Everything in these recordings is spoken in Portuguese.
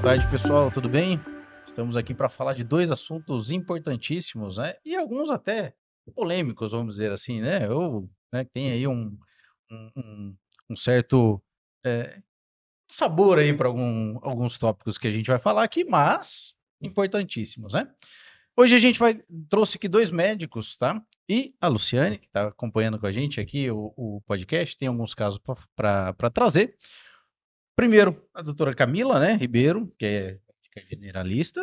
tarde, pessoal, tudo bem? Estamos aqui para falar de dois assuntos importantíssimos, né? E alguns até polêmicos, vamos dizer assim, né? Ou, né, que tem aí um, um- um certo sabor aí para alguns tópicos que a gente vai falar aqui, mas importantíssimos, né? Hoje a gente trouxe aqui dois médicos, tá? E a Luciane, que está acompanhando com a gente aqui o podcast, tem alguns casos para trazer. Primeiro, a doutora Camila, né, Ribeiro, que é médica generalista,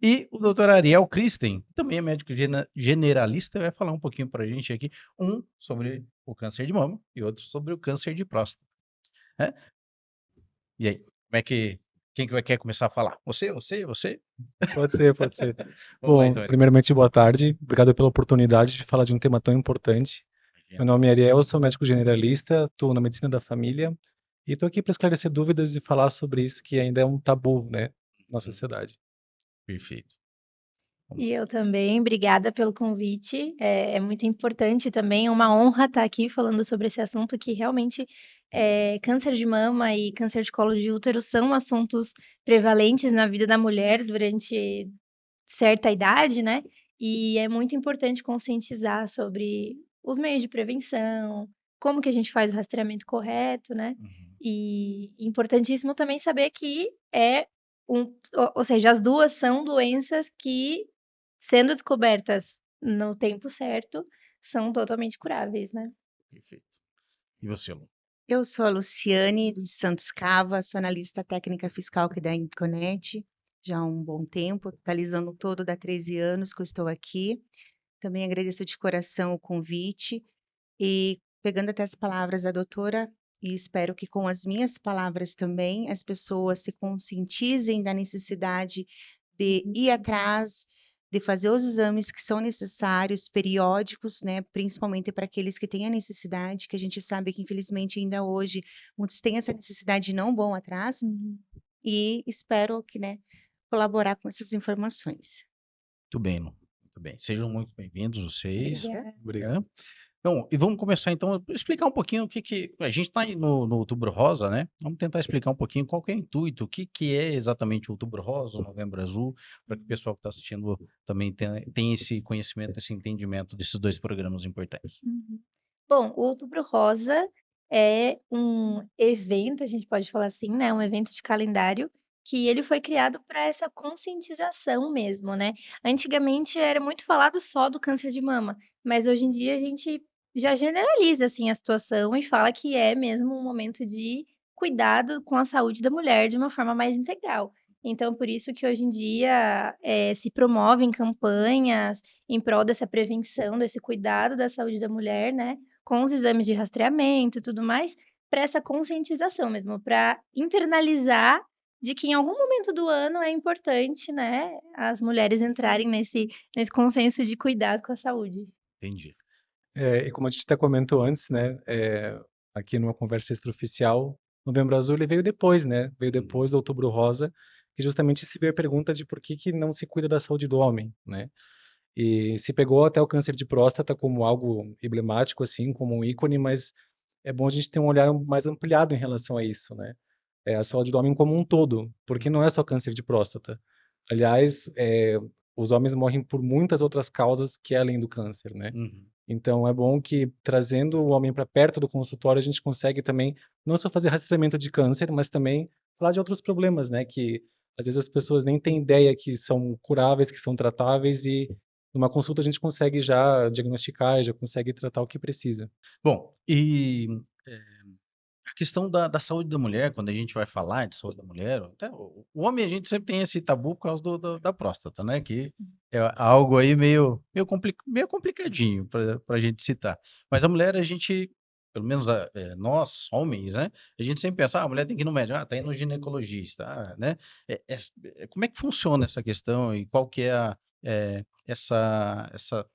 e o doutor Ariel Christen, que também é médico generalista, vai falar um pouquinho para a gente aqui, um sobre o câncer de mama e outro sobre o câncer de próstata, né? E aí, quem que quer começar a falar? Você? Pode ser, pode ser. Vamos lá Bom, então, Ariel. primeiramente, boa tarde. Obrigado pela oportunidade de falar de um tema tão importante. Meu nome é Ariel, sou médico generalista, estou na medicina da família e estou aqui para esclarecer dúvidas e falar sobre isso que ainda é um tabu, né, na sociedade. Perfeito. E eu também, obrigada pelo convite. É muito importante também, é uma honra estar aqui falando sobre esse assunto que realmente câncer de mama e câncer de colo de útero são assuntos prevalentes na vida da mulher durante certa idade, né? E é muito importante conscientizar sobre os meios de prevenção, como que a gente faz o rastreamento correto, né? Uhum. E importantíssimo também saber que ou seja, as duas são doenças que, sendo descobertas no tempo certo, são totalmente curáveis, né? Perfeito. E você, Lu? Eu sou a Luciane dos Santos Cava, sou analista técnica fiscal aqui da Inconet, já há um bom tempo, totalizando todo dá 13 anos que eu estou aqui. Também agradeço de coração o convite e pegando até as palavras da doutora, e espero que com as minhas palavras também as pessoas se conscientizem da necessidade de ir atrás, de fazer os exames que são necessários, periódicos, né, principalmente para aqueles que têm a necessidade, que a gente sabe que infelizmente ainda hoje muitos têm essa necessidade e não vão atrás, e espero que, né, colaborar com essas informações. Muito bem, Lu. Muito bem. Sejam muito bem-vindos vocês. Obrigada. Obrigado. Então, e vamos começar então a explicar um pouquinho o que a gente está no Outubro Rosa, né? Vamos tentar explicar um pouquinho qual que é o intuito, o que é exatamente o Outubro Rosa, o Novembro Azul, para que o pessoal que está assistindo também tenha esse conhecimento, esse entendimento desses dois programas importantes. Bom, o Outubro Rosa é um evento, a gente pode falar assim, né? Um evento de calendário que ele foi criado para essa conscientização mesmo, né? Antigamente era muito falado só do câncer de mama, mas hoje em dia a gente já generaliza assim a situação e fala que é mesmo um momento de cuidado com a saúde da mulher de uma forma mais integral. Então, por isso que hoje em dia se promovem campanhas em prol dessa prevenção, desse cuidado da saúde da mulher, né? Com os exames de rastreamento e tudo mais, para essa conscientização mesmo, para internalizar de que em algum momento do ano é importante, né, as mulheres entrarem nesse consenso de cuidado com a saúde. Entendi. E como a gente até comentou antes, né, aqui numa conversa extraoficial, Novembro Azul ele veio depois, né? Veio depois do Outubro Rosa, que justamente se veio a pergunta de por que não se cuida da saúde do homem, né? E se pegou até o câncer de próstata como algo emblemático, assim, como um ícone, mas é bom a gente ter um olhar mais ampliado em relação a isso, né? É a saúde do homem como um todo, porque não é só câncer de próstata. Aliás, os homens morrem por muitas outras causas que é além do câncer, né? Uhum. Então é bom que trazendo o homem para perto do consultório a gente consegue também não só fazer rastreamento de câncer, mas também falar de outros problemas, né? Que às vezes as pessoas nem têm ideia que são curáveis, que são tratáveis e numa consulta a gente consegue já diagnosticar, já consegue tratar o que precisa. Bom, e a questão da saúde da mulher, quando a gente vai falar de saúde da mulher, até o homem a gente sempre tem esse tabu por causa da próstata, né? Que é algo aí meio complicadinho para a gente citar. Mas a mulher, a gente, pelo menos nós, homens, né? A gente sempre pensa, a mulher tem que ir no médico, tá indo no ginecologista, né? Como é que funciona essa questão e qual que é essa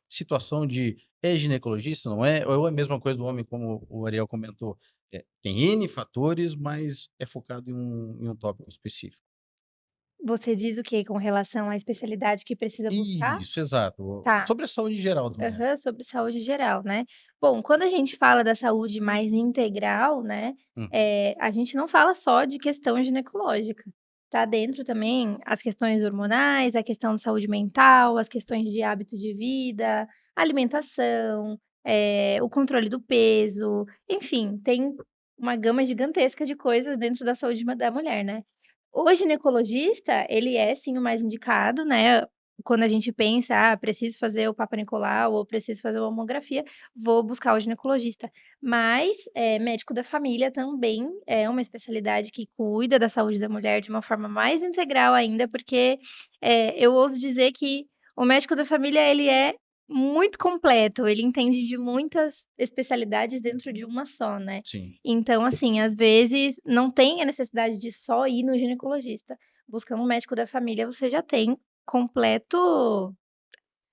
situação de é ginecologista, não é? Ou é a mesma coisa do homem, como o Ariel comentou? Tem N fatores, mas é focado em um tópico específico. Você diz o quê com relação à especialidade que precisa buscar? Isso, exato. Tá. Sobre a saúde geral da mulher. Aham, sobre saúde geral, né. Bom, quando a gente fala da saúde mais integral, né, Hum, a gente não fala só de questão ginecológica, tá dentro também as questões hormonais, a questão de saúde mental, as questões de hábito de vida, alimentação, o controle do peso, enfim, tem uma gama gigantesca de coisas dentro da saúde da mulher, né. O ginecologista, ele é sim o mais indicado, né, quando a gente pensa: "Ah, preciso fazer o Papa Nicolau ou preciso fazer uma mamografia, vou buscar o ginecologista". Mas, médico da família também é uma especialidade que cuida da saúde da mulher de uma forma mais integral ainda, porque, eu ouso dizer que o médico da família, ele é muito completo, ele entende de muitas especialidades dentro de uma só, né. Sim, Então, assim, às vezes não tem a necessidade de só ir no ginecologista. Buscando um médico da família, você já tem completo,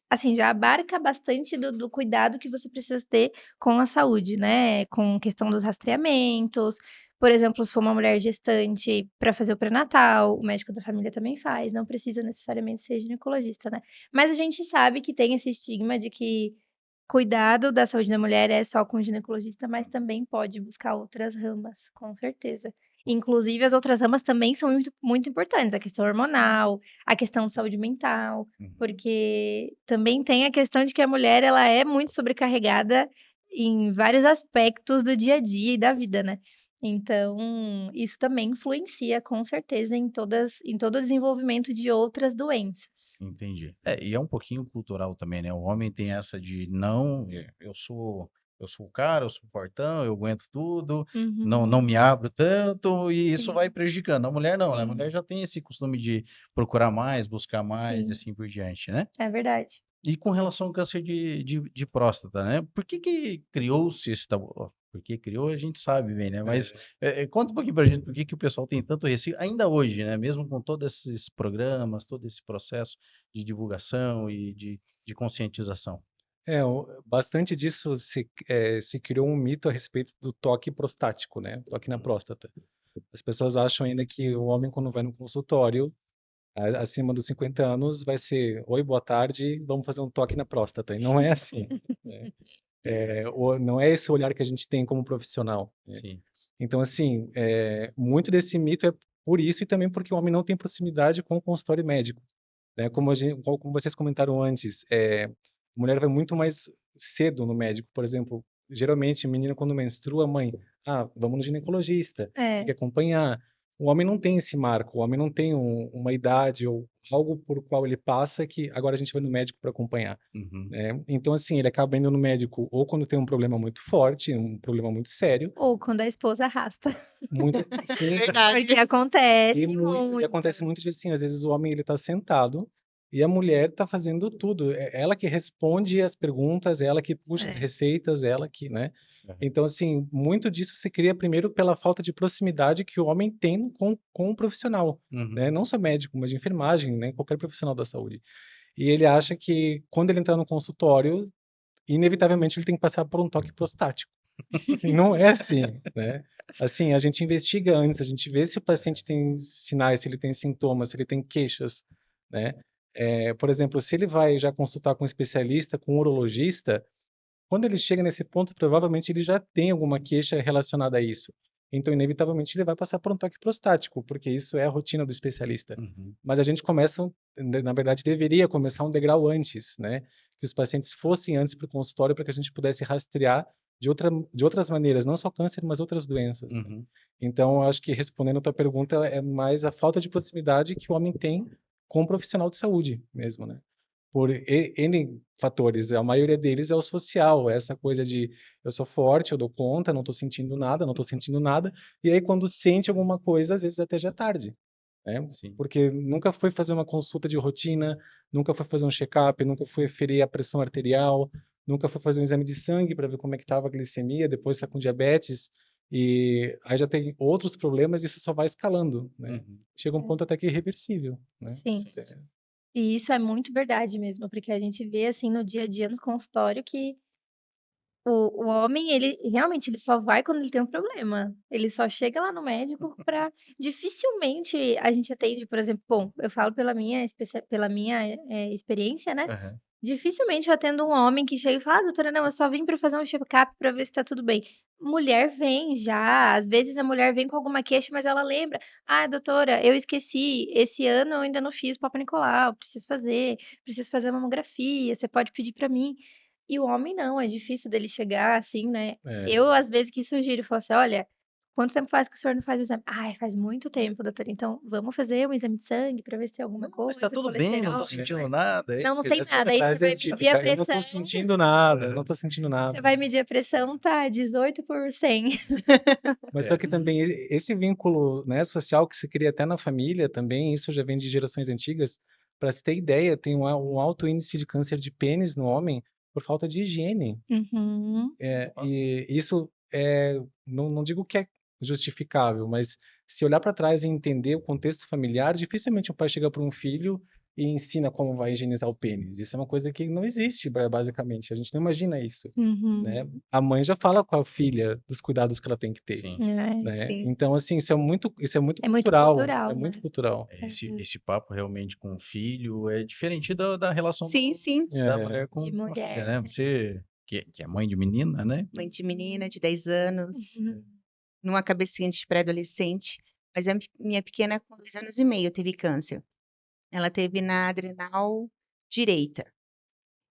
assim, já abarca bastante do cuidado que você precisa ter com a saúde, né, com questão dos rastreamentos, por exemplo, se for uma mulher gestante para fazer o pré-natal, o médico da família também faz, não precisa necessariamente ser ginecologista, né. Mas a gente sabe que tem esse estigma de que cuidado da saúde da mulher é só com o ginecologista, mas também pode buscar outras ramas, com certeza. Inclusive, as outras ramas também são muito, muito importantes, a questão hormonal, a questão de saúde mental, uhum, porque também tem a questão de que a mulher ela é muito sobrecarregada em vários aspectos do dia a dia e da vida, né. Então, isso também influencia com certeza em todo o desenvolvimento de outras doenças. entendi. E é um pouquinho cultural também, né? O homem tem essa de não, eu sou o cara, eu sou o fortão, eu aguento tudo, não me Uhum. abro tanto, e isso vai Sim, prejudicando. A mulher não, né? A sim, mulher já tem esse costume de procurar mais, buscar mais, e sim, assim por diante, né? é verdade. E com relação ao câncer de próstata, né? Por que que criou-se esse tabu? Ó, por que criou, a gente sabe bem, né? Mas conta um pouquinho pra gente por que que o pessoal tem tanto receio, ainda hoje, né? Mesmo com todos esses programas, todo esse processo de divulgação e de conscientização. Bastante disso se criou um mito a respeito do toque prostático, né? Toque na próstata. As pessoas acham ainda que o homem, quando vai no consultório, acima dos 50 anos, vai ser: oi, boa tarde, vamos fazer um toque na próstata. E não é assim, né? Não é esse o olhar que a gente tem como profissional, né? Sim. Então, assim, muito desse mito é por isso e também porque o homem não tem proximidade com o consultório médico, né? Como vocês comentaram antes, a mulher vai muito mais cedo no médico. Por exemplo, geralmente, menina quando menstrua, mãe, vamos no ginecologista, tem que É. acompanhar. O homem não tem esse marco, o homem não tem uma idade ou algo por qual ele passa que agora a gente vai no médico para acompanhar, Uhum. né? Então, assim, ele acaba indo no médico ou quando tem um problema muito forte, um problema muito sério, Ou quando a esposa arrasta, muito, sim, porque Verdade. acontece e muito. acontece muito de assim, às vezes o homem ele tá sentado e a mulher tá fazendo tudo. É ela que responde as perguntas, é ela que puxa as É, receitas, é ela que, né? Uhum. Então, assim, muito disso se cria primeiro pela falta de proximidade que o homem tem com o profissional, Uhum. né? Não só médico, mas de enfermagem, né? Qualquer profissional da saúde. E ele acha que quando ele entrar no consultório, inevitavelmente ele tem que passar por um toque prostático. E não é assim, né? Assim, a gente investiga antes, a gente vê se o paciente tem sinais, se ele tem sintomas, se ele tem queixas, né? Por exemplo, se ele vai já consultar com um especialista, com um urologista, quando ele chega nesse ponto, provavelmente ele já tem alguma queixa relacionada a isso. Então, inevitavelmente, ele vai passar por um toque prostático, porque isso é a rotina do especialista. Uhum. Mas a gente começa, na verdade, deveria começar um degrau antes, né? Que os pacientes fossem antes para o consultório para que a gente pudesse rastrear de outras maneiras, não só câncer, mas outras doenças, né? Uhum. Então, eu acho que respondendo a tua pergunta, é mais a falta de proximidade que o homem tem com o profissional de saúde mesmo, né? Por N fatores. A maioria deles é o social, é essa coisa de eu sou forte, eu dou conta, não estou sentindo nada, não estou sentindo nada. E aí, quando sente alguma coisa, às vezes até já é tarde, né? Sim. Porque nunca foi fazer uma consulta de rotina, nunca foi fazer um check-up, nunca foi ferir a pressão arterial, nunca foi fazer um exame de sangue para ver como é que estava a glicemia, depois está com diabetes, e aí já tem outros problemas e isso só vai escalando, né? Uhum. Chega um é. ponto até que é irreversível, né? Sim. E isso é muito verdade mesmo, porque a gente vê, assim, no dia a dia no consultório que o homem, ele realmente ele só vai quando ele tem um problema. Ele só chega lá no médico pra dificilmente a gente atende, por exemplo, bom, eu falo pela minha experiência, né, Aham. Dificilmente eu atendo um homem que chega e fala: doutora, não, eu só vim para fazer um check-up para ver se tá tudo bem. Mulher vem já, às vezes a mulher vem com alguma queixa, mas ela lembra: ah, doutora, eu esqueci, esse ano eu ainda não fiz Papa Nicolau, preciso fazer a mamografia, você pode pedir para mim. E o homem não, é difícil dele chegar assim, né? É. Eu, às vezes, que sugiro, falo assim: olha, quanto tempo faz que o senhor não faz o exame? Ai, faz muito tempo, doutora. Então, vamos fazer um exame de sangue para ver se tem alguma Não, mas tá coisa, tudo bem, não tô colesterol. sentindo nada. É Não, isso não que tem ele... Essa nada. Aí você frase é vai medir a típica. Eu não tô pressão. sentindo nada, eu não tô sentindo nada. Você vai medir a pressão, tá 18 por 100. Mas É. só que também esse vínculo, né, social que se cria até na família, também isso já vem de gerações antigas. Para se ter ideia, tem um alto índice de câncer de pênis no homem por falta de higiene. Uhum. Nossa. E isso não digo que é justificável, mas se olhar para trás e entender o contexto familiar, dificilmente um pai chega para um filho e ensina como vai higienizar o pênis. Isso é uma coisa que não existe, basicamente. A gente não imagina isso, né? Uhum. A mãe já fala com a filha dos cuidados que ela tem que ter, Sim. É. né? Sim. Então, assim, isso é muito É muito cultural, é cultural, muito né? cultural. Esse papo realmente com o filho é diferente da relação Sim, sim. da É, mulher De com a filha, mulher, né? né? Você, que é mãe de menina, né? Mãe de menina de 10 anos, Uhum. numa cabecinha de pré-adolescente. Mas a minha pequena, com 2 anos e meio, teve câncer. Ela teve na adrenal direita.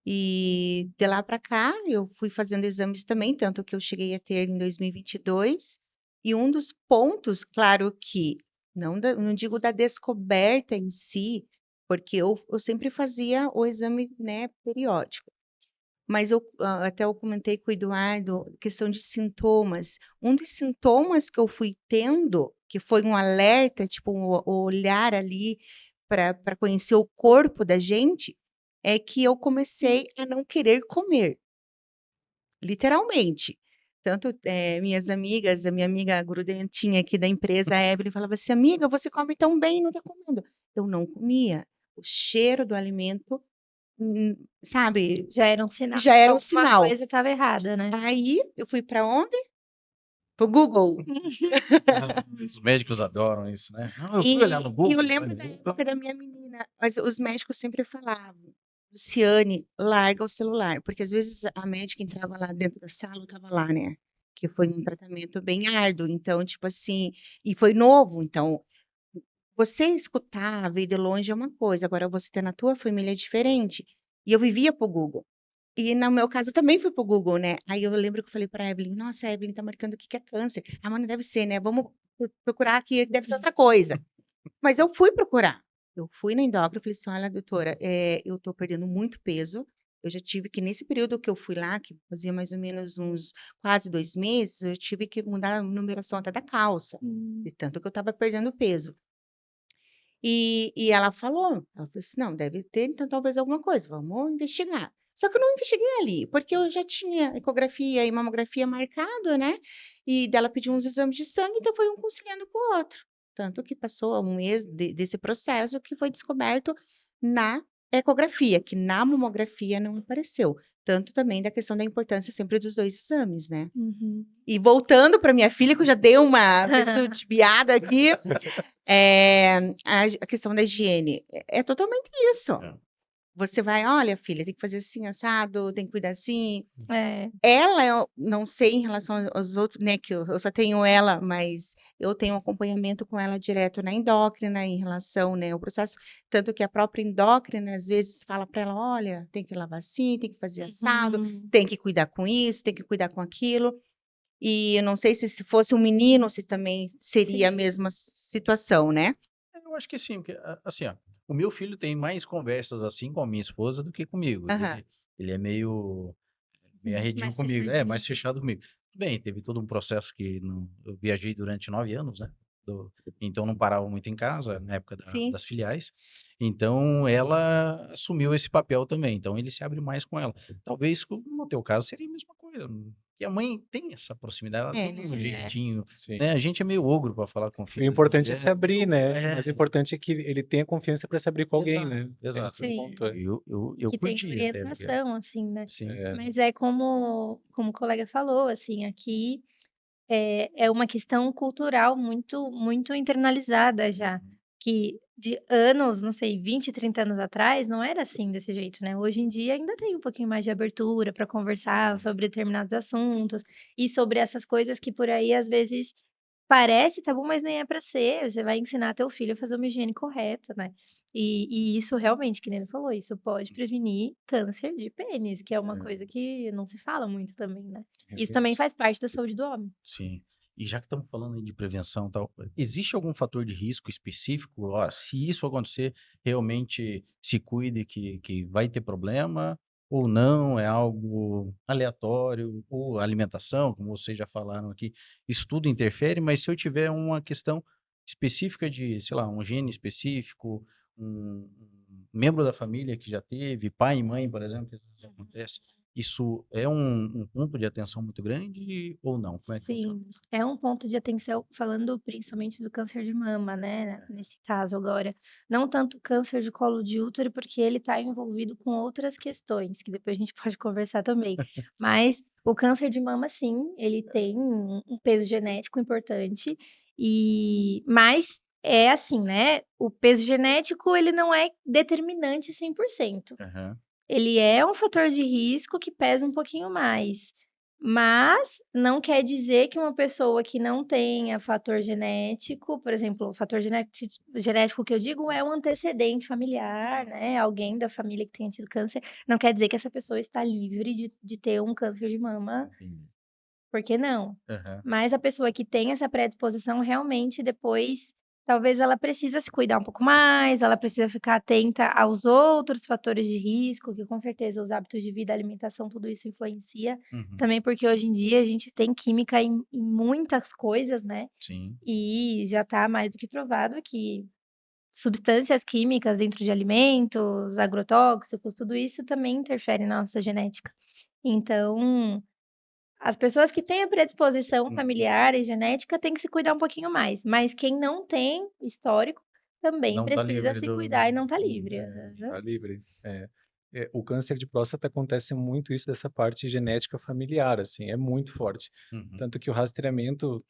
E de lá para cá, eu fui fazendo exames também, tanto que eu cheguei a ter em 2022. E um dos pontos, claro que, não digo da descoberta em si, porque eu sempre fazia o exame, né, periódico. Mas até eu comentei com o Eduardo, questão de sintomas. Um dos sintomas que eu fui tendo, que foi um alerta, tipo, o olhar ali para conhecer o corpo da gente, é que eu comecei a não querer comer, literalmente. Tanto minhas amigas, a minha amiga grudentinha aqui da empresa, a Evelyn, falava assim: amiga, você come tão bem e não está comendo. Eu não comia. O cheiro do alimento, sabe, Já era um sinal já de que era um alguma sinal. coisa estava errada, né? Aí eu fui para onde? Pro Google. Os médicos adoram isso, né? Não, eu fui olhar no E eu Google. lembro da época da minha menina, mas os médicos sempre falavam: Luciane, larga o celular, porque às vezes a médica entrava lá dentro da sala, eu estava lá, né? Que foi um tratamento bem árduo, então, tipo assim, e foi novo, então, você escutar, ver de longe é uma coisa, agora você ter na tua família é diferente. E eu vivia pro Google. E no meu caso também fui pro Google, né? Aí eu lembro que eu falei para Evelyn: nossa, a Evelyn tá marcando aqui que é câncer. Ah, mas não deve ser, né? Vamos procurar aqui, deve ser outra coisa. Mas eu fui procurar. Eu fui na endócrina e falei assim: olha, doutora, eu tô perdendo muito peso. Eu já tive que, nesse período que eu fui lá, que fazia mais ou menos uns quase 2 meses, eu tive que mudar a numeração até da calça, de tanto que eu estava perdendo peso. E ela falou assim: não, deve ter, então talvez alguma coisa, vamos investigar. Só que eu não investiguei ali, porque eu já tinha ecografia e mamografia marcado, né? E dela pediu uns exames de sangue, então foi um conciliando com o outro. Tanto que passou um mês desse processo que foi descoberto na ecografia, que na mamografia não apareceu. Tanto também da questão da importância sempre dos 2 exames, né? Uhum. E voltando para minha filha, que eu já dei uma piada aqui, a questão da higiene é totalmente isso. É. Você vai, olha, filha, tem que fazer assim, assado, tem que cuidar assim. É. Ela, eu não sei em relação aos outros, né, que eu só tenho ela, mas eu tenho um acompanhamento com ela direto na endócrina em relação, né, ao processo, tanto que a própria endócrina às vezes fala para ela, olha, tem que lavar assim, tem que fazer assado, Uhum. tem que cuidar com isso, tem que cuidar com aquilo. E eu não sei se fosse um menino, se também seria a Sim. mesma situação, né? Eu acho que sim, porque, assim, ó, o meu filho tem mais conversas assim com a minha esposa do que comigo. Aham. Ele é meio arredio Mais comigo, mais fechadinho. fechado comigo. Bem, teve todo um processo que eu viajei durante 9 anos, né? Então não parava muito em casa, na época Sim. das filiais. Então ela assumiu esse papel também. Então ele se abre mais com ela. Talvez no teu caso seria a mesma coisa. E a mãe tem essa proximidade, ela tem Né? um É. jeitinho, sim. né? A gente é meio ogro para falar com o O filho. importante é se abrir, né? Mas o É, importante é que ele tenha confiança para se abrir com alguém, exato, né? exato. Esse é o Sim. ponto. E Eu que tem curti até, porque, orientação, assim, né? sim. É, Mas é como o colega falou, assim, aqui é uma questão cultural muito, muito internalizada já. que de anos, não sei, 20, 30 anos atrás, não era assim desse jeito, né? Hoje em dia ainda tem um pouquinho mais de abertura para conversar sobre determinados assuntos e sobre essas coisas que por aí às vezes parece tabu, mas nem é para ser. Você vai ensinar teu filho a fazer uma higiene correta, né? E isso realmente, que nem ele falou, isso pode prevenir câncer de pênis, que é uma coisa que não se fala muito também, né? Isso também Realmente. faz parte da saúde do homem. Sim. E já que estamos falando aí de prevenção e tal, existe algum fator de risco específico? Ó, se isso acontecer, realmente se cuide que vai ter problema, ou não, é algo aleatório, ou alimentação, como vocês já falaram aqui, isso tudo interfere, mas se eu tiver uma questão específica de, sei lá, um gene específico, um membro da família que já teve, pai e mãe, por exemplo, que às vezes acontece, isso é um ponto de atenção muito grande ou não? Como é que funciona? Sim, é um ponto de atenção, falando principalmente do câncer de mama, né? Nesse caso agora. Não tanto câncer de colo de útero, porque ele está envolvido com outras questões, que depois a gente pode conversar também. Mas o câncer de mama, sim, ele tem um peso genético importante, mas é assim, né? O peso genético, ele não é determinante 100%. Aham. Ele é um fator de risco que pesa um pouquinho mais, mas não quer dizer que uma pessoa que não tenha fator genético, por exemplo, o fator genético que eu digo é um antecedente familiar, né? Alguém da família que tenha tido câncer, não quer dizer que essa pessoa está livre de ter um câncer de mama, Entendi. por que não? Aham. Mas a pessoa que tem essa predisposição, realmente, depois, talvez ela precisa se cuidar um pouco mais, ela precisa ficar atenta aos outros fatores de risco, que com certeza os hábitos de vida, alimentação, tudo isso influencia. Uhum. Também porque hoje em dia a gente tem química em muitas coisas, né? Sim. E já está mais do que provado que substâncias químicas dentro de alimentos, agrotóxicos, tudo isso também interfere na nossa genética. Então, as pessoas que têm a predisposição Uhum. familiar e genética têm que se cuidar um pouquinho mais, mas quem não tem histórico também Não tá precisa livre se do. cuidar e não tá livre. Tá livre. O câncer de próstata acontece muito isso dessa parte genética familiar, assim, é muito forte. Uhum. Tanto que o rastreamento,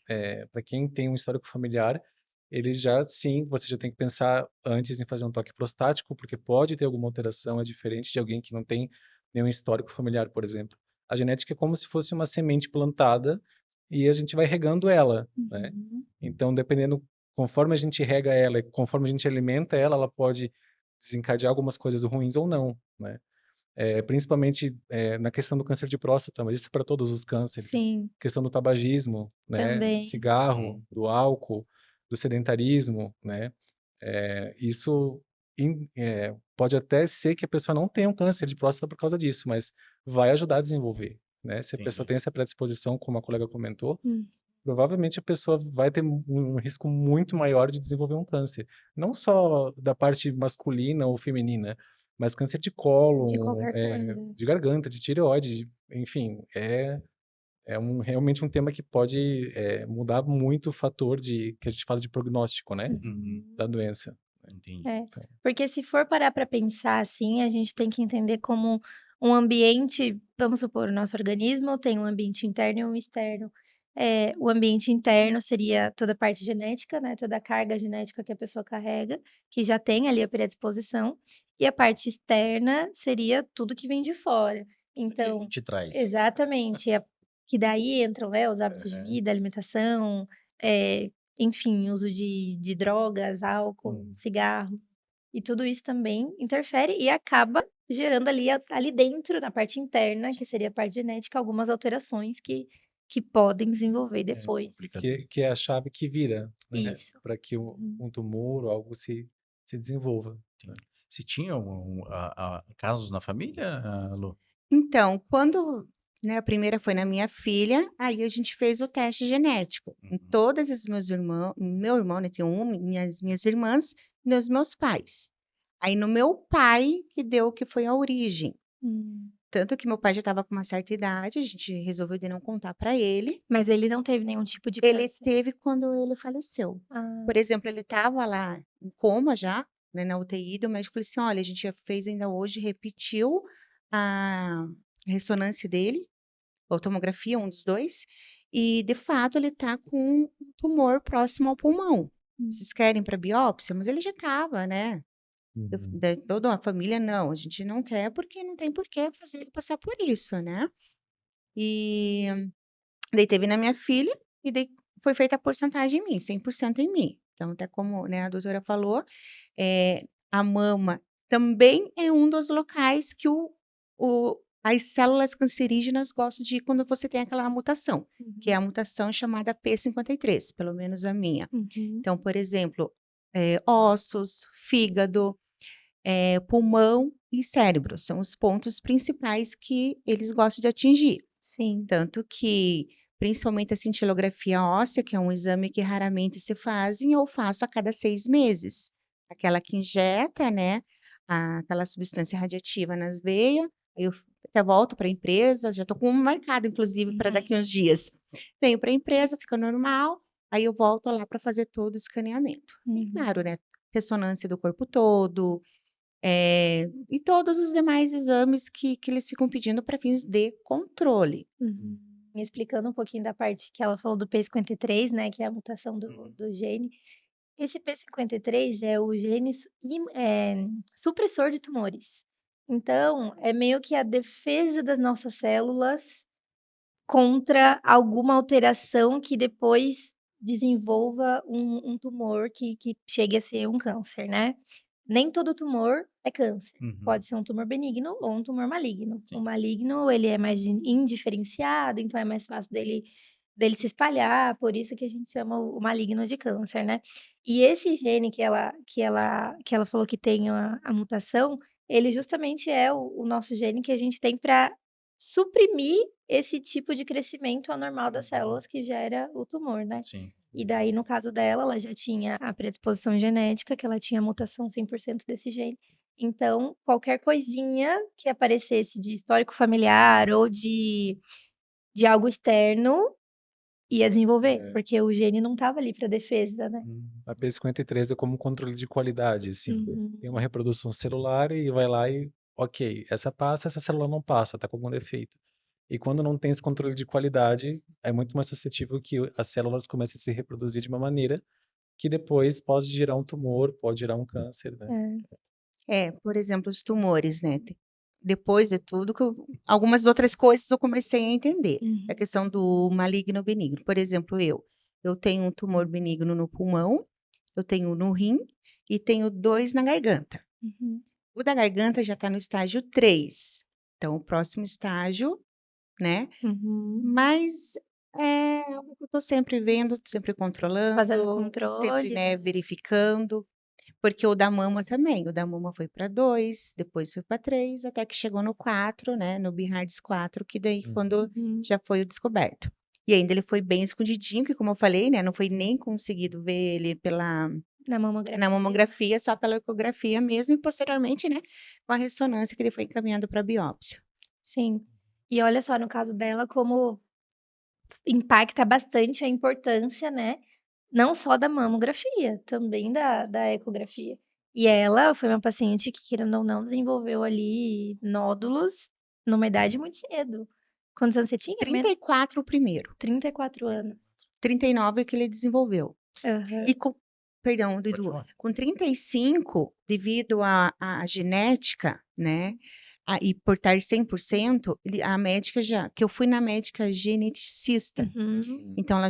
para quem tem um histórico familiar, ele já, sim, você já tem que pensar antes em fazer um toque prostático, porque pode ter alguma alteração, é diferente de alguém que não tem nenhum histórico familiar, por exemplo. A genética é como se fosse uma semente plantada e a gente vai regando ela, né? Uhum. Então, dependendo, conforme a gente rega ela e conforme a gente alimenta ela, ela pode desencadear algumas coisas ruins ou não, né? Principalmente na questão do câncer de próstata, mas isso para todos os cânceres. Sim, Questão do tabagismo, né? também. Cigarro, do álcool, do sedentarismo, né? Isso pode até ser que a pessoa não tenha um câncer de próstata por causa disso, mas vai ajudar a desenvolver, né? Se a pessoa Entendi. tem essa predisposição, como a colega comentou, Hum. provavelmente a pessoa vai ter um risco muito maior de desenvolver um câncer. Não só da parte masculina ou feminina, mas câncer de De cólon, qualquer coisa. de garganta, de tireoide, enfim, realmente um tema que pode mudar muito o fator que a gente fala de prognóstico, né, Uhum. da doença. Entendi. É, Então, porque se for parar para pensar assim, a gente tem que entender como um ambiente, vamos supor, o nosso organismo tem um ambiente interno e um externo. O ambiente interno seria toda a parte genética, né? Toda a carga genética que a pessoa carrega, que já tem ali a predisposição, e a parte externa seria tudo que vem de fora. Que a Então, gente traz. exatamente, que daí entram, né, os hábitos de Aham. vida, alimentação, enfim, uso de drogas, álcool, cigarro, e tudo isso também interfere e acaba gerando ali dentro, na parte interna, que seria a parte genética, algumas alterações que podem desenvolver depois. Complicador. que é a chave que vira, né, Isso. para que um tumor ou algo se desenvolva. Sim. Se tinha casos na família, Lu? Então, quando, né, a primeira foi na minha filha, aí a gente fez o teste genético em Uhum. todos os meus irmãos, meu irmão, né, tem minhas irmãs e nos meus pais. Aí no meu pai que deu que foi a origem. Tanto que meu pai já estava com uma certa idade, a gente resolveu de não contar para ele. Mas ele não teve nenhum tipo de Ele câncer. teve quando ele faleceu. Ah, Por exemplo, ele estava lá em coma já, né, na UTI, o médico falou assim, olha, a gente já fez ainda hoje, repetiu a ressonância dele, ou tomografia, um dos dois, e de fato ele está com um tumor próximo ao pulmão. Vocês querem para biópsia? Mas ele já estava, né? Uhum. Toda a família, não, a gente não quer porque não tem por que fazer ele passar por isso, né? E daí teve na minha filha e daí foi feita a porcentagem em mim, 100% em mim. Então, até como, né, a doutora falou, a mama também é um dos locais que as células cancerígenas gostam de ir quando você tem aquela mutação, que é a mutação chamada P53, pelo menos a minha. Uhum. Então, por exemplo, ossos, fígado, pulmão e cérebro são os pontos principais que eles gostam de atingir. Sim. Tanto que, principalmente a cintilografia óssea, que é um exame que raramente se fazem, eu faço a cada 6 meses. Aquela que injeta, né, aquela substância radiativa nas veias, aí eu até volto para a empresa, já estou com um marcado, inclusive, para daqui uns dias. Venho para a empresa, fica normal, aí eu volto lá para fazer todo o escaneamento. E claro, né, ressonância do corpo todo, e todos os demais exames que eles ficam pedindo para fins de controle. Explicando um pouquinho da parte que ela falou do P53, né, que é a mutação do gene. Esse P53 é o gene supressor de tumores. Então, é meio que a defesa das nossas células contra alguma alteração que depois desenvolva um tumor que chegue a ser um câncer, né? Nem todo tumor é câncer. Pode ser um tumor benigno ou um tumor maligno. O maligno, ele é mais indiferenciado, então é mais fácil dele se espalhar, por isso que a gente chama o maligno de câncer, né? E esse gene que ela falou que tem a mutação, ele justamente é o nosso gene que a gente tem para suprimir esse tipo de crescimento anormal das células que gera o tumor, né? Sim. E daí, no caso dela, ela já tinha a predisposição genética, que ela tinha a mutação 100% desse gene. Então, qualquer coisinha que aparecesse de histórico familiar ou de algo externo ia desenvolver, porque o gene não estava ali para defesa, né? A P53 é como controle de qualidade, assim. Tem uma reprodução celular e vai lá e, ok, essa passa, essa célula não passa, tá com algum defeito. E quando não tem esse controle de qualidade, é muito mais suscetível que as células comecem a se reproduzir de uma maneira que depois pode gerar um tumor, pode gerar um câncer, né? Por exemplo, os tumores, né? Depois de tudo, algumas outras coisas eu comecei a entender. A questão do maligno benigno. Por exemplo, eu tenho um tumor benigno no pulmão, eu tenho no rim e tenho 2 na garganta. O da garganta já está no estágio 3. Então, o próximo estágio, né? Mas é algo que eu estou sempre vendo, sempre controlando, Fazendo sempre, controle, né, verificando. Porque o da mama também, o da mama foi para 2, depois foi para 3, até que chegou no 4, né, no BIHARDS 4, que daí quando já foi o descoberto. E ainda ele foi bem escondidinho, que como eu falei, né, não foi nem conseguido ver ele na mamografia. na mamografia, só pela ecografia mesmo, e posteriormente, né, com a ressonância que ele foi encaminhado para biópsia. Sim. E olha só, no caso dela, como impacta bastante a importância, né? Não só da mamografia, também da ecografia. E ela foi uma paciente que, querendo ou não, desenvolveu ali nódulos numa idade muito cedo. Quantos anos você tinha? 34 o primeiro. 34 anos. 39 é que ele desenvolveu. E perdão, Dudu, com 35, devido à genética, né, e por estar 100%, a médica que eu fui na médica geneticista. Então,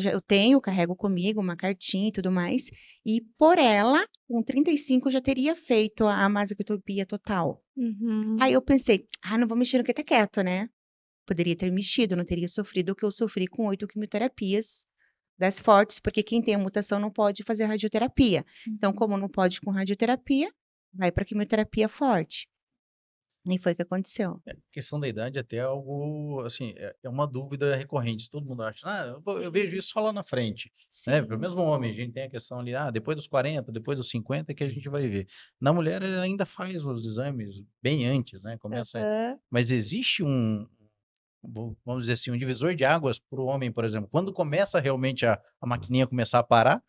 eu carrego comigo uma cartinha e tudo mais, e por ela, com 35, já teria feito a masectomia total. Aí eu pensei, não vou mexer no que tá quieto, né? Poderia ter mexido, não teria sofrido o que eu sofri com 8 quimioterapias das fortes, porque quem tem a mutação não pode fazer radioterapia. Então, como não pode com radioterapia, vai para quimioterapia forte. E foi o que aconteceu. A questão da idade até é algo, assim, é uma dúvida recorrente. Todo mundo acha, eu vejo isso só lá na frente, né? Pelo menos no homem, a gente tem a questão ali, depois dos 40, depois dos 50 que a gente vai ver. Na mulher, ela ainda faz os exames bem antes, né? Mas existe vamos dizer assim, um divisor de águas para o homem, por exemplo. Quando começa realmente a maquininha começar a parar,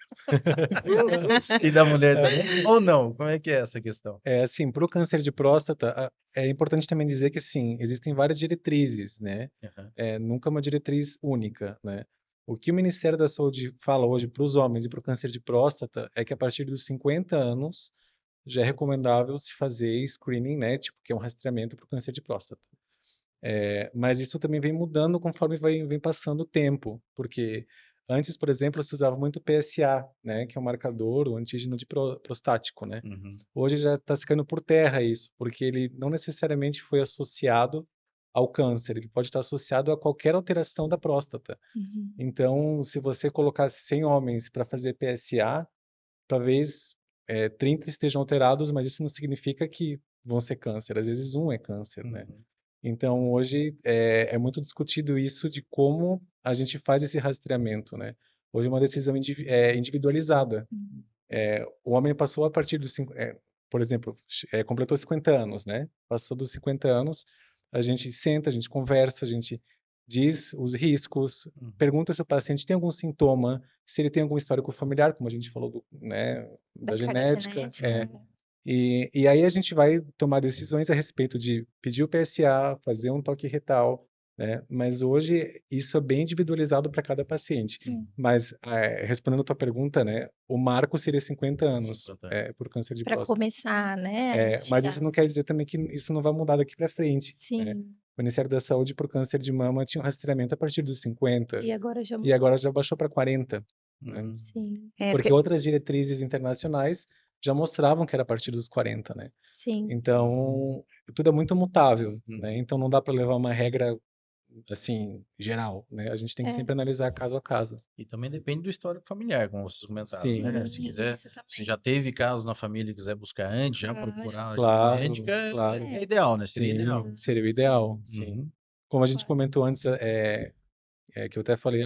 e da mulher também, ou não? Como é que é essa questão? Assim, para o câncer de próstata, é importante também dizer que, sim, existem várias diretrizes, né? Nunca uma diretriz única, né? O que o Ministério da Saúde fala hoje para os homens e para o câncer de próstata é que a partir dos 50 anos já é recomendável se fazer screening, né? Tipo, que é um rastreamento para o câncer de próstata. Mas isso também vem mudando conforme vem passando o tempo, porque antes, por exemplo, se usava muito PSA, né? Que é um marcador, o antígeno de prostático, né? Uhum. Hoje já está se caindo por terra isso, porque ele não necessariamente foi associado ao câncer, ele pode estar associado a qualquer alteração da próstata. Uhum. Então, se você colocasse 100 homens para fazer PSA, talvez 30 estejam alterados, mas isso não significa que vão ser câncer. Às vezes um é câncer, né? Uhum. Então, hoje é muito discutido isso de como a gente faz esse rastreamento, né? Hoje é uma decisão individualizada. Uhum. O homem passou a partir dos por exemplo, completou 50 anos, né? Passou dos 50 anos, a gente senta, a gente conversa, a gente diz os riscos, Uhum. pergunta se o paciente tem algum sintoma, se ele tem algum histórico familiar, como a gente falou né, Da da carga genética, genética. e aí a gente vai tomar decisões a respeito de pedir o PSA, fazer um toque retal, né? Mas hoje isso é bem individualizado para cada paciente. Mas respondendo a tua pergunta, né? O marco seria 50 anos 50 anos. por câncer de Para próstata. começar, né? Mas Tirar. isso não quer dizer também que isso não vai mudar daqui para frente, né? Sim. O Ministério da Saúde por câncer de mama tinha um rastreamento a partir dos 50 E agora já e agora já baixou para 40, né? Uhum. Sim. Porque outras diretrizes internacionais já mostravam que era a partir dos 40, né? Sim. Então, tudo é muito mutável, Uhum. né? Então não dá para levar uma regra assim geral, né? A gente tem que sempre analisar caso a caso. E também depende do histórico familiar, como vocês comentaram, né? Se Sim, quiser, isso também. se já teve casos na família e quiser buscar antes, já procurar uma ajuda Claro, médica, claro. é ideal, né? Seria ideal. Sim, seria o ideal, sim. Uhum. Como a gente Claro. comentou antes, que eu até falei,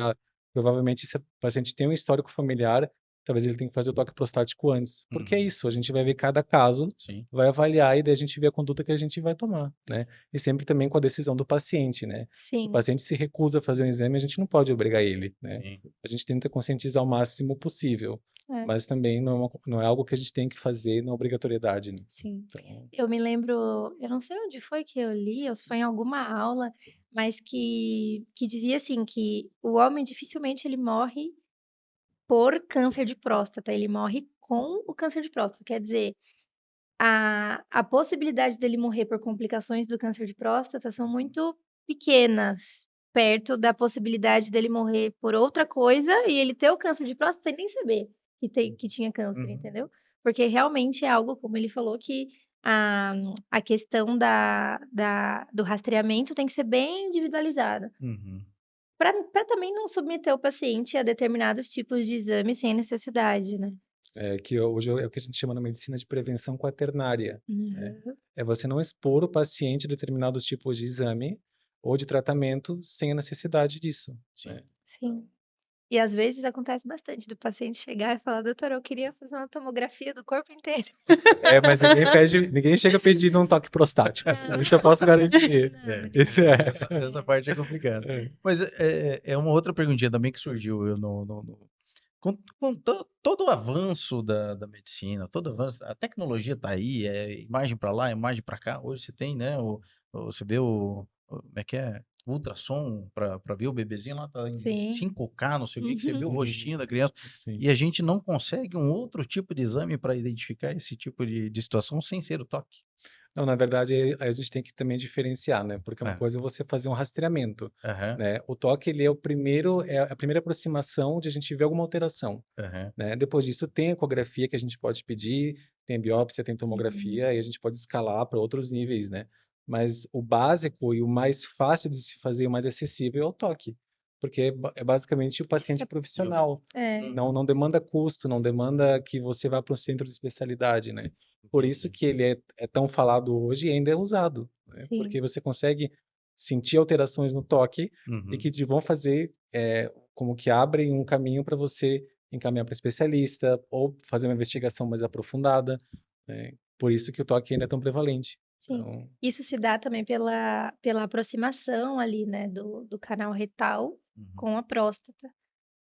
provavelmente se o paciente tem um histórico familiar, talvez ele tenha que fazer o toque prostático antes. Porque é Uhum. isso, a gente vai ver cada caso, Sim. vai avaliar e daí a gente vê a conduta que a gente vai tomar, né? E sempre também com a decisão do paciente, né? Se o Sim. paciente se recusa a fazer um exame, a gente não pode obrigar ele, né? Sim. A gente tenta conscientizar o máximo possível, É. mas também não é algo que a gente tem que fazer na obrigatoriedade, né? Sim. Então, Eu me lembro, eu não sei onde foi que eu li, ou se foi em alguma aula, mas que dizia assim que o homem dificilmente ele morre por câncer de próstata, ele morre com o câncer de próstata. Quer dizer, a possibilidade dele morrer por complicações do câncer de próstata são muito pequenas, perto da possibilidade dele morrer por outra coisa e ele ter o câncer de próstata e nem saber que tinha câncer, Uhum. entendeu? Porque realmente é algo, como ele falou, que a questão do rastreamento tem que ser bem individualizada. Uhum. Para também não submeter o paciente a determinados tipos de exames sem necessidade, né? que hoje é o que a gente chama na medicina de prevenção quaternária, né? Uhum. É você não expor o paciente a determinados tipos de exame ou de tratamento sem a necessidade disso, Sim. né? Sim. E às vezes acontece bastante do paciente chegar e falar, doutor, eu queria fazer uma tomografia do corpo inteiro. Mas ninguém chega pedindo um toque prostático. Não. Isso eu posso garantir. Isso Essa parte é complicada. Mas é uma outra perguntinha também que surgiu com todo o avanço da medicina, todo o avanço, a tecnologia está aí, imagem para lá, imagem para cá. Hoje você tem, né? Você vê como é que é? O ultrassom para ver o bebezinho lá, tá em Sim. 5K, não sei o que, você vê o Uhum. rostinho da criança. Sim. E a gente não consegue um outro tipo de exame para identificar esse tipo de situação sem ser o toque. Não, na verdade, a gente tem que também diferenciar, né? Porque uma É. coisa é você fazer um rastreamento, Aham, né? O toque, ele é a primeira aproximação de a gente ver alguma alteração, aham. né? Depois disso, tem ecografia que a gente pode pedir, tem biópsia, tem tomografia, e a gente pode escalar para outros níveis, né? Mas o básico e o mais fácil de se fazer, o mais acessível é o toque, porque é basicamente o paciente profissional. É. Não demanda custo, não demanda que você vá para um centro de especialidade, né? Por isso que ele é tão falado hoje e ainda é usado, né? Sim. Porque você consegue sentir alterações no toque Uhum. e que vão fazer como que abrem um caminho para você encaminhar para especialista ou fazer uma investigação mais aprofundada, né? Por isso que o toque ainda é tão prevalente. Sim. Então, Isso se dá também pela aproximação ali, né, do canal retal Uhum. com a próstata.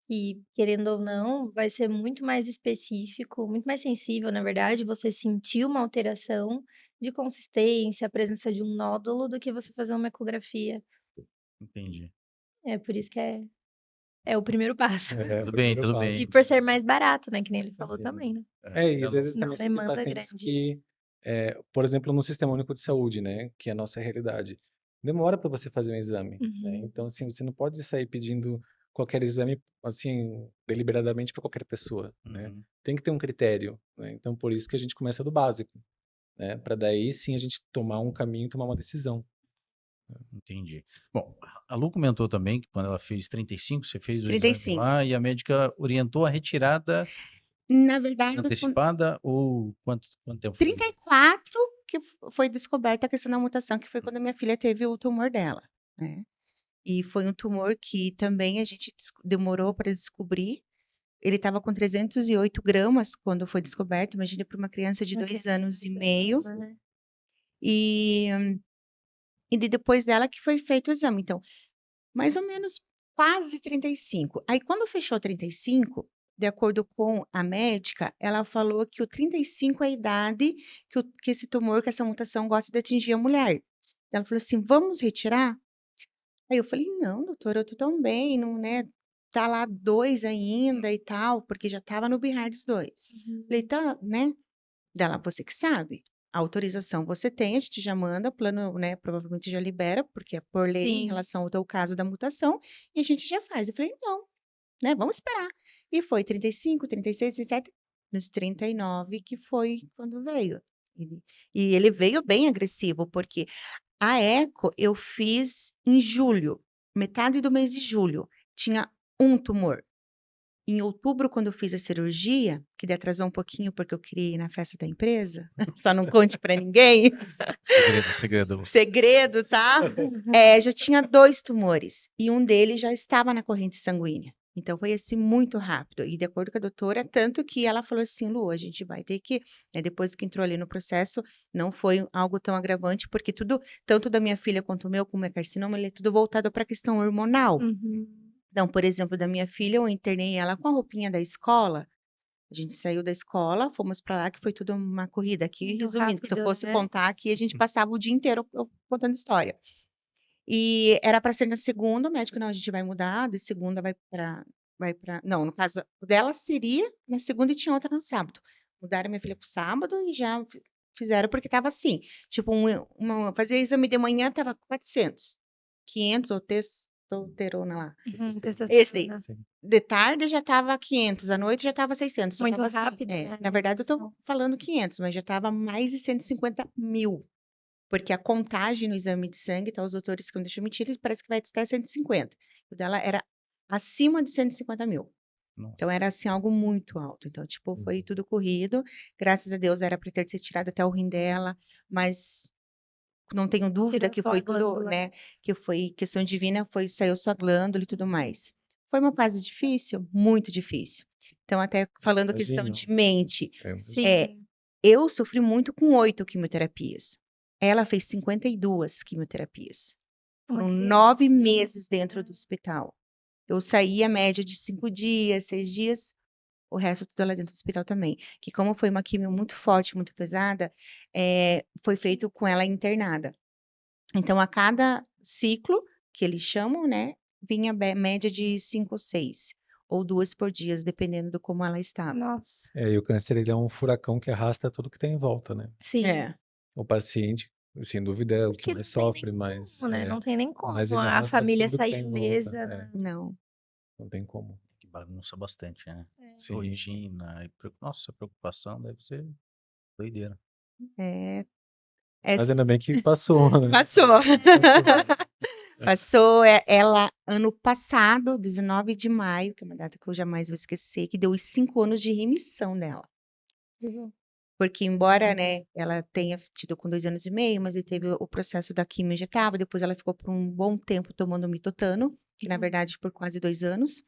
Que, querendo ou não, vai ser muito mais específico, muito mais sensível, na verdade, você sentir uma alteração de consistência, a presença de um nódulo, do que você fazer uma ecografia. Entendi. É por isso que é É o primeiro passo. É o Tudo bem, primeiro tudo passo. E bem. por ser mais barato, né? Que nem ele falou Sim. também, né? E às vezes Não também você tem demanda pacientes grandes. que, por exemplo, no Sistema Único de Saúde, né, que é a nossa realidade, demora para você fazer um exame, né? Uhum. Então, assim, você não pode sair pedindo qualquer exame, assim, deliberadamente para qualquer pessoa, né? Uhum. Tem que ter um critério, né? Então, por isso que a gente começa do básico, né? Para daí sim a gente tomar um caminho e tomar uma decisão. Entendi. Bom, a Lu comentou também que quando ela fez 35, você fez o exame 35. lá e a médica orientou a retirada Na verdade, com antecipada ou quanto tempo foi? 34 que foi descoberta a questão da mutação, que foi quando a minha filha teve o tumor dela, né? E foi um tumor que também a gente demorou para descobrir. Ele estava com 308 gramas quando foi descoberto. Imagina para uma criança de Uma 2 criança anos de e 2 meio. anos, né? E, depois dela que foi feito o exame. Então, mais ou menos quase 35. Aí, quando fechou 35, de acordo com a médica, ela falou que o 35 é a idade que esse tumor, que essa mutação gosta de atingir a mulher. Ela falou assim: vamos retirar? Aí eu falei: não, doutora, eu tô tão bem, não, né? Tá lá 2 ainda e tal, porque já tava no BIHAR dos 2. Falei: Uhum. tá, né? Dela, você que sabe. A autorização você tem, a gente já manda, o plano, né, provavelmente já libera, porque é por lei em Sim. relação ao teu caso da mutação, e a gente já faz. Eu falei: não, né, vamos esperar. E foi 35, 36, 37, nos 39 que foi quando veio. E ele veio bem agressivo, porque a eco eu fiz em julho, metade do mês de julho. Tinha um tumor. Em outubro, quando eu fiz a cirurgia, que daí atrasou um pouquinho porque eu queria ir na festa da empresa, só não conte para ninguém, Segredo. segredo, tá? Já tinha 2 tumores e um deles já estava na corrente sanguínea. Então foi assim muito rápido. E de acordo com a doutora, tanto que ela falou assim: Lu, a gente vai ter que, né, depois que entrou ali no processo, não foi algo tão agravante, porque tudo, tanto da minha filha quanto o meu, como é carcinoma, ele é tudo voltado para a questão hormonal. Uhum. Então, por exemplo, da minha filha, eu internei ela com a roupinha da escola. A gente saiu da escola, fomos para lá, que foi tudo uma corrida. Aqui, Muito resumindo, que se eu rápido, fosse né? contar aqui, a gente passava o dia inteiro contando história. E era para ser na segunda, o médico, não, a gente vai mudar, de segunda não, no caso dela seria na segunda e tinha outra no sábado. Mudaram minha filha pro sábado e já fizeram, porque tava assim, tipo, fazia exame de manhã, tava 400, 500 ou testosterona lá. Uhum. Esse daí. Testosterona. Sim. De tarde já tava 500, à noite já tava 600, só Muito tava assim, rápido, né? na verdade eu tô Evolução. falando 500, mas já tava mais de 150 mil. Porque a contagem no exame de sangue, tá? Os doutores que não deixam mentir, parece que vai até 150. O dela era acima de 150 mil. Nossa. Então era assim algo muito alto. Então, tipo, foi tudo corrido. Graças a Deus era para ter tirado até o rim dela, mas não tenho dúvida Tirou que só a foi tudo, glândula. né? Que foi questão divina, saiu sua glândula e tudo mais. Foi uma fase difícil, muito difícil. Então, até falando questão Imagino. de mente, Sim. eu sofri muito com 8 quimioterapias. Ela fez 52 quimioterapias. Uma Foram criança. 9 meses dentro do hospital. Eu saí a média de 5 dias, 6 dias, o resto tudo lá dentro do hospital também. Que como foi uma quimio muito forte, muito pesada, foi feito com ela internada. Então, a cada ciclo, que eles chamam, né, vinha média de 5 ou 6, ou 2 por dia, dependendo de como ela estava. Nossa. E o câncer ele é um furacão que arrasta tudo que tem em volta, né? Sim. O paciente, sem dúvida, é o que Porque mais não tem nem sofre, mas como, né? Não tem nem como mas ele a arrasta família tudo que sair tem em volta. ilesa, né? Não. Não tem como. Que bagunça bastante, né? Sim. Rotina, nossa, a preocupação deve ser doideira. Mas ainda bem que passou, né? Passou. Passou. Passou ela ano passado, 19 de maio, que é uma data que eu jamais vou esquecer, que deu os 5 anos de remissão dela. Porque embora, né, ela tenha tido com 2 anos e meio, mas ele teve o processo da quimio injetável, depois ela ficou por um bom tempo tomando mitotano, que na verdade por quase 2 anos,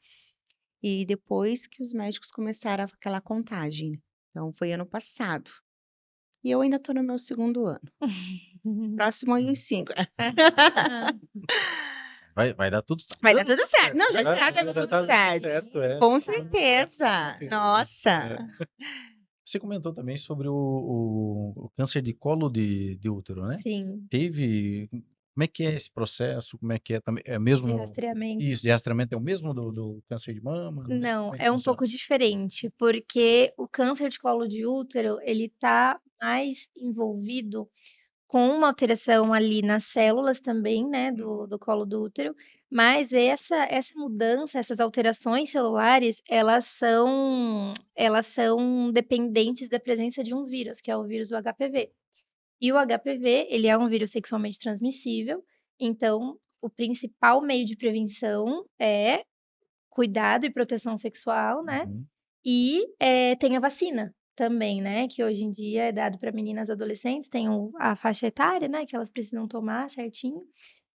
e depois que os médicos começaram aquela contagem. Então foi ano passado. E eu ainda tô no meu 2º ano. Próximo aí os 5. Vai dar tudo certo. Vai dar tudo certo. Não, já Já- está dando já tudo tá certo. é. Com certeza. Nossa. Você comentou também sobre o câncer de colo de útero, né? Sim. Teve Como é que é esse processo? Como é que é também? É de mesmo rastreamento. isso, de rastreamento é o mesmo do câncer de mama? Não, Como é que é um funciona? pouco diferente, porque o câncer de colo de útero, ele tá mais envolvido com uma alteração ali nas células também, né, do colo do útero, mas essa mudança, essas alterações celulares, elas são dependentes da presença de um vírus, que é o vírus do HPV. E o HPV, ele é um vírus sexualmente transmissível, então o principal meio de prevenção é cuidado e proteção sexual, né? Uhum. E tem a vacina também, né? Que hoje em dia é dado para meninas adolescentes, tem a faixa etária, né? Que elas precisam tomar certinho.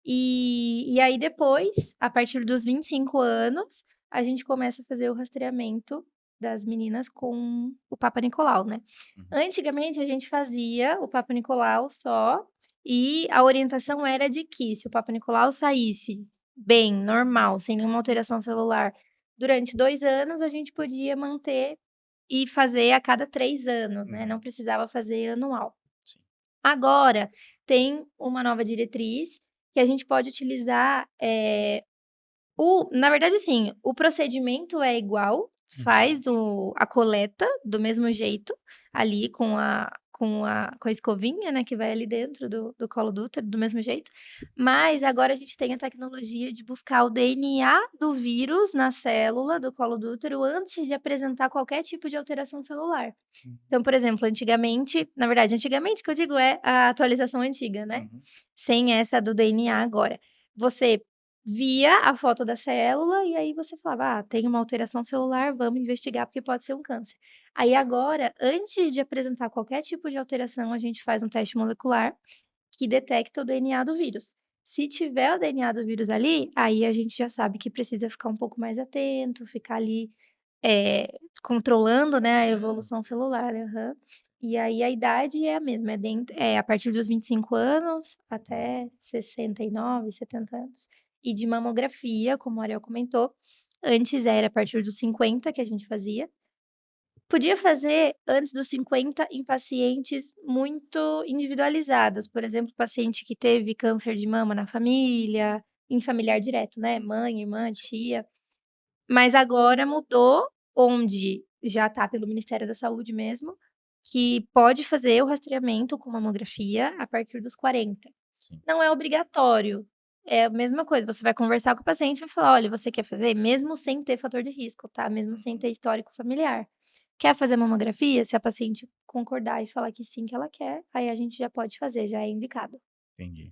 E aí depois, a partir dos 25 anos, a gente começa a fazer o rastreamento das meninas com o Papa Nicolau, né? Uhum. Antigamente a gente fazia o Papa Nicolau só, e a orientação era de que se o Papa Nicolau saísse bem, normal, sem nenhuma alteração celular, durante 2 anos, a gente podia manter e fazer a cada 3 anos, né? Não precisava fazer anual. Sim. Agora, tem uma nova diretriz que a gente pode utilizar, na verdade, assim, o procedimento é igual, faz a coleta do mesmo jeito, ali com a escovinha, né, que vai ali dentro do colo do útero, do mesmo jeito, mas agora a gente tem a tecnologia de buscar o DNA do vírus na célula do colo do útero antes de apresentar qualquer tipo de alteração celular. Então, por exemplo, antigamente que eu digo é a atualização antiga, né? Uhum. Sem essa do DNA agora. Você via a foto da célula e aí você falava: "Ah, tem uma alteração celular, vamos investigar porque pode ser um câncer". Aí agora, antes de apresentar qualquer tipo de alteração, a gente faz um teste molecular que detecta o DNA do vírus. Se tiver o DNA do vírus ali, aí a gente já sabe que precisa ficar um pouco mais atento, ficar ali controlando, né, a evolução celular. Aham. E aí a idade é a mesma, é a partir dos 25 anos até 69, 70 anos. E de mamografia, como o Ariel comentou, antes era a partir dos 50 que a gente fazia. Podia fazer antes dos 50 em pacientes muito individualizados, por exemplo, paciente que teve câncer de mama na família, em familiar direto, né, mãe, irmã, tia. Mas agora mudou, onde já está pelo Ministério da Saúde mesmo, que pode fazer o rastreamento com mamografia a partir dos 40. Sim. Não é obrigatório. É a mesma coisa, você vai conversar com o paciente e vai falar: "Olha, você quer fazer?", mesmo sem ter fator de risco, tá? Mesmo sem ter histórico familiar. Quer fazer mamografia? Se a paciente concordar e falar que sim, que ela quer, aí a gente já pode fazer, já é indicado. Entendi.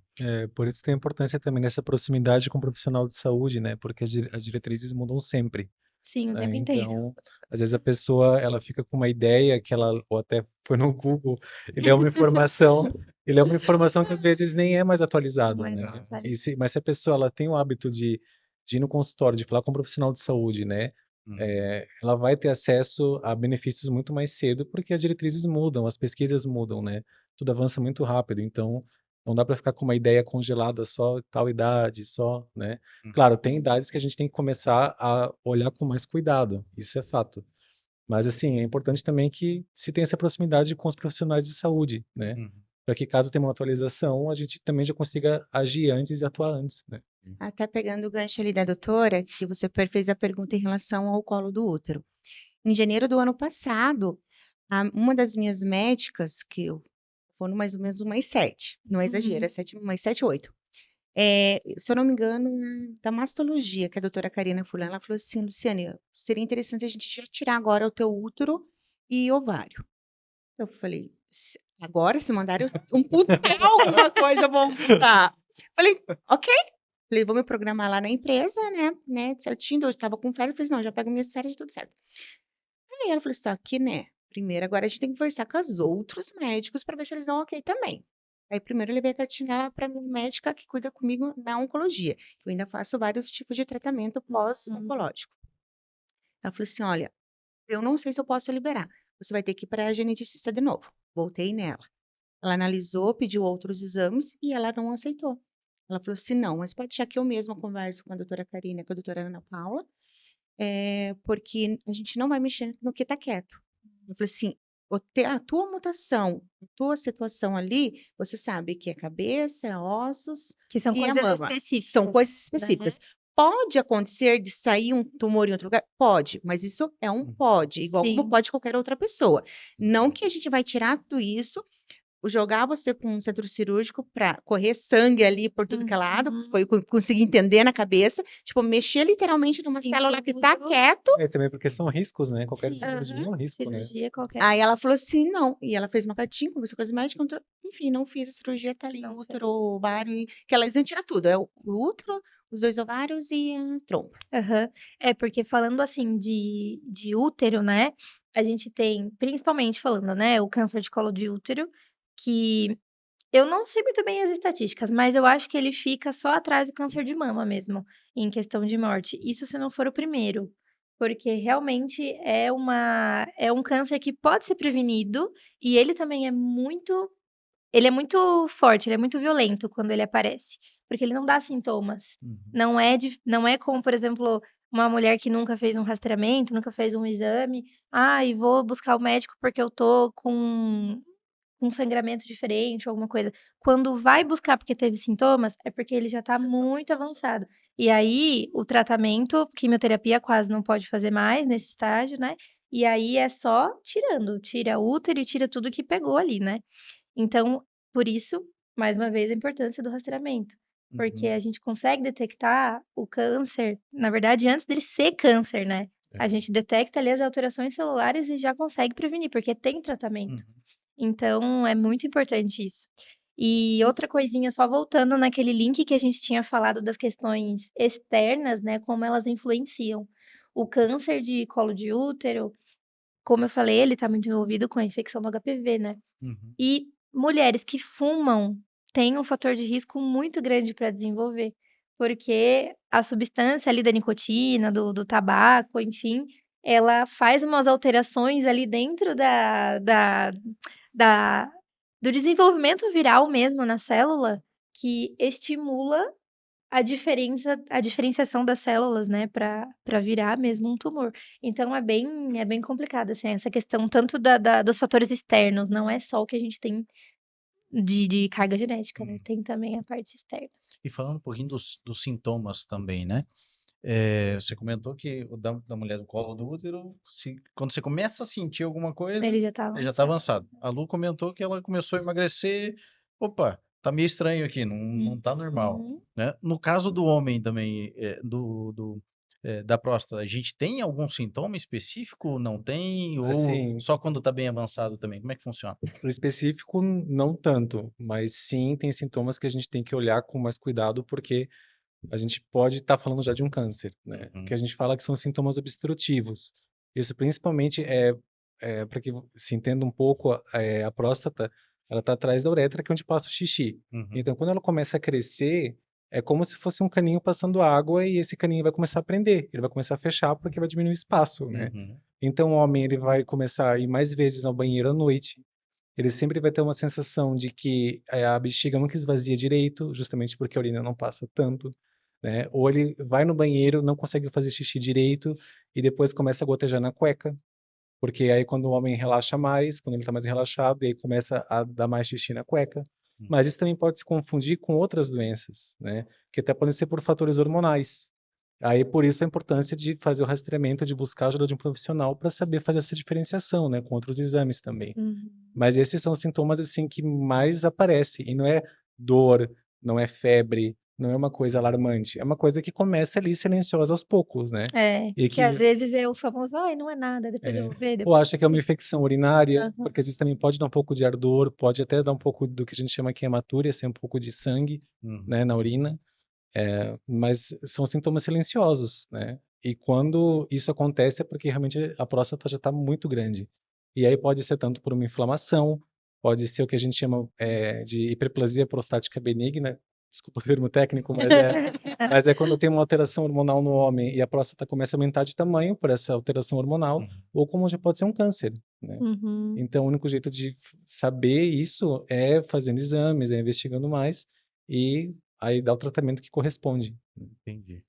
Por isso tem a importância também dessa proximidade com o profissional de saúde, né? Porque as diretrizes mudam sempre, Sim, o né? tempo inteiro. Então, às vezes a pessoa ela fica com uma ideia que ela ou até foi no Google e ele é uma informação que às vezes nem é mais Não atualizada, é né? atualizado. Mas se a pessoa ela tem o hábito de ir no consultório, de falar com um profissional de saúde, né? Ela vai ter acesso a benefícios muito mais cedo porque as diretrizes mudam, as pesquisas mudam, né? Tudo avança muito rápido, então não dá para ficar com uma ideia congelada só tal idade, só, né? Claro, tem idades que a gente tem que começar a olhar com mais cuidado, isso é fato. Mas, assim, é importante também que se tenha essa proximidade com os profissionais de saúde, né? Uhum. Para que caso tenha uma atualização, a gente também já consiga agir antes e atuar antes, né? Até pegando o gancho ali da doutora, que você fez a pergunta em relação ao colo do útero. Em janeiro do ano passado, uma das minhas médicas, foram mais ou menos umas 7, não é exagero, é 7, umas 7, 8. Se eu não me engano, da mastologia, que a doutora Karina Fulan, ela falou assim: Luciane, seria interessante a gente já tirar agora o teu útero e ovário. Eu falei: agora, se mandarem um putal, alguma coisa, eu vou voltar. Falei: ok. Falei: vou me programar lá na empresa, né, certinho. Eu estava com férias, falei: não, já pego minhas férias, tudo certo. Aí ela falou: só que, né, primeiro agora a gente tem que conversar com os outros médicos para ver se eles dão ok também. Aí primeiro eu levei a cartinha para minha médica que cuida comigo na oncologia. Eu ainda faço vários tipos de tratamento pós-oncológico. Ela falou assim: olha, eu não sei se eu posso liberar. Você vai ter que ir para a geneticista de novo. Voltei nela. Ela analisou, pediu outros exames e ela não aceitou. Ela falou assim: não, mas pode deixar que eu mesma converso com a doutora Karina, com a doutora Ana Paula, porque a gente não vai mexer no que está quieto. Eu falei assim: a tua mutação, a tua situação ali, você sabe que é cabeça, é ossos Que são e a coisas mama. São específicas, coisas né? específicas. Pode acontecer de sair um tumor em outro lugar? Pode, mas isso é um pode, igual como Sim. pode qualquer outra pessoa. Não que a gente vai tirar tudo isso, jogar você para um centro cirúrgico para correr sangue ali por tudo que é lado, Uhum. foi o que eu consegui entender na cabeça, tipo, mexer literalmente numa Em célula que tá tudo. quieto. É, também porque são riscos, né? Qualquer Sim. cirurgia é um risco, né? Cirurgia qualquer. Aí ela falou assim, não. E ela fez uma cartinha, conversou com as médicas, enfim, não fiz a cirurgia, tá ali, Não o fez. útero, o ovário, que elas iam tirar tudo, é o útero, os 2 ovários e a trompa. Aham. É, porque falando assim de útero, né? A gente tem, principalmente falando, né? O câncer de colo de útero, que eu não sei muito bem as estatísticas, mas eu acho que ele fica só atrás do câncer de mama mesmo, em questão de morte. Isso se não for o primeiro. Porque realmente é um câncer que pode ser prevenido e ele também ele é muito forte, ele é muito violento quando ele aparece, porque ele não dá sintomas. Uhum. Não é como, por exemplo, uma mulher que nunca fez um rastreamento, nunca fez um exame. E vou buscar o médico porque eu tô com um sangramento diferente ou alguma coisa. Quando vai buscar porque teve sintomas, é porque ele já tá muito avançado. E aí, o tratamento, quimioterapia quase não pode fazer mais nesse estágio, né? E aí é só tira útero e tira tudo que pegou ali, né? Então, por isso, mais uma vez, a importância do rastreamento. Porque Uhum. a gente consegue detectar o câncer, na verdade, antes dele ser câncer, né? A gente detecta ali as alterações celulares e já consegue prevenir, porque tem tratamento. Uhum. Então, é muito importante isso. E outra coisinha, só voltando naquele link que a gente tinha falado das questões externas, né? Como elas influenciam. O câncer de colo de útero, como eu falei, ele está muito envolvido com a infecção do HPV, né? Uhum. E mulheres que fumam têm um fator de risco muito grande para desenvolver, porque a substância ali da nicotina, do tabaco, enfim, ela faz umas alterações ali dentro da do desenvolvimento viral mesmo na célula, que estimula a diferenciação das células, né, para virar mesmo um tumor. Então é bem complicado, assim, essa questão tanto dos fatores externos, não é só o que a gente tem de carga genética, né, tem também a parte externa. E falando um pouquinho dos sintomas também, né? Você comentou que o da mulher do colo do útero, quando você começa a sentir alguma coisa, Ele já tá ele já está avançado. avançado. A Lu comentou que ela começou a emagrecer. Opa, tá meio estranho aqui, não tá normal, Uhum. né? No caso do homem também, da próstata, a gente tem algum sintoma específico? Não tem? Ou Assim, só quando tá bem avançado também? Como é que funciona? no específico, não tanto, mas sim tem sintomas que a gente tem que olhar com mais cuidado, porque a gente pode estar falando já de um câncer, né? Que a gente fala que são sintomas obstrutivos. Isso principalmente para que se entenda um pouco, a próstata, ela está atrás da uretra, que é onde passa o xixi. Uhum. Então, quando ela começa a crescer, é como se fosse um caninho passando água e esse caninho vai começar a prender, ele vai começar a fechar porque vai diminuir o espaço, né? Uhum. Então, o homem ele vai começar a ir mais vezes ao banheiro à noite. Ele sempre vai ter uma sensação de que a bexiga nunca esvazia direito, justamente porque a urina não passa tanto, né? Ou ele vai no banheiro, não consegue fazer xixi direito e depois começa a gotejar na cueca, porque aí quando o homem relaxa mais, quando ele está mais relaxado, aí começa a dar mais xixi na cueca. Mas isso também pode se confundir com outras doenças, né? Que até podem ser por fatores hormonais. Aí por isso a importância de fazer o rastreamento, de buscar a ajuda de um profissional para saber fazer essa diferenciação, né? Com outros exames também. Uhum. Mas esses são os sintomas assim que mais aparecem. E não é dor, não é febre, não é uma coisa alarmante. É uma coisa que começa ali silenciosa aos poucos, né? E Que às que vezes é o famoso, ai, não é nada, depois eu vou ver, ou depois acha que é uma infecção urinária, Aham. porque às vezes também pode dar um pouco de ardor, pode até dar um pouco do que a gente chama aqui hematúria, ser um pouco de sangue, Uhum. né, na urina. Mas são sintomas silenciosos, né? E quando isso acontece é porque realmente a próstata já está muito grande. E aí pode ser tanto por uma inflamação, pode ser o que a gente chama de hiperplasia prostática benigna, desculpa o termo técnico, mas é quando tem uma alteração hormonal no homem e a próstata começa a aumentar de tamanho por essa alteração hormonal, Uhum. ou como já pode ser um câncer, né? Uhum. Então, o único jeito de saber isso é fazendo exames, é investigando mais e aí dar o tratamento que corresponde. Entendi.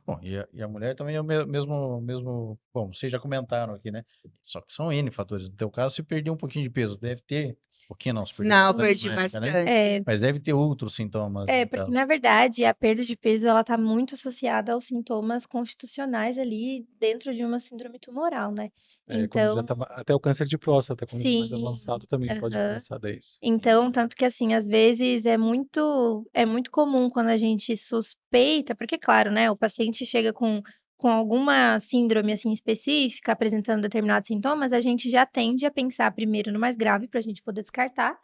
Bom, e a mulher também é o mesmo. Bom, vocês já comentaram aqui, né? Só que são N fatores. No teu caso, se perder um pouquinho de peso, deve ter. Um pouquinho não, se perder Não, bastante perdi genética, né? bastante. Mas deve ter outros sintomas, no Porque caso. na verdade a perda de peso ela tá muito associada aos sintomas constitucionais ali dentro de uma síndrome tumoral, né? Quando já Então, tá, até o câncer de próstata, quando é mais sim, avançado, também pode aham. começar daí isso. Então, tanto que assim, às vezes é muito comum quando a gente suspeita, porque claro, né, o paciente chega com alguma síndrome assim específica, apresentando determinados sintomas, a gente já tende a pensar primeiro no mais grave para a gente poder descartar.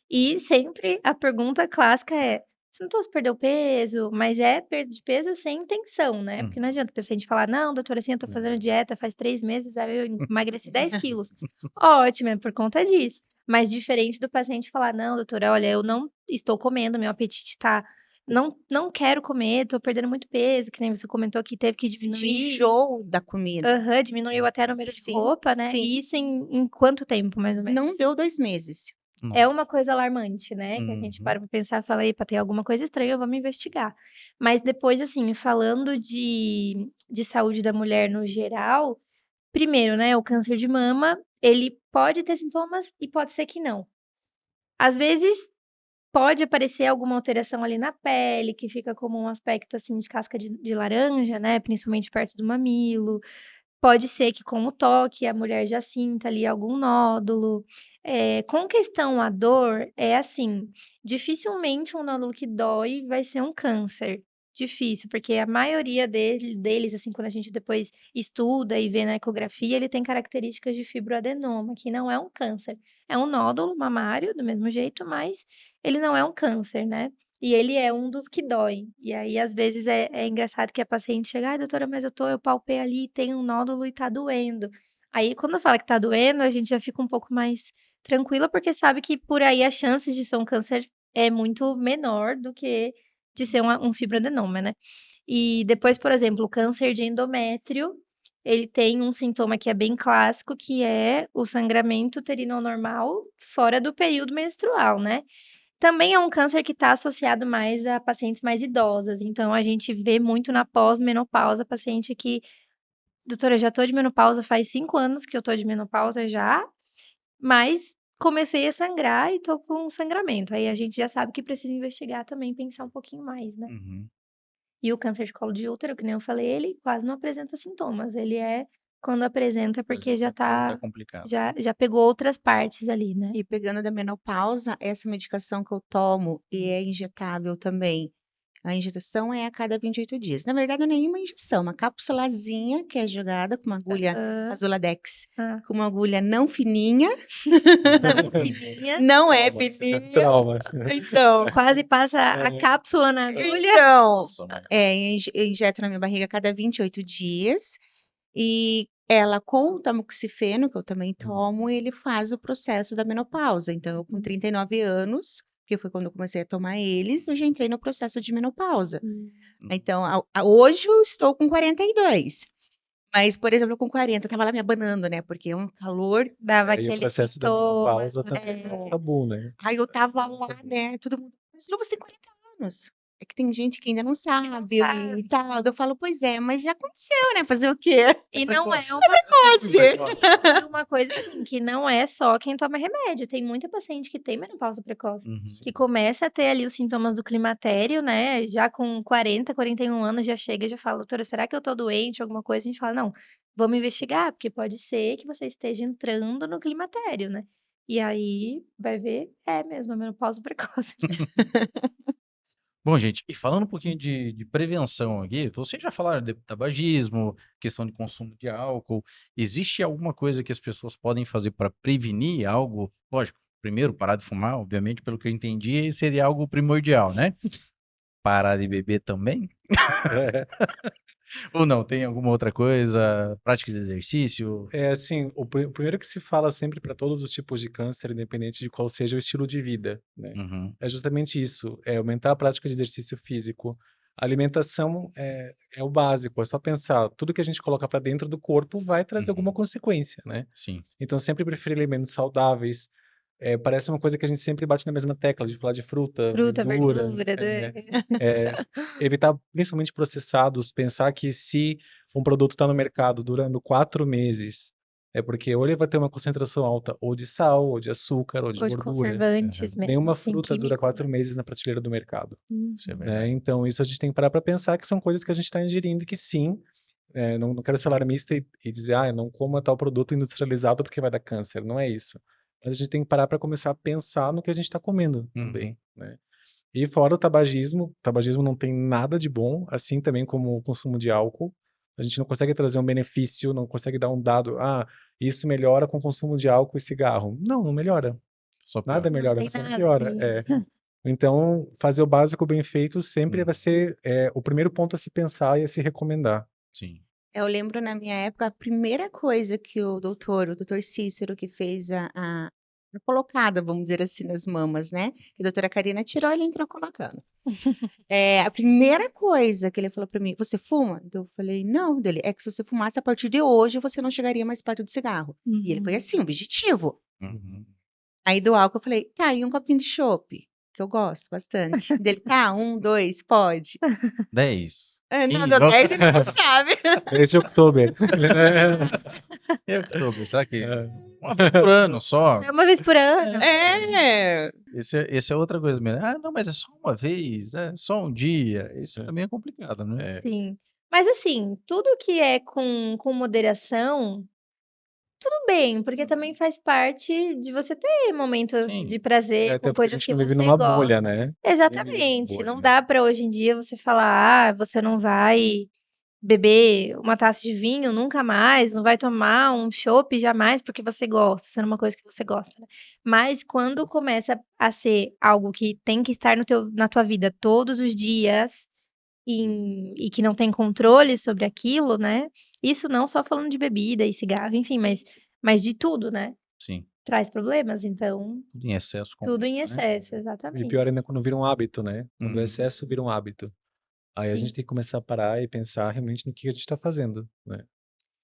E sempre a pergunta clássica é: sintomas perdeu peso, mas é perda de peso sem intenção, né? Porque não adianta o paciente falar, não, doutora, assim, eu tô fazendo dieta faz 3 meses, aí eu emagreci 10 quilos. Ótimo, é por conta disso. Mas diferente do paciente falar: "Não, doutora, olha, eu não estou comendo, meu apetite tá não quero comer, tô perdendo muito peso", que nem você comentou que teve que Senti diminuir. enjoo da comida. Aham, diminuiu até o número de Sim, roupa, né. sim. E isso em quanto tempo, mais ou Não menos? deu 2 meses. É Nossa. uma coisa alarmante, né, que a gente Uhum. para pra pensar e fala: "Epa, tem alguma coisa estranha, vamos investigar". Mas depois, assim, falando de saúde da mulher no geral, primeiro, né, o câncer de mama, ele pode ter sintomas e pode ser que não. Às vezes pode aparecer alguma alteração ali na pele, que fica como um aspecto, assim, de casca de laranja, né, principalmente perto do mamilo. Pode ser que com o toque a mulher já sinta ali algum nódulo. Com questão à dor, é assim, dificilmente um nódulo que dói vai ser um câncer. Difícil, porque a maioria deles, assim, quando a gente depois estuda e vê na ecografia, ele tem características de fibroadenoma, que não é um câncer. É um nódulo mamário, do mesmo jeito, mas ele não é um câncer, né? E ele é um dos que dói. E aí, às vezes, é engraçado que a paciente chega: "Ai, doutora, mas eu palpei ali, tem um nódulo e tá doendo". Aí, quando fala que tá doendo, a gente já fica um pouco mais tranquila, porque sabe que por aí as chances de ser um câncer é muito menor do que de ser um fibroadenoma, né. E depois, por exemplo, o câncer de endométrio, ele tem um sintoma que é bem clássico, que é o sangramento uterino anormal fora do período menstrual, né. Também é um câncer que está associado mais a pacientes mais idosas, então a gente vê muito na pós-menopausa, paciente que: "Doutora, já tô de menopausa faz 5 anos que eu tô de menopausa já, mas comecei a sangrar e tô com sangramento". Aí a gente já sabe que precisa investigar também, pensar um pouquinho mais, né. Uhum. E o câncer de colo de útero, que nem eu falei, ele quase não apresenta sintomas, ele é quando apresenta porque já Quando tá tá complicado. já pegou outras partes ali, né. E pegando da menopausa, essa medicação que eu tomo e é injetável também. A injetação é a cada 28 dias. Na verdade, não é nenhuma injeção, uma cápsulazinha que é jogada com uma agulha Hã. Azoladex, Hã. com uma agulha não fininha, Não fininha. não é Traumas, fininha. traumas. Então, Quase passa a É. cápsula na agulha. então, Nossa, mano. eu injeto na minha barriga a cada 28 dias e ela com o tamoxifeno, que eu também tomo, ele faz o processo da menopausa. Então, eu com 39 anos, que foi quando eu comecei a tomar eles, eu já entrei no processo de menopausa. Então, hoje eu estou com 42. Mas, por exemplo, com 40, eu estava lá me abanando, né? Porque é um calor. Dava Aí o aqueles processo da sintomas, menopausa né. também é um tabu, né? Aí eu tava lá, né? Todo mundo, mas Lu, você tem 40 anos. É que tem gente que ainda não sabe sabe. e tal. Eu falo, pois é, mas já aconteceu, né? Fazer o quê? E não é precoce. uma Você. e uma coisa, assim, que não é só quem toma remédio, tem muita paciente que tem menopausa precoce, Uhum. que começa a ter ali os sintomas do climatério, né, já com 40, 41 anos já chega e já fala: "Doutora, será que eu tô doente, alguma coisa?". A gente fala: "Não, vamos investigar, porque pode ser que você esteja entrando no climatério, né". E aí vai ver, é mesmo, a menopausa precoce. Bom, gente, e falando um pouquinho de prevenção aqui, vocês já falaram de tabagismo, questão de consumo de álcool. Existe alguma coisa que as pessoas podem fazer para prevenir algo? Lógico, primeiro, parar de fumar, obviamente, pelo que eu entendi, seria algo primordial, né? Parar de beber também? Ou não? Tem alguma outra coisa? Prática de exercício? É assim, o primeiro que se fala sempre para todos os tipos de câncer, independente de qual seja o estilo de vida, né? Uhum, É justamente isso, é aumentar a prática de exercício físico. A alimentação é o básico, é só pensar, tudo que a gente coloca para dentro do corpo vai trazer alguma uhum, consequência, né? sim. Então sempre preferir alimentos saudáveis, parece uma coisa que a gente sempre bate na mesma tecla, de falar de fruta, Fruta, verdura, verdura, evitar principalmente processados, pensar que se um produto está no mercado durando 4 meses, é porque ou ele vai ter uma concentração alta ou de sal, ou de açúcar, ou de ou de gordura. conservantes mesmo, Nenhuma assim, fruta dura químicos, 4 né? meses na prateleira do mercado. Isso é Uhum. Né? verdade. Então, isso a gente tem que parar para pensar que são coisas que a gente está ingerindo e que sim, não quero ser alarmista e dizer, eu não coma tal produto industrializado porque vai dar câncer. Não é isso. Mas a gente tem que parar para começar a pensar no que a gente está comendo também, né? E fora o tabagismo não tem nada de bom, assim também como o consumo de álcool. A gente não consegue trazer um benefício, não consegue dar um dado, isso melhora com o consumo de álcool e cigarro. Não melhora. Só Nada pior. Não melhora, tem só nada piora. que... Então, fazer o básico bem feito sempre vai Uhum. ser o primeiro ponto a se pensar e a se recomendar. Sim. Eu lembro na minha época, a primeira coisa que o doutor Cícero, que fez a colocada, vamos dizer assim, nas mamas, né? Que a doutora Karina tirou, ele entrou colocando. A primeira coisa que ele falou para mim, você fuma? Eu falei, não, dele, é que se você fumasse a partir de hoje, você não chegaria mais perto do cigarro. E ele foi Uhum. assim, objetivo. Uhum. Aí do álcool eu falei, tá, e um copinho de chopp, que eu gosto bastante. Dele, tá, 1, 2, pode. 10. Não, Quem deu gosta 10 ele não sabe. Esse de outubro. é outubro, será que É. uma vez por ano só? É uma vez por ano. É. Esse é outra coisa mesmo. Não, mas é só uma vez, é só um dia. Isso também é complicado, né? Sim. Mas assim, tudo que é com moderação, tudo bem, porque também faz parte de você ter momentos Sim. de prazer Até com porque a coisas gente que não vive você numa gosta. bolha, né? Nem vive numa Exatamente. bolha. Não dá pra hoje em dia você falar, você não vai beber uma taça de vinho nunca mais, não vai tomar um chopp jamais porque você gosta, sendo uma coisa que você gosta, né? Mas quando começa a ser algo que tem que estar na tua vida todos os dias e que não tem controle sobre aquilo, né? Isso não só falando de bebida e cigarro, enfim, mas de tudo, né? Sim. Traz problemas, então Tudo em excesso tudo em complica, né? excesso, E exatamente. pior ainda é quando vira um hábito, né? Quando o Uhum. excesso vira um hábito. Aí a Sim. gente tem que começar a parar e pensar realmente no que a gente está fazendo, né?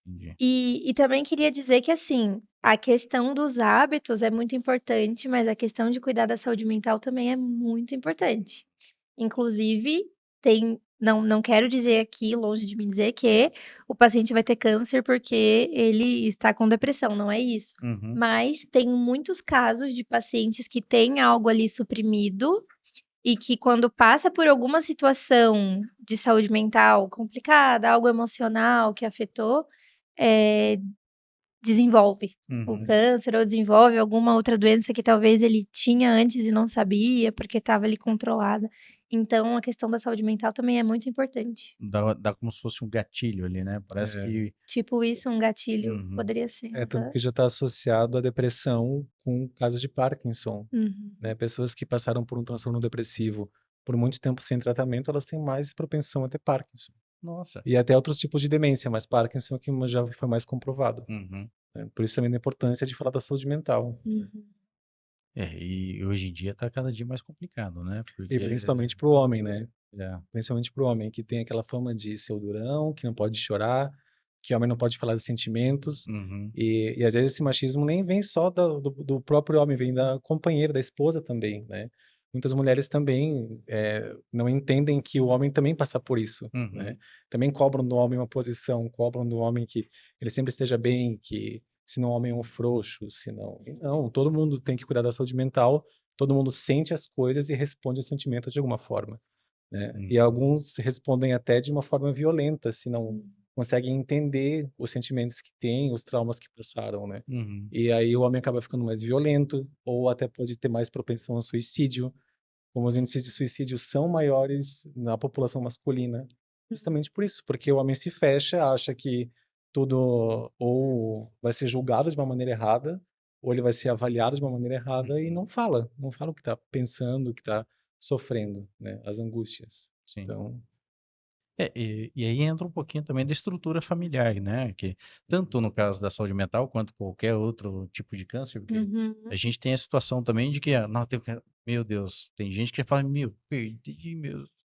Entendi. E também queria dizer que, assim, a questão dos hábitos é muito importante, mas a questão de cuidar da saúde mental também é muito importante. Inclusive, não quero dizer aqui, longe de mim dizer que o paciente vai ter câncer porque ele está com depressão, não é isso. Uhum. Mas tem muitos casos de pacientes que têm algo ali suprimido e que quando passa por alguma situação de saúde mental complicada, algo emocional que afetou, desenvolve o Uhum. câncer ou desenvolve alguma outra doença que talvez ele tinha antes e não sabia, porque estava ali controlada. Então, a questão da saúde mental também é muito importante. Dá como se fosse um gatilho ali, né? Parece É. que. Tipo isso, um gatilho Uhum. poderia ser. Tanto que já está associado à depressão com casos de Parkinson, Uhum. né? Pessoas que passaram por um transtorno depressivo por muito tempo sem tratamento, elas têm mais propensão a ter Parkinson. Nossa. E até outros tipos de demência, mas Parkinson é o que já foi mais comprovado. Uhum. Né? Por isso também a importância de falar da saúde mental. Uhum. E hoje em dia tá cada dia mais complicado, né? E Porque. principalmente para o homem, né? É. Principalmente para o homem, que tem aquela fama de ser o durão, que não pode chorar, que o homem não pode falar de sentimentos. Uhum. E às vezes esse machismo nem vem só do próprio homem, vem da companheira, da esposa também, né? Muitas mulheres também não entendem que o homem também passa por isso, Uhum. né? Também cobram do homem uma posição, cobram do homem que ele sempre esteja bem, que senão o homem é um frouxo, senão... E não, todo mundo tem que cuidar da saúde mental, todo mundo sente as coisas e responde aos sentimentos de alguma forma, né? E Uhum. alguns respondem até de uma forma violenta, se não conseguem entender os sentimentos que têm, os traumas que passaram, né? Uhum. E aí o homem acaba ficando mais violento, ou até pode ter mais propensão ao suicídio, como os índices de suicídio são maiores na população masculina, justamente por isso, porque o homem se fecha, acha que tudo ou vai ser julgado de uma maneira errada, ou ele vai ser avaliado de uma maneira errada e não fala o que está pensando, o que está sofrendo, né? As angústias. Sim. Então, E aí entra um pouquinho também da estrutura familiar, né? Que tanto no caso da saúde mental quanto qualquer outro tipo de câncer, porque Uhum. a gente tem a situação também de que, não, meu Deus, tem gente que fala, perdi,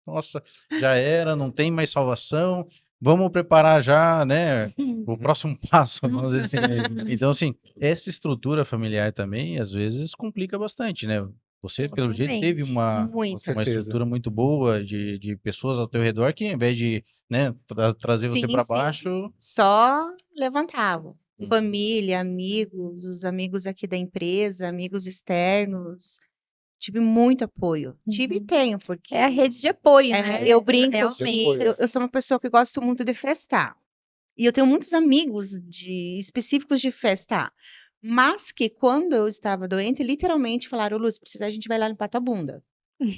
nossa, já era, não tem mais salvação, vamos preparar já, né, o próximo passo, vamos dizer assim. Então, assim, essa estrutura familiar também, às vezes, complica bastante, né? Você, pelo jeito, teve Totalmente. uma, Com Muito. uma certeza. estrutura muito boa de pessoas ao teu redor que, ao invés de, né, trazer você Sim, para sim. baixo. Só levantava. Uhum. Família, amigos, os amigos aqui da empresa, amigos externos. Tive muito apoio. Tive e Uhum. tenho, É a porque rede de apoio, né? eu brinco que Realmente. eu sou uma pessoa que gosto muito de festar. E eu tenho muitos amigos específicos de festar. Mas que quando eu estava doente, literalmente falaram, Luz, precisa a gente vai lá limpar tua bunda.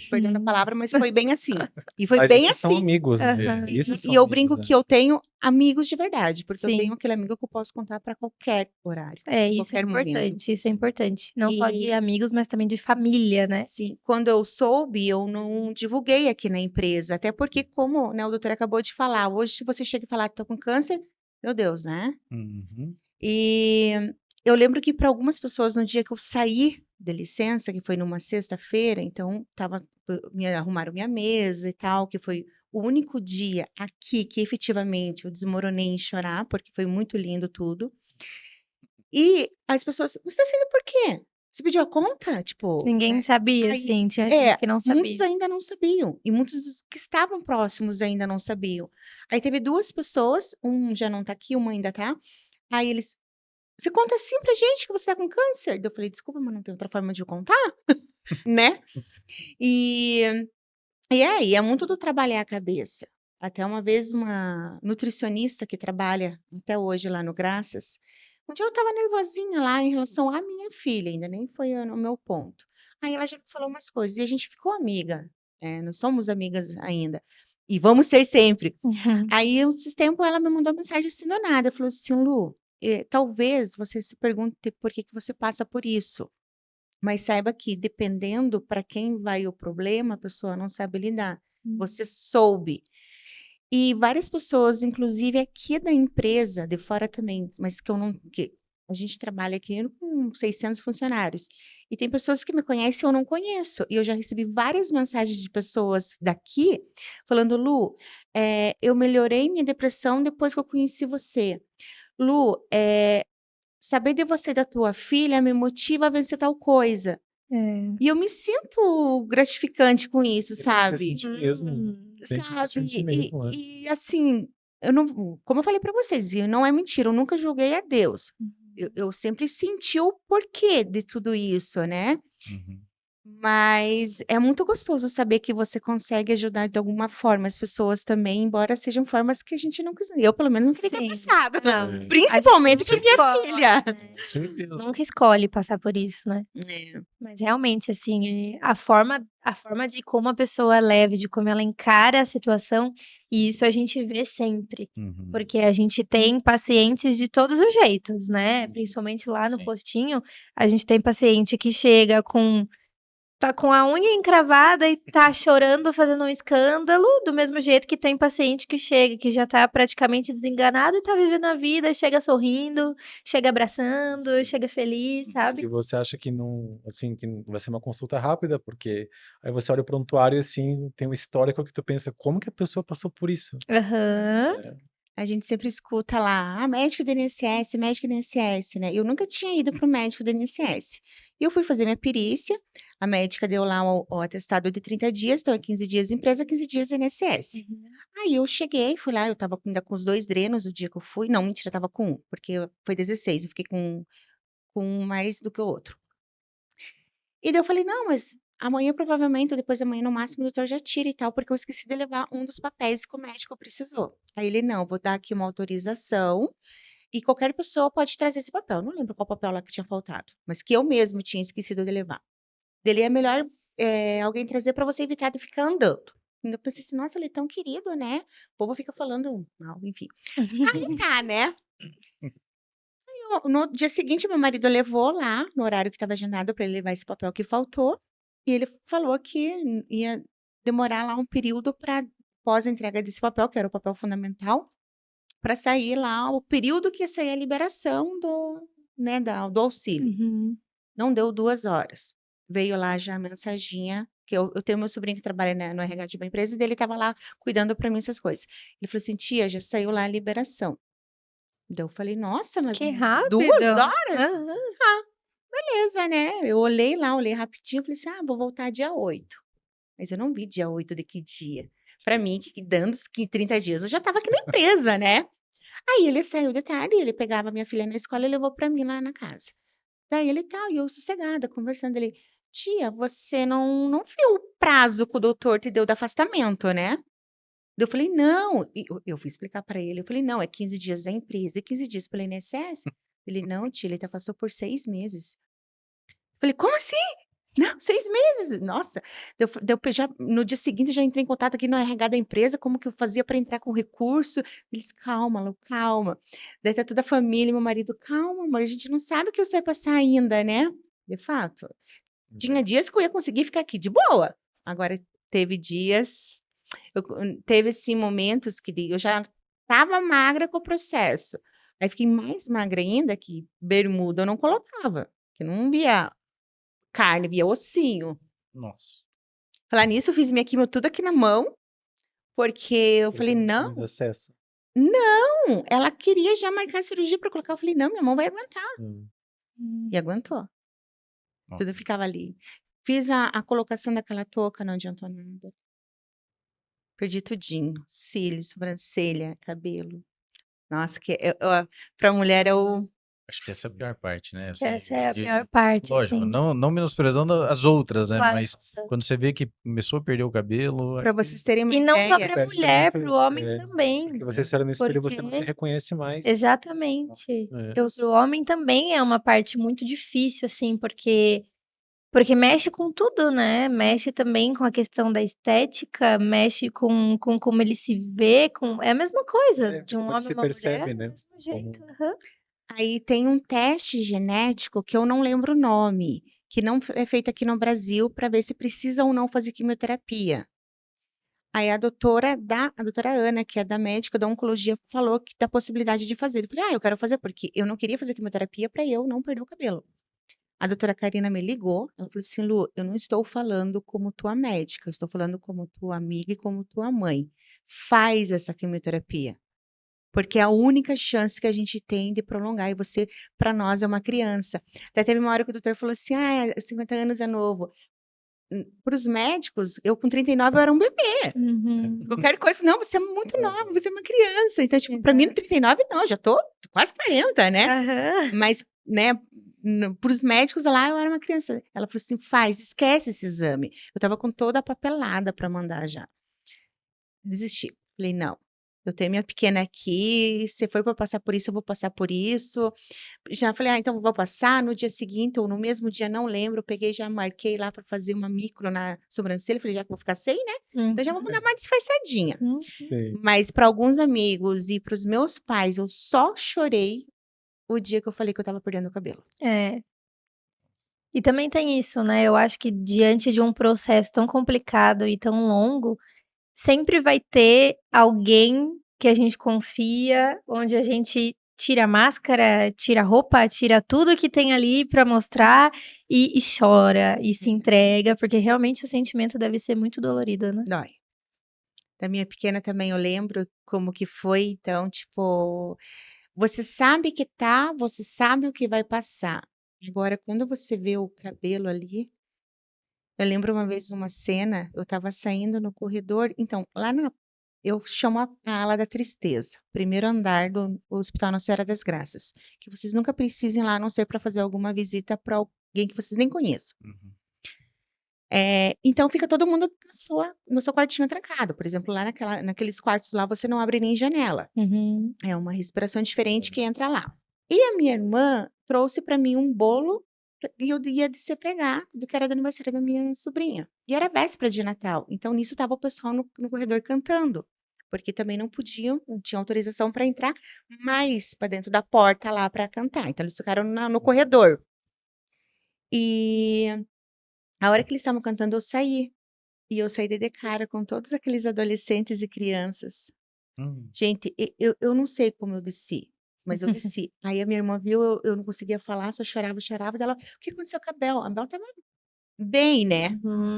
Perdão a palavra, mas foi bem assim. E foi Mas bem esses são assim. amigos, né? Aham. Isso E são eu amigos, brinco né? que eu tenho amigos de verdade, porque eu Sim. tenho aquele amigo que eu posso contar para qualquer horário, Isso é qualquer momento. importante, isso é importante. Não só de E amigos, mas também de família, né? sim, quando eu soube, eu não divulguei aqui na empresa, até porque, como, né, o doutor acabou de falar, hoje se você chega e falar que tô com câncer, meu Deus, né? Uhum. E eu lembro que para algumas pessoas, no dia que eu saí de licença, que foi numa sexta-feira, então me arrumaram minha mesa e tal, que foi o único dia aqui que efetivamente eu desmoronei em chorar, porque foi muito lindo tudo. E as pessoas, você está saindo por quê? Você pediu a conta? Tipo, Ninguém né? sabia, Aí, assim, tinha gente que não muitos sabia. ainda não sabiam, e muitos dos que estavam próximos ainda não sabiam. Aí teve duas pessoas, um já não tá aqui, uma ainda tá. Aí eles, você conta assim pra gente que você tá com câncer? Eu falei, desculpa, mas não tem outra forma de eu contar, né? E, e é muito do trabalhar a cabeça. Até uma vez uma nutricionista que trabalha até hoje lá no Graças, um dia eu tava nervosinha lá em relação à minha filha, ainda nem foi o meu ponto. Aí ela já me falou umas coisas e a gente ficou amiga, nós somos amigas ainda. E vamos ser sempre. Uhum. Aí, esses tempos, ela me mandou mensagem assim do nada. Falou assim, Lu, talvez você se pergunte por que que você passa por isso. Mas saiba que, dependendo para quem vai o problema, a pessoa não sabe lidar. Você soube. E várias pessoas, inclusive aqui da empresa, de fora também, mas que eu não. Que a gente trabalha aqui com 600 funcionários. E tem pessoas que me conhecem e eu não conheço. E eu já recebi várias mensagens de pessoas daqui falando: Lu, eu melhorei minha depressão depois que eu conheci você. Lu, saber de você e da tua filha me motiva a vencer tal coisa. É. E eu me sinto gratificante com isso, E tem que se sabe? sentir mesmo. Tem que se Sabe? sentir mesmo, né? E assim, eu não, como eu falei para vocês, e não é mentira, eu nunca julguei a Deus. Eu sempre senti o porquê de tudo isso, né? Uhum. Mas é muito gostoso saber que você consegue ajudar de alguma forma as pessoas também, embora sejam formas que a gente não quis. Eu, pelo menos, não queria ter Sim. passado. Não, É. Principalmente a com a gente minha escolhe, filha. né? Com certeza. Nunca escolhe passar por isso, né? É. Mas realmente, assim, a forma de como a pessoa é leve, de como ela encara a situação, e isso a gente vê sempre. Uhum. Porque a gente tem pacientes de todos os jeitos, né? Principalmente lá no Sim. postinho, a gente tem paciente que chega tá com a unha encravada e tá chorando, fazendo um escândalo, do mesmo jeito que tem paciente que chega, que já tá praticamente desenganado e tá vivendo a vida, chega sorrindo, chega abraçando, Sim. chega feliz, Que sabe? você acha que não, assim, que vai ser uma consulta rápida, porque aí você olha o prontuário e assim, tem um histórico que tu pensa, como que a pessoa passou por isso? Aham. A gente sempre escuta lá, médico do INSS, médico do INSS, né? Eu nunca tinha ido para o médico do INSS. E eu fui fazer minha perícia, a médica deu lá o atestado de 30 dias, então é 15 dias empresa, 15 dias INSS. Aí eu cheguei, fui lá, eu tava ainda com os 2 drenos o dia que eu fui. Não, mentira, eu tava com um, porque foi 16, eu fiquei com um mais do que o outro. E daí eu falei, não, mas amanhã provavelmente, ou depois da manhã no máximo, o doutor já tira e tal, porque eu esqueci de levar um dos papéis que o médico precisou. Aí ele, não, vou dar aqui uma autorização e qualquer pessoa pode trazer esse papel. Eu não lembro qual papel lá que tinha faltado, mas que eu mesmo tinha esquecido de levar. Dele é melhor alguém trazer para você evitar de ficar andando. E eu pensei assim, nossa, ele é tão querido, né? O povo fica falando mal, enfim. Aí tá, né? No dia seguinte, meu marido levou lá, no horário que estava agendado para ele levar esse papel que faltou, e ele falou que ia demorar lá um período para pós a entrega desse papel, que era o papel fundamental, para sair lá o período que ia sair a liberação do auxílio. Uhum. Não deu 2 horas. Veio lá já a mensaginha que eu tenho meu sobrinho que trabalha no RH de uma empresa, e dele estava lá cuidando para mim essas coisas. Ele falou assim, tia, já saiu lá a liberação. Daí eu falei, nossa, mas Que 2 rápido. horas? Aham. Beleza, né? Eu olhei lá, olhei rapidinho, falei assim, vou voltar dia 8. Mas eu não vi dia 8 de que dia. Para mim, dando que 30 dias, eu já estava aqui na empresa, né? Aí ele saiu de tarde, ele pegava minha filha na escola e levou para mim lá na casa. Daí ele tá, e eu sossegada, conversando. Ele, tia, você não viu o prazo que o doutor te deu de afastamento, né? Eu falei, não. E eu fui explicar para ele. Eu falei, não, é 15 dias da empresa e 15 dias pelo INSS. Ele, não, tia, ele te afastou por 6 meses. Eu falei, como assim? Não, 6 meses. Nossa. No dia seguinte, já entrei em contato aqui no RH da empresa, como que eu fazia para entrar com recurso. Eles, calma, Lu, calma. Daí tá toda a família, meu marido, calma, amor, a gente não sabe o que você vai passar ainda, né? De fato. Tinha dias que eu ia conseguir ficar aqui de boa. Agora, teve dias, teve assim, momentos que eu já estava magra com o processo. Aí fiquei mais magra ainda, que bermuda eu não colocava, que não via carne, via ossinho. Nossa. Falar nisso, eu fiz minha quimio tudo aqui na mão, porque eu Porque falei, não tinha não, mais acesso. ela queria já marcar a cirurgia para colocar. Eu falei, não, minha mão vai aguentar. Hum. E aguentou. Ó, Tudo ficava ali. Fiz a colocação daquela touca, não adiantou nada. Perdi tudinho. Cílios, sobrancelha, cabelo. Nossa, pra mulher é o. acho que essa é a pior parte, né? Acho que Assim, essa é a pior parte, lógico, assim. não menosprezando as outras, né? Claro. Mas quando você vê que começou a perder o cabelo, Pra acho que vocês terem uma E não só ideia. para Perde mulher, também, para o homem porque também. você se olha no espelho e você não se Porque reconhece mais. exatamente. É. Eu, Para o homem também é uma parte muito difícil, assim, porque mexe com tudo, né? Mexe também com a questão da estética, mexe com como ele se vê, é a mesma coisa de um Como homem se e uma mulher, percebe, do né? mesmo jeito. Como... Aham. Aí tem um teste genético que eu não lembro o nome, que não é feito aqui no Brasil para ver se precisa ou não fazer quimioterapia. Aí a doutora Ana, que é da médica da oncologia, falou que da possibilidade de fazer. Eu falei, eu quero fazer porque eu não queria fazer quimioterapia para eu não perder o cabelo. A doutora Karina me ligou, ela falou assim, Lu, eu não estou falando como tua médica, eu estou falando como tua amiga e como tua mãe. Faz essa quimioterapia. Porque é a única chance que a gente tem de prolongar, e você, para nós, é uma criança. Até teve uma hora que o doutor falou assim, 50 anos é novo. Para os médicos, eu com 39 eu era um bebê. Uhum. Qualquer coisa, não, você é muito nova, você é uma criança. Então, tipo, para mim, no 39, não, já tô quase 40, né? Aham. Mas, né, para os médicos lá, eu era uma criança. Ela falou assim, esquece esse exame. Eu tava com toda a papelada para mandar já. Desisti. Falei, não. Eu tenho minha pequena aqui, se for para passar por isso, eu vou passar por isso. Já falei, então vou passar no dia seguinte ou no mesmo dia, não lembro. Eu peguei, já marquei lá para fazer uma micro na sobrancelha. Falei, já que vou ficar sem, né? Então já vou mandar mais disfarçadinha. Uhum. Sim. Mas para alguns amigos e para os meus pais, eu só chorei o dia que eu falei que eu estava perdendo o cabelo. É. E também tem isso, né? Eu acho que diante de um processo tão complicado e tão longo, sempre vai ter alguém que a gente confia, onde a gente tira a máscara, tira a roupa, tira tudo que tem ali pra mostrar e chora e se entrega, porque realmente o sentimento deve ser muito dolorido, né? Dói. Da minha pequena também eu lembro como que foi, então, tipo, você sabe que tá, você sabe o que vai passar. Agora, quando você vê o cabelo ali, eu lembro uma vez uma cena, eu estava saindo no corredor, então, eu chamo a ala da tristeza, primeiro andar do Hospital Nossa Senhora das Graças, que vocês nunca precisem lá, a não ser para fazer alguma visita para alguém que vocês nem conheçam. Uhum. Então fica todo mundo no seu quartinho trancado. Por exemplo, lá naqueles quartos lá você não abre nem janela. Uhum. É uma respiração diferente que entra lá. E a minha irmã trouxe para mim um bolo e eu ia descer pegar, do que era do aniversário da minha sobrinha. E era véspera de Natal. Então nisso estava o pessoal no corredor cantando. Porque também não tinham autorização para entrar mais para dentro da porta lá para cantar. Então eles ficaram no corredor. E a hora que eles estavam cantando, eu saí. E eu saí de cara com todos aqueles adolescentes e crianças. Gente, eu não sei como eu desci, mas eu desci. Aí a minha irmã viu, eu não conseguia falar, só chorava. Dela, o que aconteceu com a Bel? A Bel tava bem, né?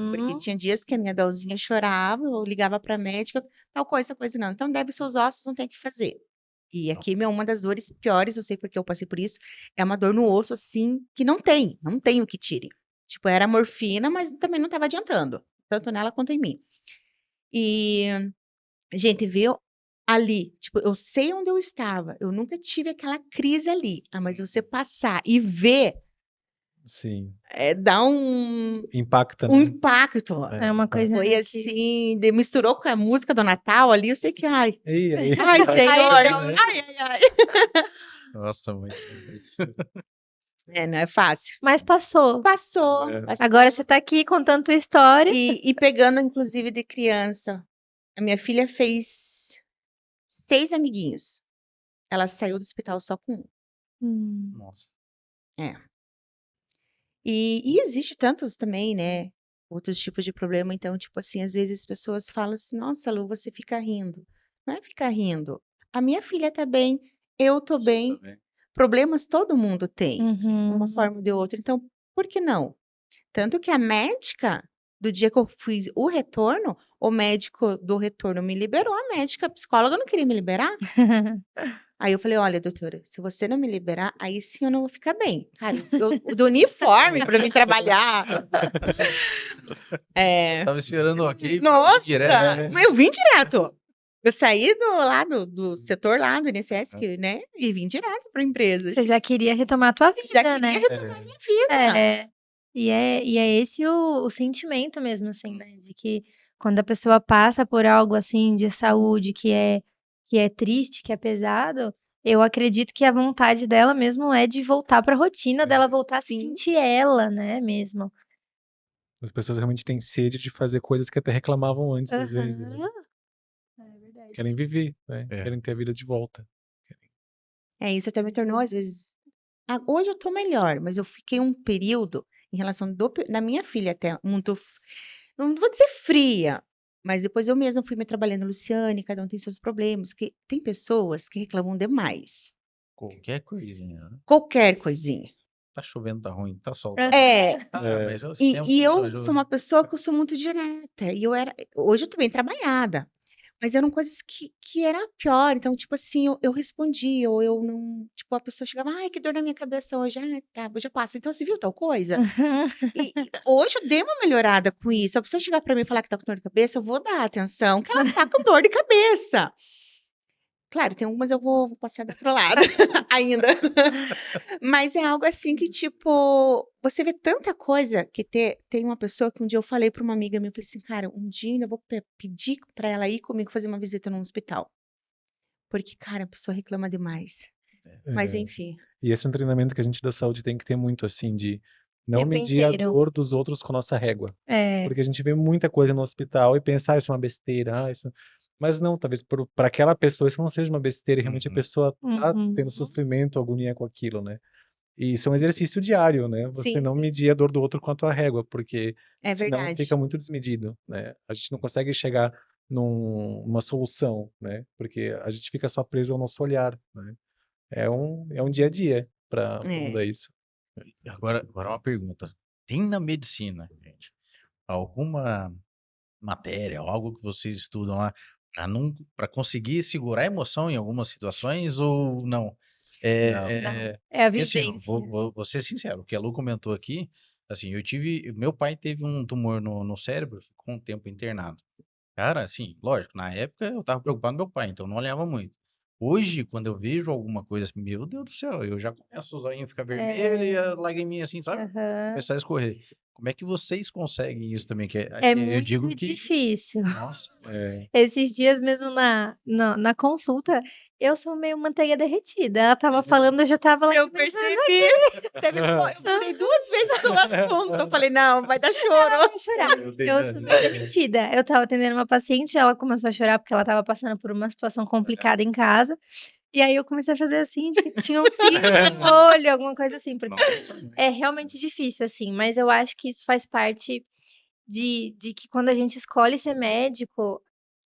Porque Uhum. tinha dias que a minha Belzinha chorava, eu ligava para a médica, tal coisa não. Então, deve seus ossos, não tem o que fazer. E aqui, uma das dores piores, eu sei porque eu passei por isso, é uma dor no osso, assim, que não tem o que tire. Tipo, era morfina, mas também não estava adiantando, tanto nela quanto em mim. E, gente, viu ali, tipo, eu sei onde eu estava, eu nunca tive aquela crise ali, mas você passar e ver, Sim. dá um Impacta, um né? impacto. É uma coisa Foi que... assim, misturou com a música do Natal ali, eu sei que, ai, Ei, aí. ai, Senhor, Ai, não. ai. Nossa, muito. Não é fácil. Mas passou. Passou, É. passou. Agora você tá aqui contando tua história. E pegando, inclusive, de criança. A minha filha fez 6 amiguinhos. Ela saiu do hospital só com 1. Nossa. E existe tantos também, né? Outros tipos de problema. Então, tipo assim, às vezes as pessoas falam assim, nossa, Lu, você fica rindo. Não é ficar rindo. A minha filha tá bem, eu tô bem. Problemas todo mundo tem, uma Uhum. forma ou de outra. Então, por que não? Tanto que a médica, do dia que eu fiz o retorno, o médico do retorno me liberou, a psicóloga não queria me liberar. Aí eu falei, olha, doutora, se você não me liberar, aí sim eu não vou ficar bem. Cara, eu do uniforme para mim trabalhar. Tava esperando ok. Nossa, Direto. mas eu vim direto. Eu saí do setor lá do INSS, né? E vim direto para a empresa. Você já queria retomar a tua Já vida, né? queria retomar minha vida. É. E é esse o sentimento mesmo, assim, né? De que quando a pessoa passa por algo assim de saúde que é triste, que é pesado, eu acredito que a vontade dela mesmo é de voltar pra rotina dela, voltar a se Sim. sentir ela, né, mesmo. As pessoas realmente têm sede de fazer coisas que até reclamavam antes, às vezes, né? Aham. É verdade. Querem viver, né? É. Querem ter a vida de volta. Isso até me tornou, às vezes. Hoje eu tô melhor, mas eu fiquei um período em relação da minha filha até muito, não vou dizer fria, mas depois eu mesma fui me trabalhando, Luciane, cada um tem seus problemas, que tem pessoas que reclamam demais. Qualquer coisinha, né? Qualquer coisinha. Tá chovendo, tá ruim, tá sol. É, Mas o e tempo eu ajuda. sou uma pessoa que eu sou muito direta, hoje eu tô bem trabalhada, mas eram coisas que era pior, então, tipo assim, eu respondia, ou eu não, tipo, a pessoa chegava, ai, que dor na minha cabeça hoje, tá, hoje eu passo, então você viu tal coisa? E hoje eu dei uma melhorada com isso, a pessoa chegar pra mim e falar que tá com dor de cabeça, eu vou dar atenção, que ela tá com dor de cabeça. Claro, tem algumas eu vou passear do outro lado ainda. Mas é algo assim que, tipo, você vê tanta coisa que tem uma pessoa que um dia eu falei para uma amiga minha, eu falei assim, cara, um dia ainda vou pedir para ela ir comigo fazer uma visita num hospital. Porque, cara, a pessoa reclama demais. Mas É. enfim. E esse é um treinamento que a gente da saúde tem que ter muito, assim, de não Tempo medir a inteiro. dor dos outros com nossa régua. É. Porque a gente vê muita coisa no hospital e pensa, isso é uma besteira, isso... Mas não, talvez para aquela pessoa isso não seja uma besteira, e realmente a pessoa tá tendo Uhum. sofrimento, agonia com aquilo, né? E isso é um exercício diário, né? Você Sim, não sim. medir a dor do outro com a tua régua, porque É senão verdade. fica muito desmedido, né? A gente não consegue chegar numa solução, né? Porque a gente fica só preso ao nosso olhar, né? É um dia a dia para mudar isso. Agora uma pergunta. Tem na medicina, gente, alguma matéria, algo que vocês estudam lá para conseguir segurar a emoção em algumas situações ou não? Não. É a Porque assim, vivência. vou ser sincero, o que a Lu comentou aqui, assim, meu pai teve um tumor no cérebro, ficou um tempo internado. Cara, assim, lógico, na época eu tava preocupado com meu pai, então não olhava muito. Hoje, quando eu vejo alguma coisa assim, meu Deus do céu, eu já começo o zoinho ficar vermelho e a lagriminha assim, sabe? Aham. Começar a escorrer. Como é que vocês conseguem isso também? Que É eu muito digo que, difícil. nossa, Esses dias mesmo na consulta, eu sou meio manteiga derretida. Ela tava falando, eu já tava lá Eu percebi. Eu mudei 2 vezes o assunto. Eu falei, não, vai dar choro. a chorar. Eu sou meio derretida. Eu tava atendendo uma paciente, ela começou a chorar porque ela tava passando por uma situação complicada em casa. E aí eu comecei a fazer assim, de que tinha um cílio no olho, alguma coisa assim, porque é realmente difícil, assim, mas eu acho que isso faz parte de que quando a gente escolhe ser médico,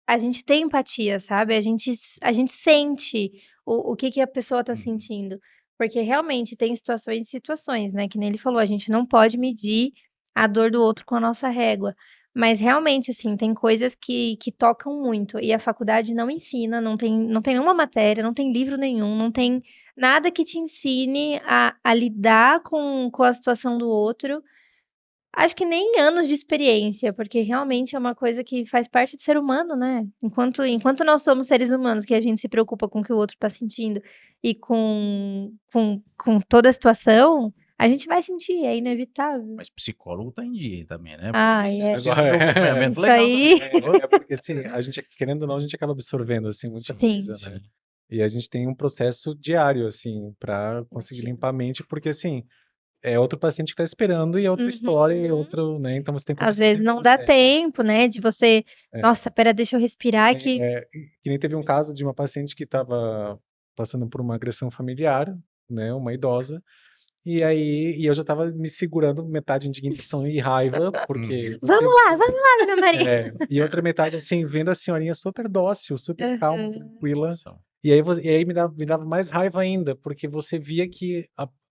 a gente tem empatia, sabe? A gente sente o que a pessoa tá sentindo. Porque realmente tem situações e situações, né? Que nem ele falou, a gente não pode medir a dor do outro com a nossa régua. Mas realmente, assim, tem coisas que tocam muito. E a faculdade não ensina, não tem nenhuma matéria, não tem livro nenhum, não tem nada que te ensine a lidar com a situação do outro. Acho que nem anos de experiência, porque realmente é uma coisa que faz parte do ser humano, né? Enquanto nós somos seres humanos, que a gente se preocupa com o que o outro está sentindo e com toda a situação, a gente vai sentir, é inevitável. Mas psicólogo tá em dia aí também, né? Ah, Porque é. precisa de um acompanhamento Isso legal aí. também. É porque, assim, a gente, querendo ou não, a gente acaba absorvendo, assim, muita Sim. coisa, né? Sim. E a gente tem um processo diário, assim, para conseguir Imagino. limpar a mente, porque, assim, é outro paciente que está esperando e é outra história e Uhum. outro, né? Então você tem que Às conseguir vezes não dá resolver. tempo, né? De você. É. Nossa, pera, deixa eu respirar que. Que nem teve um caso de uma paciente que estava passando por uma agressão familiar, né? Uma idosa. E aí, eu já estava me segurando metade indignação e raiva, porque Vamos lá, dona Maria. e outra metade, assim, vendo a senhorinha super dócil, super calma, Uhum. tranquila. Nossa. E aí me dava mais raiva ainda, porque você via que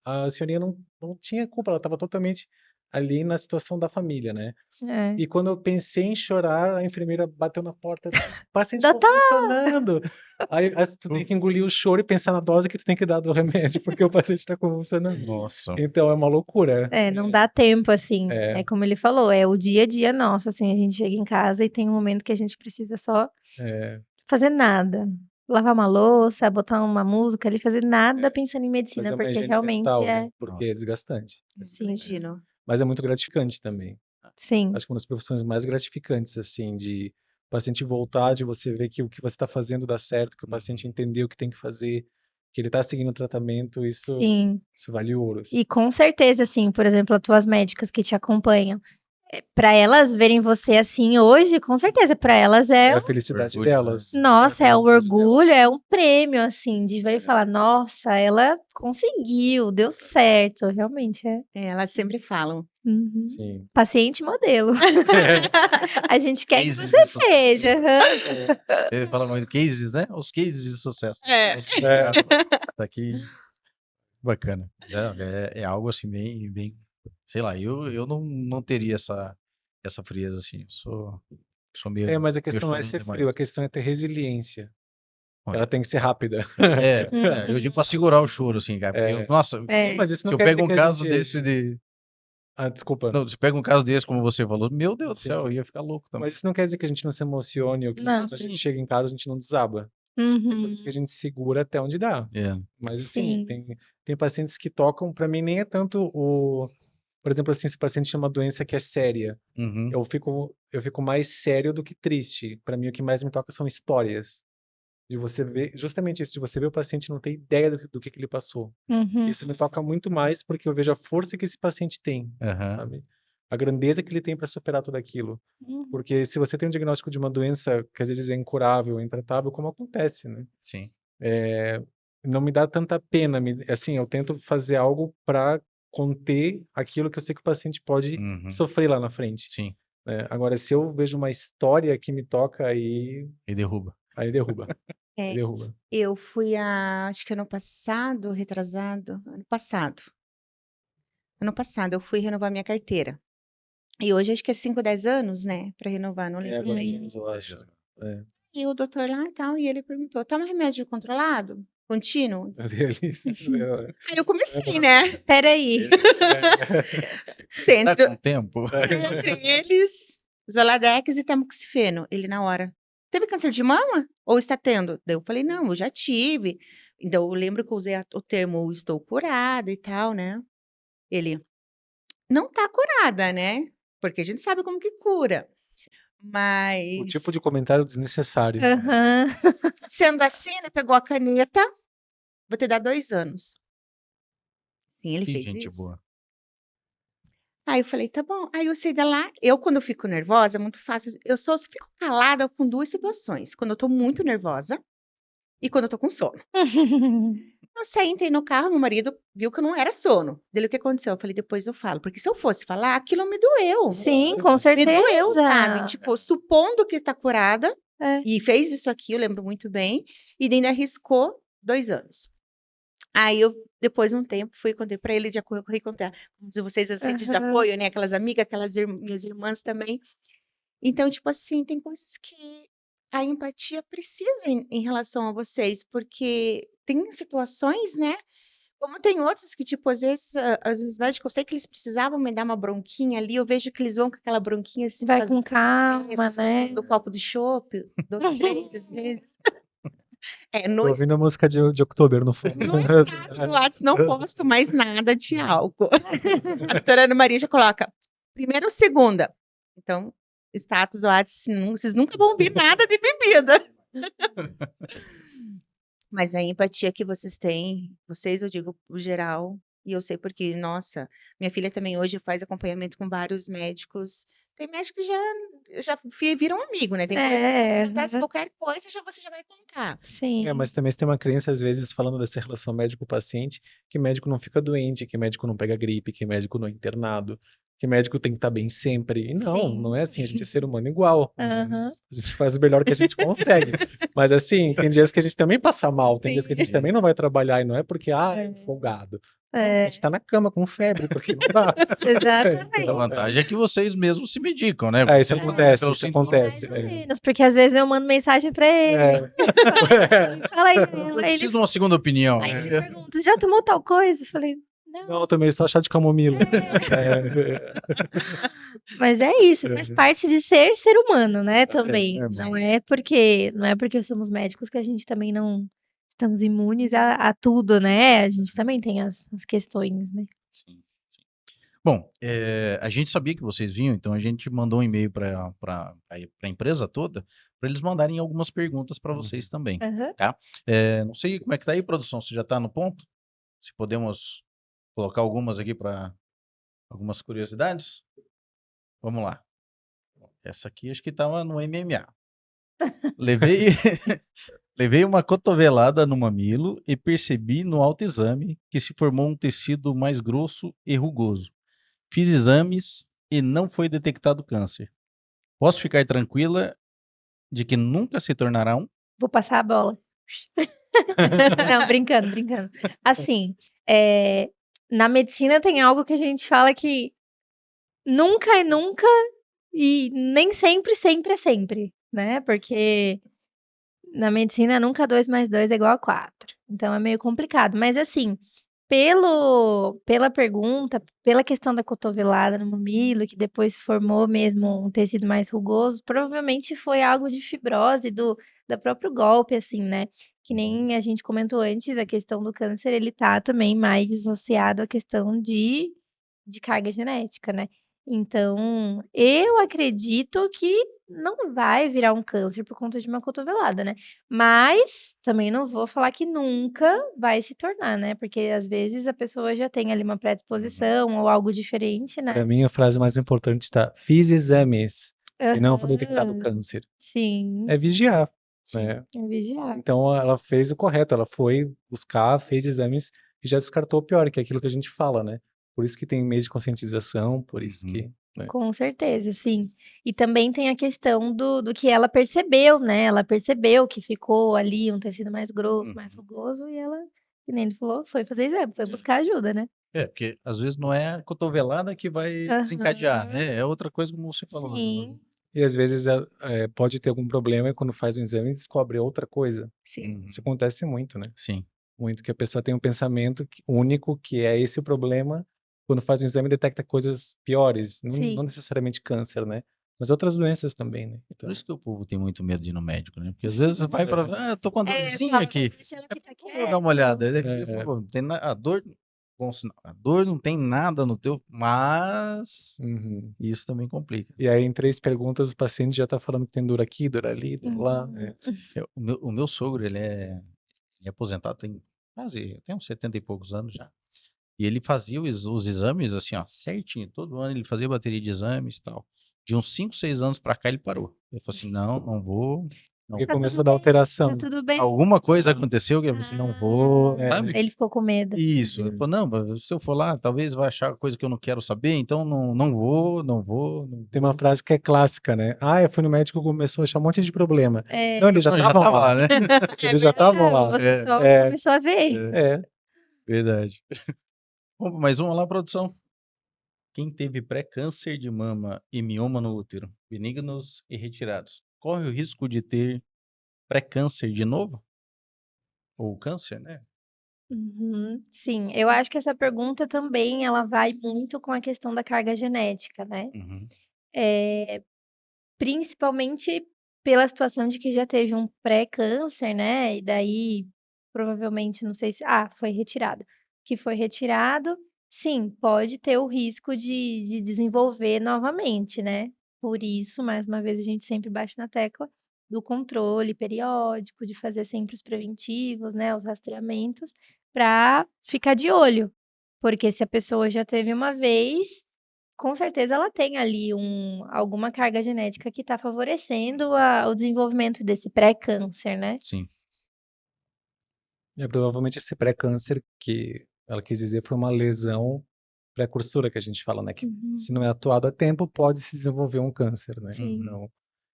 a senhorinha não tinha culpa, ela estava totalmente ali na situação da família, né? É. E quando eu pensei em chorar, a enfermeira bateu na porta, o paciente Doutor! convulsionando. Aí tu tem que engolir o choro e pensar na dose que tu tem que dar do remédio, porque o paciente está convulsionando. Nossa. Então é uma loucura. É, não dá tempo, assim. É. É como ele falou, é o dia a dia nosso, assim. A gente chega em casa e tem um momento que a gente precisa só É, fazer nada. Lavar uma louça, botar uma música ali, fazer nada pensando em mas medicina, é uma porque higiene realmente mental, é. né? Porque é desgastante. Sim, Imagino. Mas é muito gratificante também. sim. Acho que uma das profissões mais gratificantes, assim, de o paciente voltar, de você ver que o que você está fazendo dá certo, que o paciente entendeu o que tem que fazer, que ele está seguindo o tratamento, isso Sim. vale ouro. Assim. E com certeza, assim, por exemplo, as tuas médicas que te acompanham, para elas verem você assim hoje, com certeza, para elas É é a felicidade orgulho, né? delas. nossa, a é um felicidade orgulho, é um prêmio, assim, de ver e falar, nossa, ela conseguiu, deu certo, realmente é. Elas sempre falam. Uhum. delas. Sim. Paciente modelo. A gente quer que Cases você de sucesso. seja. aham. Ele fala muito cases, né? Os cases de sucesso. É. Tá aqui. Bacana. É algo assim bem, sei lá, eu não teria essa frieza assim. Sou meio, Mas a meio questão não é chorão ser demais. frio, a questão é ter resiliência. Olha, Ela tem que ser rápida. eu digo pra segurar o choro, assim, cara. Porque, nossa, É. Mas isso se não eu quer pego dizer um que a caso gente... desse de. desculpa. Não, se pega um caso desse, como você falou, meu Deus do Sim. céu, eu ia ficar louco também. Mas isso não quer dizer que a gente não se emocione ou que Não. quando a gente chega em casa a gente não desaba. Tem Uhum. coisas que a gente segura até onde dá. É. Mas assim, Sim. tem pacientes que tocam, para mim nem é tanto por exemplo, assim, se o paciente tem uma doença que é séria, Uhum. eu fico mais sério do que triste. Para mim o que mais me toca são histórias. De você ver, justamente isso, de você ver o paciente não ter ideia do que ele passou. Uhum. Isso me toca muito mais porque eu vejo a força que esse paciente tem, Aham. sabe? A grandeza que ele tem para superar tudo aquilo. Uhum. Porque se você tem um diagnóstico de uma doença que às vezes é incurável, intratável, como acontece, né? Sim. Não me dá tanta pena. Assim, eu tento fazer algo para conter aquilo que eu sei que o paciente pode Uhum. sofrer lá na frente. Sim. Né? Agora, se eu vejo uma história que me toca, aí E derruba. derruba. Aí É, derruba. eu fui acho que ano passado, retrasado, ano passado. Ano passado eu fui renovar minha carteira. E hoje acho que é 5, 10 anos, né, para renovar, não lembro Agora bem. mesmo, eu acho. É, E o doutor lá e tal, e ele perguntou: toma remédio controlado? Contínuo? eu vi ali. Aí eu comecei, né? Peraí. Tá Entre, com tempo? entre eles, Zoladex e tamoxifeno. Ele na hora. Teve câncer de mama? Ou está tendo? Daí eu falei, não, eu já tive. Então eu lembro que eu usei o termo estou curada e tal, né? Ele, não tá curada, né? Porque a gente sabe como que cura. Mas, O tipo de comentário desnecessário. Aham. sendo assim, ele pegou a caneta, vou te dar 2 anos. Sim, ele Que fez gente isso. boa. Aí eu falei, tá bom. Aí eu saí de lá. Eu, quando eu fico nervosa, é muito fácil. Eu só fico calada com 2 situações. Quando eu tô muito nervosa e quando eu tô com sono. Eu saí, entrei no carro, meu marido viu que eu não era sono. Dele, o que aconteceu? Eu falei, depois eu falo. Porque se eu fosse falar, aquilo me doeu. Sim, com Me certeza. doeu, sabe? Tipo, supondo que tá curada. É. E fez isso aqui, eu lembro muito bem. E ainda arriscou 2 anos. Aí Depois de um tempo, contei para ele, de acordo com vocês as redes de Aham. apoio, né? Aquelas amigas, minhas irmãs também. Então, tipo assim, tem coisas que a empatia precisa em relação a vocês, porque tem situações, né? Como tem outros que, tipo, às vezes, os médicos, eu sei que eles precisavam me dar uma bronquinha ali, eu vejo que eles vão com aquela bronquinha assim, Vai com calma, né? do copo de chopp, dou 3 às vezes. Tô No ouvindo a música de Oktober no fundo. No status do Whats não posto mais nada de álcool. A doutora Ana Maria já coloca primeira ou segunda. Então, status do Whats, vocês nunca vão ver nada de bebida. Mas a empatia que vocês têm, vocês, eu digo, o geral, e eu sei porque, nossa, minha filha também hoje faz acompanhamento com vários médicos. Tem médicos que já viram amigo, né? Tem coisa que acontece, qualquer coisa, você já vai contar. Sim. Mas também você tem uma crença, às vezes, falando dessa relação médico-paciente, que médico não fica doente, que médico não pega gripe, que médico não é internado, que médico tem que estar bem sempre. E não, Sim. não é assim, a gente é ser humano igual. Aham. A gente faz o melhor que a gente consegue. Mas assim, tem dias que a gente também passa mal, tem dias que a gente também não vai trabalhar, e não é porque, é folgado. A gente tá na cama com febre, porque não dá. Exatamente. A vantagem é que vocês mesmos se medicam, né? Isso Vocês acontece, pelo isso sintoma. acontece. Mais ou menos, porque às vezes eu mando mensagem pra ele. Fala aí, Eu ele, preciso de uma segunda opinião. aí ele pergunta, já tomou tal coisa? Eu falei, não. Não, eu tomei só chá de camomila. Mas é isso, faz parte de ser humano, né, também. é. Não é porque somos médicos que a gente também não estamos imunes a tudo, né? A gente também tem as questões, né? Sim. Bom, a gente sabia que vocês vinham, então a gente mandou um e-mail para a empresa toda, para eles mandarem algumas perguntas para vocês também. Aham. Não sei como é que tá aí, produção, se já está no ponto? Se podemos colocar algumas aqui para algumas curiosidades? Vamos lá. Essa aqui acho que estava no MMA. Levei uma cotovelada no mamilo e percebi no autoexame que se formou um tecido mais grosso e rugoso. Fiz exames e não foi detectado câncer. Posso ficar tranquila de que nunca se tornará um? Vou passar a bola. Não, brincando. Assim, na medicina tem algo que a gente fala que nunca é nunca e nem sempre é sempre, né? Porque na medicina nunca 2 mais 2 é igual a 4. Então é meio complicado. Mas assim, pela pergunta, pela questão da cotovelada no mamilo, que depois formou mesmo um tecido mais rugoso, provavelmente foi algo de fibrose do próprio golpe, assim, né? Que nem a gente comentou antes, a questão do câncer, ele tá também mais associado à questão de carga genética, né? Então, eu acredito que não vai virar um câncer por conta de uma cotovelada, né? Mas também não vou falar que nunca vai se tornar, né? Porque às vezes a pessoa já tem ali uma predisposição ou algo diferente, Para né? mim, a frase mais importante está: fiz exames e não foi detectado Aham. câncer. Sim, É vigiar, né? é vigiar. Então, ela fez o correto, ela foi buscar, fez exames e já descartou o pior, que é aquilo que a gente fala, né? Por isso que tem mês de conscientização, por isso que... né? Com certeza, sim. E também tem a questão do que ela percebeu, né? Ela percebeu que ficou ali um tecido mais grosso, mais rugoso, e ela, que nem ele falou, foi fazer exame, foi buscar ajuda, né? Porque às vezes não é a cotovelada que vai desencadear, né? É outra coisa como você falou. Sim, E às vezes pode ter algum problema e quando faz o exame descobre outra coisa. Sim. Isso acontece muito, né? Sim. Muito que a pessoa tem um pensamento único, que é esse o problema. Quando faz um exame, detecta coisas piores. Sim. Não necessariamente câncer, né? Mas outras doenças também, né? Então, Por isso que o povo tem muito medo de ir no médico, né? Porque às vezes vai para, tô com uma dorzinha fala, aqui, achando que tá vou dar uma olhada. É. Pô, tem a dor, bom sinal. A dor não tem nada no teu, mas uhum. isso também complica. E aí, em 3 perguntas, o paciente já tá falando que tem dor aqui, dor ali, dor lá. O meu sogro, ele é aposentado, tem uns 70 e poucos anos já. E ele fazia os exames assim, ó, certinho. Todo ano ele fazia bateria de exames e tal. De uns 5, 6 anos pra cá ele parou. Ele falou assim, não vou. Porque Tá começou tudo a dar bem, alteração. tá tudo bem. Alguma coisa aconteceu que eu falei assim, não vou, sabe? Ele ficou com medo. Isso. Ele falou, não, mas se eu for lá, talvez vai achar coisa que eu não quero saber, então não vou. Tem uma frase que é clássica, né? Eu fui no médico e começou a achar um monte de problema. É, Não, eles já Não, já estavam tava lá. lá, né? Eles já estavam lá. você só começou a ver. É. Verdade. Vamos, mais uma lá, produção. Quem teve pré-câncer de mama e mioma no útero, benignos e retirados, corre o risco de ter pré-câncer de novo? Ou câncer, né? Uhum, sim, eu acho que essa pergunta também ela vai muito com a questão da carga genética, né? Uhum. Principalmente pela situação de que já teve um pré-câncer, né? E daí provavelmente, não sei se. Ah, foi retirado. Que foi retirado, sim, pode ter o risco de desenvolver novamente, né? Por isso, mais uma vez, a gente sempre bate na tecla do controle periódico, de fazer sempre os preventivos, né? Os rastreamentos, para ficar de olho. Porque se a pessoa já teve uma vez, com certeza ela tem ali alguma carga genética que está favorecendo o desenvolvimento desse pré-câncer, né? Sim. Provavelmente esse pré-câncer que ela quis dizer foi uma lesão precursora que a gente fala, né? Que Uhum, se não é atuado a tempo, pode se desenvolver um câncer, né? sim, Então,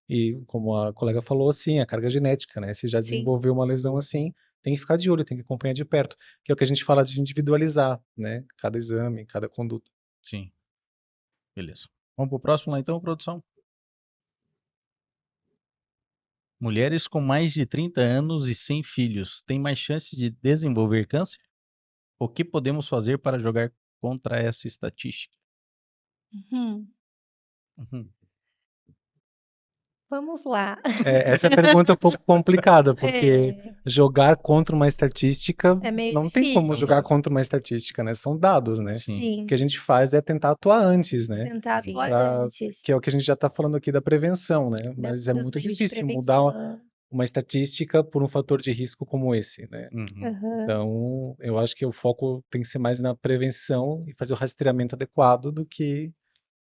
e como a colega falou, sim, a carga genética, né? Se já sim. desenvolveu uma lesão assim, tem que ficar de olho, tem que acompanhar de perto, que é o que a gente fala de individualizar, né? Cada exame, cada conduta. Sim. Beleza. Vamos pro próximo lá então, produção. Mulheres com mais de 30 anos e sem filhos têm mais chances de desenvolver câncer? O que podemos fazer para jogar contra essa estatística? Uhum. Uhum. Vamos lá. Essa é a pergunta um pouco complicada, porque É, jogar contra uma estatística, é meio não tem como Não difícil. jogar dá. contra uma estatística, né? São dados, né? O Sim. que a Sim, gente faz é tentar atuar antes, né? tentar Sim. atuar antes Que é o que a gente já está falando aqui da prevenção, né? Mas é dos muito meios de difícil mudar prevenção. uma estatística por um fator de risco como esse, né? Uhum. Aham, Então, eu acho que o foco tem que ser mais na prevenção e fazer o rastreamento adequado do que,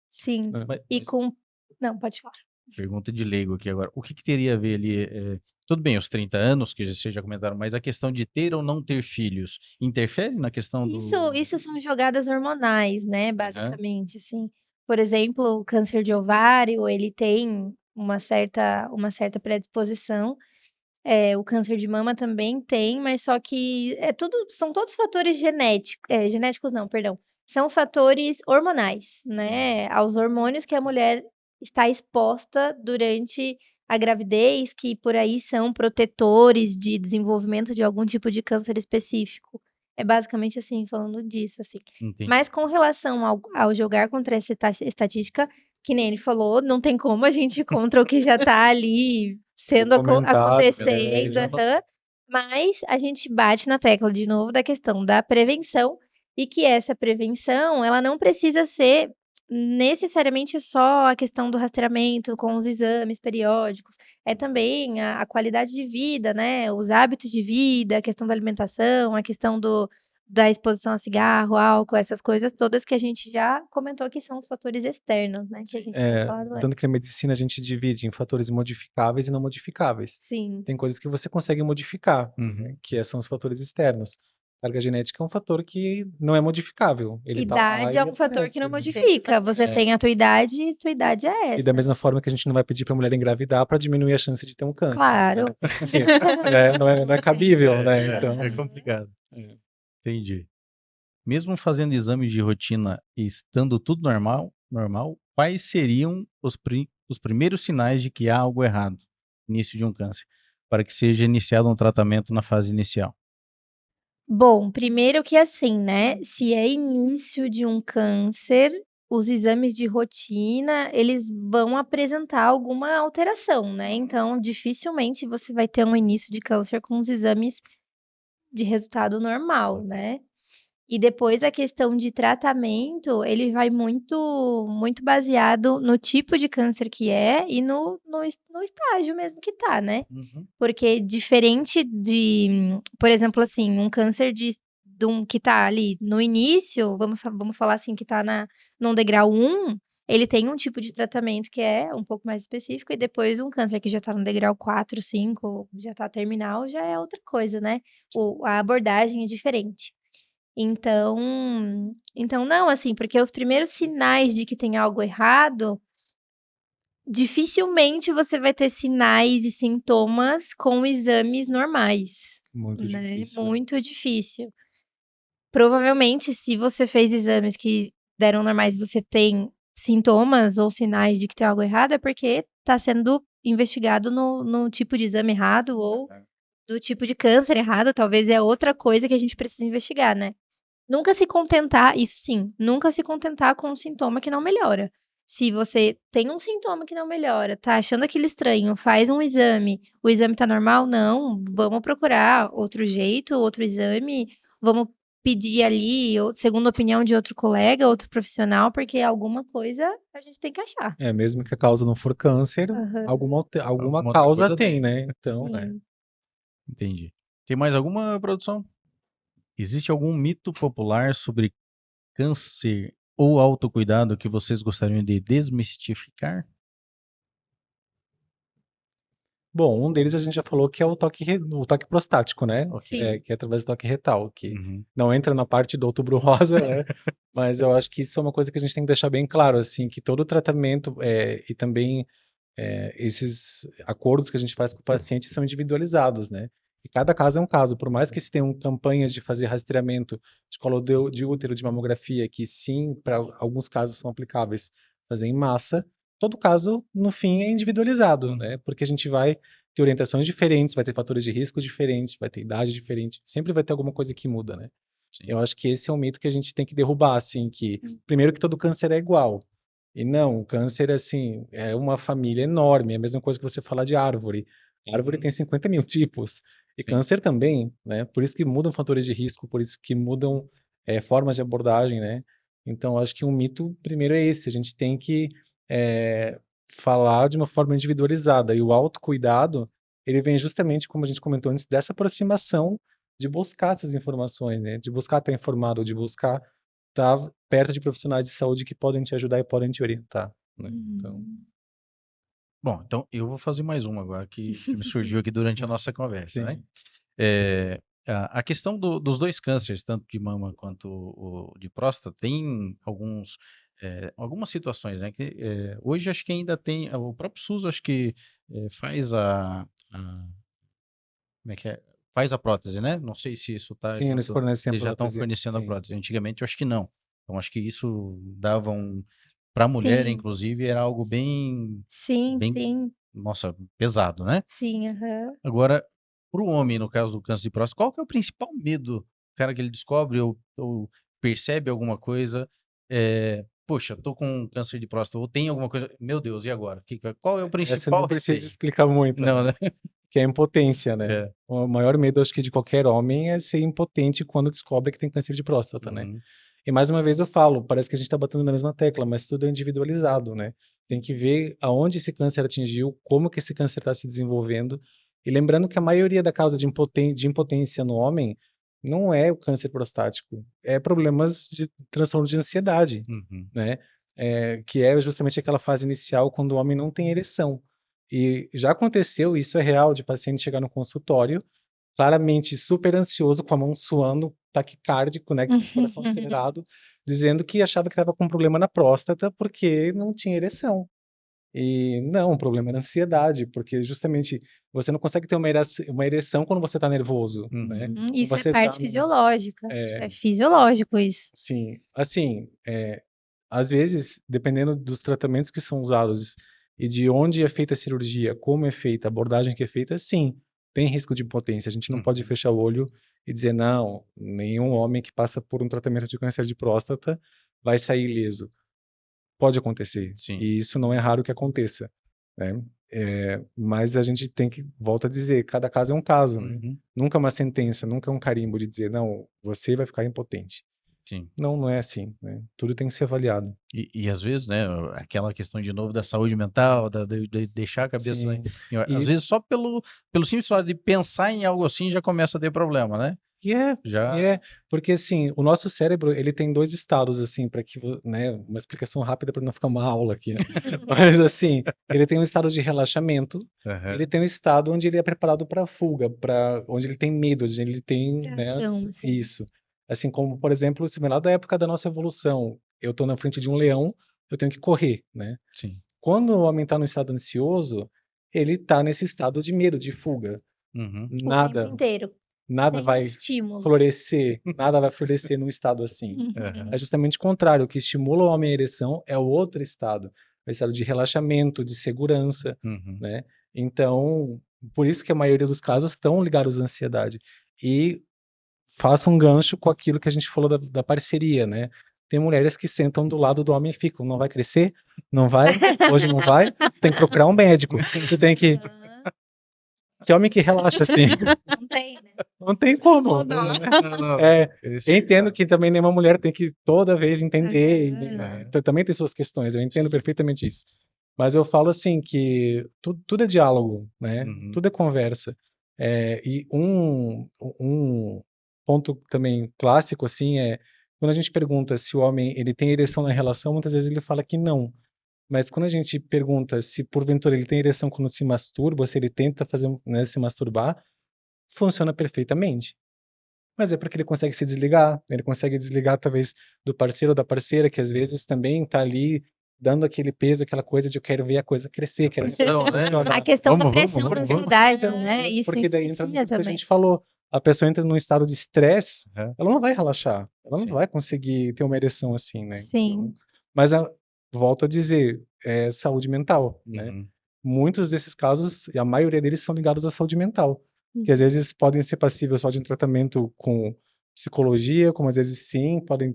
sim. né? Mas, E com. Não, pode falar. pergunta de leigo aqui agora. O que que teria a ver ali? Tudo bem, os 30 anos, que vocês já comentaram, mas a questão de ter ou não ter filhos interfere na questão do. Isso são jogadas hormonais, né, Aham. basicamente, assim. Por exemplo, o câncer de ovário, ele tem uma certa predisposição. O câncer de mama também tem, mas só que são todos fatores genéticos não, perdão. São fatores hormonais, né? Aos hormônios que a mulher está exposta durante a gravidez, que por aí são protetores de desenvolvimento de algum tipo de câncer específico. É basicamente assim, falando disso, assim. Entendi. Mas com relação ao jogar contra essa estatística, que nem ele falou, não tem como a gente ir contra o que já tá ali sendo Documentado, acontecendo, Já não- mas a gente bate na tecla de novo da questão da prevenção e que essa prevenção, ela não precisa ser necessariamente só a questão do rastreamento com os exames periódicos, é também a qualidade de vida, né? Os hábitos de vida, a questão da alimentação, a questão da exposição a cigarro, álcool, essas coisas todas que a gente já comentou que são os fatores externos, né? Que a gente tinha falado tanto que antes. na medicina a gente divide em fatores modificáveis e não modificáveis. Sim. Tem coisas que você consegue modificar, né? Uhum. Que são os fatores externos. Carga genética é um fator que não é modificável. Ele tá lá Idade e é ele um fator que aparece, não né? modifica. Você É. tem a tua idade é E da essa. mesma forma que a gente não vai pedir para a mulher engravidar para diminuir a chance de ter um câncer, né? Claro. Porque, não é cabível, né? É Aham. complicado. É. Entendi. Mesmo fazendo exames de rotina e estando tudo normal, quais seriam os primeiros sinais de que há algo errado, início de um câncer, para que seja iniciado um tratamento na fase inicial? Bom, primeiro que assim, né? Se é início de um câncer, os exames de rotina, eles vão apresentar alguma alteração, né? Então, dificilmente você vai ter um início de câncer com os exames de resultado normal, né? E depois a questão de tratamento, ele vai muito baseado no tipo de câncer que é e no estágio mesmo que tá, né? Uhum. Porque diferente por exemplo, assim, um câncer que tá ali no início, vamos falar assim, que tá num degrau 1, ele tem um tipo de tratamento que é um pouco mais específico, e depois um câncer que já tá no degrau 4, 5, já tá terminal, já é outra coisa, né? A abordagem é diferente. Então não, assim, porque os primeiros sinais de que tem algo errado, dificilmente você vai ter sinais e sintomas com exames normais, Muito né? difícil, né? Muito difícil. provavelmente, se você fez exames que deram normais e você tem sintomas ou sinais de que tem algo errado, é porque está sendo investigado no tipo de exame errado ou do tipo de câncer errado. Talvez é outra coisa que a gente precisa investigar, né? Nunca se contentar, isso sim, nunca se contentar com um sintoma que não melhora. Se você tem um sintoma que não melhora, tá achando aquilo estranho, faz um exame, o exame tá normal? Não, vamos procurar outro jeito, outro exame, vamos pedir ali, segunda opinião de outro colega, outro profissional, porque alguma coisa a gente tem que achar. Mesmo que a causa não for câncer, Aham, alguma Alguma outra causa coisa tem, tem. né? Então, sim. Entendi. Tem mais alguma produção? Existe algum mito popular sobre câncer ou autocuidado que vocês gostariam de desmistificar? bom, um deles a gente já falou que é o toque prostático, né? Ok. Sim. Que é através do toque retal, que Uhum. não entra na parte do Outubro Rosa, né? Mas eu acho que isso é uma coisa que a gente tem que deixar bem claro, assim, que todo o tratamento e também esses acordos que a gente faz com o paciente são individualizados, né? E cada caso é um caso. Por mais que se tenham campanhas de fazer rastreamento de colo de útero, de mamografia, que sim, para alguns casos são aplicáveis, fazer em massa, todo caso, no fim, é individualizado, né? Porque a gente vai ter orientações diferentes, vai ter fatores de risco diferentes, vai ter idade diferente, sempre vai ter alguma coisa que muda, né? Sim. Eu acho que esse é um mito que a gente tem que derrubar, assim, que primeiro que todo câncer é igual. E não, câncer, assim, é uma família enorme, é a mesma coisa que você falar de árvore. Árvore Uhum. tem 50 mil tipos, e Sim. câncer também, né? Por isso que mudam fatores de risco, por isso que mudam formas de abordagem, né? Então, acho que um mito, primeiro, é esse, a gente tem que falar de uma forma individualizada, e o autocuidado, ele vem justamente, como a gente comentou antes, dessa aproximação de buscar essas informações, né? De buscar estar informado, de buscar estar perto de profissionais de saúde que podem te ajudar e podem te orientar, né? Então, Bom, então eu vou fazer mais uma agora que me surgiu aqui durante a nossa conversa, né? sim, A questão dos dois cânceres, tanto de mama quanto o de próstata, tem algumas situações, né? Que hoje acho que ainda tem, o próprio SUS acho que faz como é que é? Faz a prótese, né? Não sei se isso está sim, eles junto, fornecem a eles já estão prótese, fornecendo a sim, prótese. Antigamente eu acho que não. Então acho que isso dava para a mulher, Sim, inclusive, era algo bem, sim, bem, sim, nossa, pesado, né? sim, aham. Agora, para o homem, no caso do câncer de próstata, qual que é o principal medo? O cara que ele descobre ou percebe alguma coisa, poxa, tô com câncer de próstata, ou tem alguma coisa, meu Deus, e agora? Qual é o essa principal não precisa receio? explicar muito, Não, né? né? Que é a impotência, né? É. O maior medo, acho que, de qualquer homem é ser impotente quando descobre que tem câncer de próstata, né? Uhum. E mais uma vez eu falo, parece que a gente está batendo na mesma tecla, mas tudo é individualizado, né? Tem que ver aonde esse câncer atingiu, como que esse câncer está se desenvolvendo. E lembrando que a maioria da causa de impotência no homem não é o câncer prostático, é problemas de transtorno de ansiedade, Uhum. né? Que é justamente aquela fase inicial quando o homem não tem ereção. E já aconteceu, isso é real, de paciente chegar no consultório claramente super ansioso, com a mão suando, taquicárdico, né, com o coração acelerado, dizendo que achava que estava com um problema na próstata porque não tinha ereção. E não, o problema era ansiedade, porque justamente você não consegue ter uma ereção quando você está nervoso, né? Uhum. Quando Isso é você está parte fisiológica. é, É fisiológico isso. sim, assim, às vezes, dependendo dos tratamentos que são usados e de onde é feita a cirurgia, como é feita, a abordagem que é feita, sim, tem risco de impotência. A gente não pode Uhum. fechar o olho e dizer, não, nenhum homem que passa por um tratamento de câncer de próstata vai sair ileso. Pode acontecer, Sim. e isso não é raro que aconteça, né? Mas a gente tem que, volta a dizer, cada caso é um caso, né? Uhum. Nunca é uma sentença, nunca é um carimbo de dizer, não, você vai ficar impotente. Sim. Não, não é assim, né? Tudo tem que ser avaliado. E às vezes, né, aquela questão de novo da saúde mental, de deixar a cabeça, Sim. às E, vezes só pelo simples fato de pensar em algo assim já começa a ter problema, né? e é, e Já. é, porque assim, o nosso cérebro, ele tem dois estados, assim, para que, né, uma explicação rápida para não ficar uma aula aqui, né? Mas assim, ele tem um estado de relaxamento, ele Aham. tem um estado onde ele é preparado para fuga, para onde ele tem medo, onde ele tem, Pra né, ação, assim. isso. Assim como, por exemplo, similar da época da nossa evolução, eu estou na frente de um leão, eu tenho que correr, né? Sim. Quando o homem está no estado ansioso, ele está nesse estado de medo, de fuga. O tempo Nada, inteiro. nada Sem vai estímulo. florescer, nada vai florescer num estado assim. Aham. É justamente o contrário, o que estimula o homem à ereção é o outro estado, o estado de relaxamento, de segurança, Uhum. né? Então, por isso que a maioria dos casos estão ligados à ansiedade. E faça um gancho com aquilo que a gente falou da parceria, né? Tem mulheres que sentam do lado do homem e ficam, não vai crescer? Não vai? Hoje não vai? Tem que procurar um médico. Tu tem que... Aham. Que homem que relaxa assim. Não tem, né? Não tem como. Não dá. Não, É, esse eu é entendo verdade. que também nenhuma mulher tem que toda vez entender, Aham. também tem suas questões, eu entendo perfeitamente isso. Mas eu falo assim que tudo é diálogo, né? Uhum. Tudo é conversa. E um ponto também clássico assim é quando a gente pergunta se o homem ele tem ereção na relação, muitas vezes ele fala que não. Mas quando a gente pergunta se porventura ele tem ereção quando se masturba, ou se ele tenta fazer, né, se masturbar, funciona perfeitamente. Mas é porque ele consegue se desligar, ele consegue desligar talvez do parceiro ou da parceira, que às vezes também está ali dando aquele peso, aquela coisa de eu quero ver a coisa crescer, quero ver a Pressão, coisa né? A funcionar. questão da Vamos, vamos, pressão da vamos, vamos. ansiedade, Então, né? Isso porque daí entra influencia no que a também. gente falou. A pessoa entra num estado de estresse, Aham. ela não vai relaxar, ela não Sim. vai conseguir ter uma ereção assim, né? Sim. Então, mas volto a dizer, é saúde mental, né? Uhum. Muitos desses casos, e a maioria deles são ligados à saúde mental, que às Uhum. vezes podem ser passíveis só de um tratamento com psicologia, como às vezes sim, pode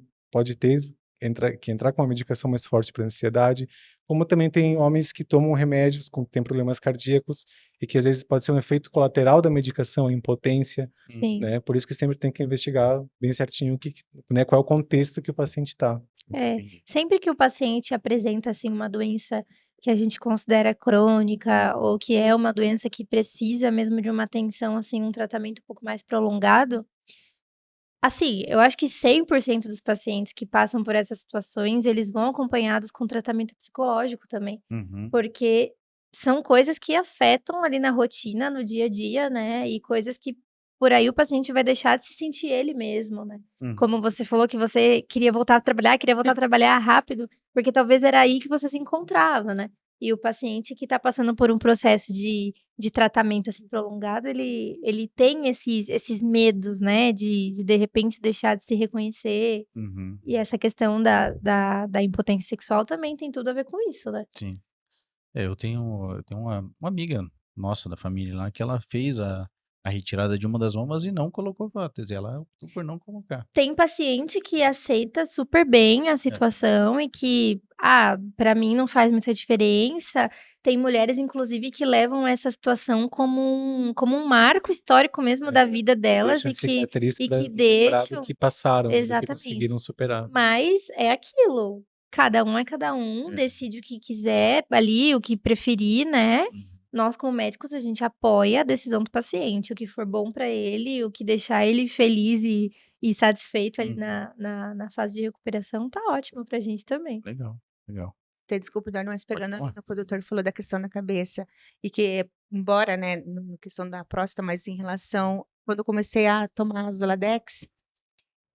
entrar com uma medicação mais forte para ansiedade, como também tem homens que tomam remédios, têm problemas cardíacos, e que às vezes pode ser um efeito colateral da medicação, a impotência, Sim. né? Por isso que sempre tem que investigar bem certinho né, qual é o contexto que o paciente está. É, Entendi. sempre que o paciente apresenta assim uma doença que a gente considera crônica ou que é uma doença que precisa mesmo de uma atenção assim, um tratamento um pouco mais prolongado, assim, eu acho que 100% dos pacientes que passam por essas situações, eles vão acompanhados com tratamento psicológico também, Uhum. porque são coisas que afetam ali na rotina, no dia a dia, né? E coisas que por aí o paciente vai deixar de se sentir ele mesmo, né? Uhum. Como você falou que você queria voltar a trabalhar rápido, porque talvez era aí que você se encontrava, né? E o paciente que está passando por um processo de tratamento assim prolongado, ele tem esses medos, né? De repente deixar de se reconhecer. Uhum. E essa questão da impotência sexual também tem tudo a ver com isso, né? Sim. Eu tenho uma amiga nossa da família lá que ela fez a retirada de uma das mamas e não colocou prótese. Ela optou por não colocar. Tem paciente que aceita super bem a situação e que, pra mim não faz muita diferença. Tem mulheres, inclusive, que levam essa situação como um marco histórico mesmo da vida delas Deixa a e que cicatriz e para que lembrar do deixam que passaram, do que exatamente. conseguiram superar. Mas é aquilo, cada um é cada um, decide o que quiser ali, o que preferir, né. Uhum. Nós, como médicos, a gente apoia a decisão do paciente, o que for bom pra ele, o que deixar ele feliz e satisfeito ali Uhum. na fase de recuperação, tá ótimo pra gente também. Legal, legal. Até desculpa, Eduardo, mas Pode pegando ali falar. no que o doutor falou da questão da cabeça, e que, embora, né, na questão da próstata, mas em relação, quando eu comecei a tomar Zoladex,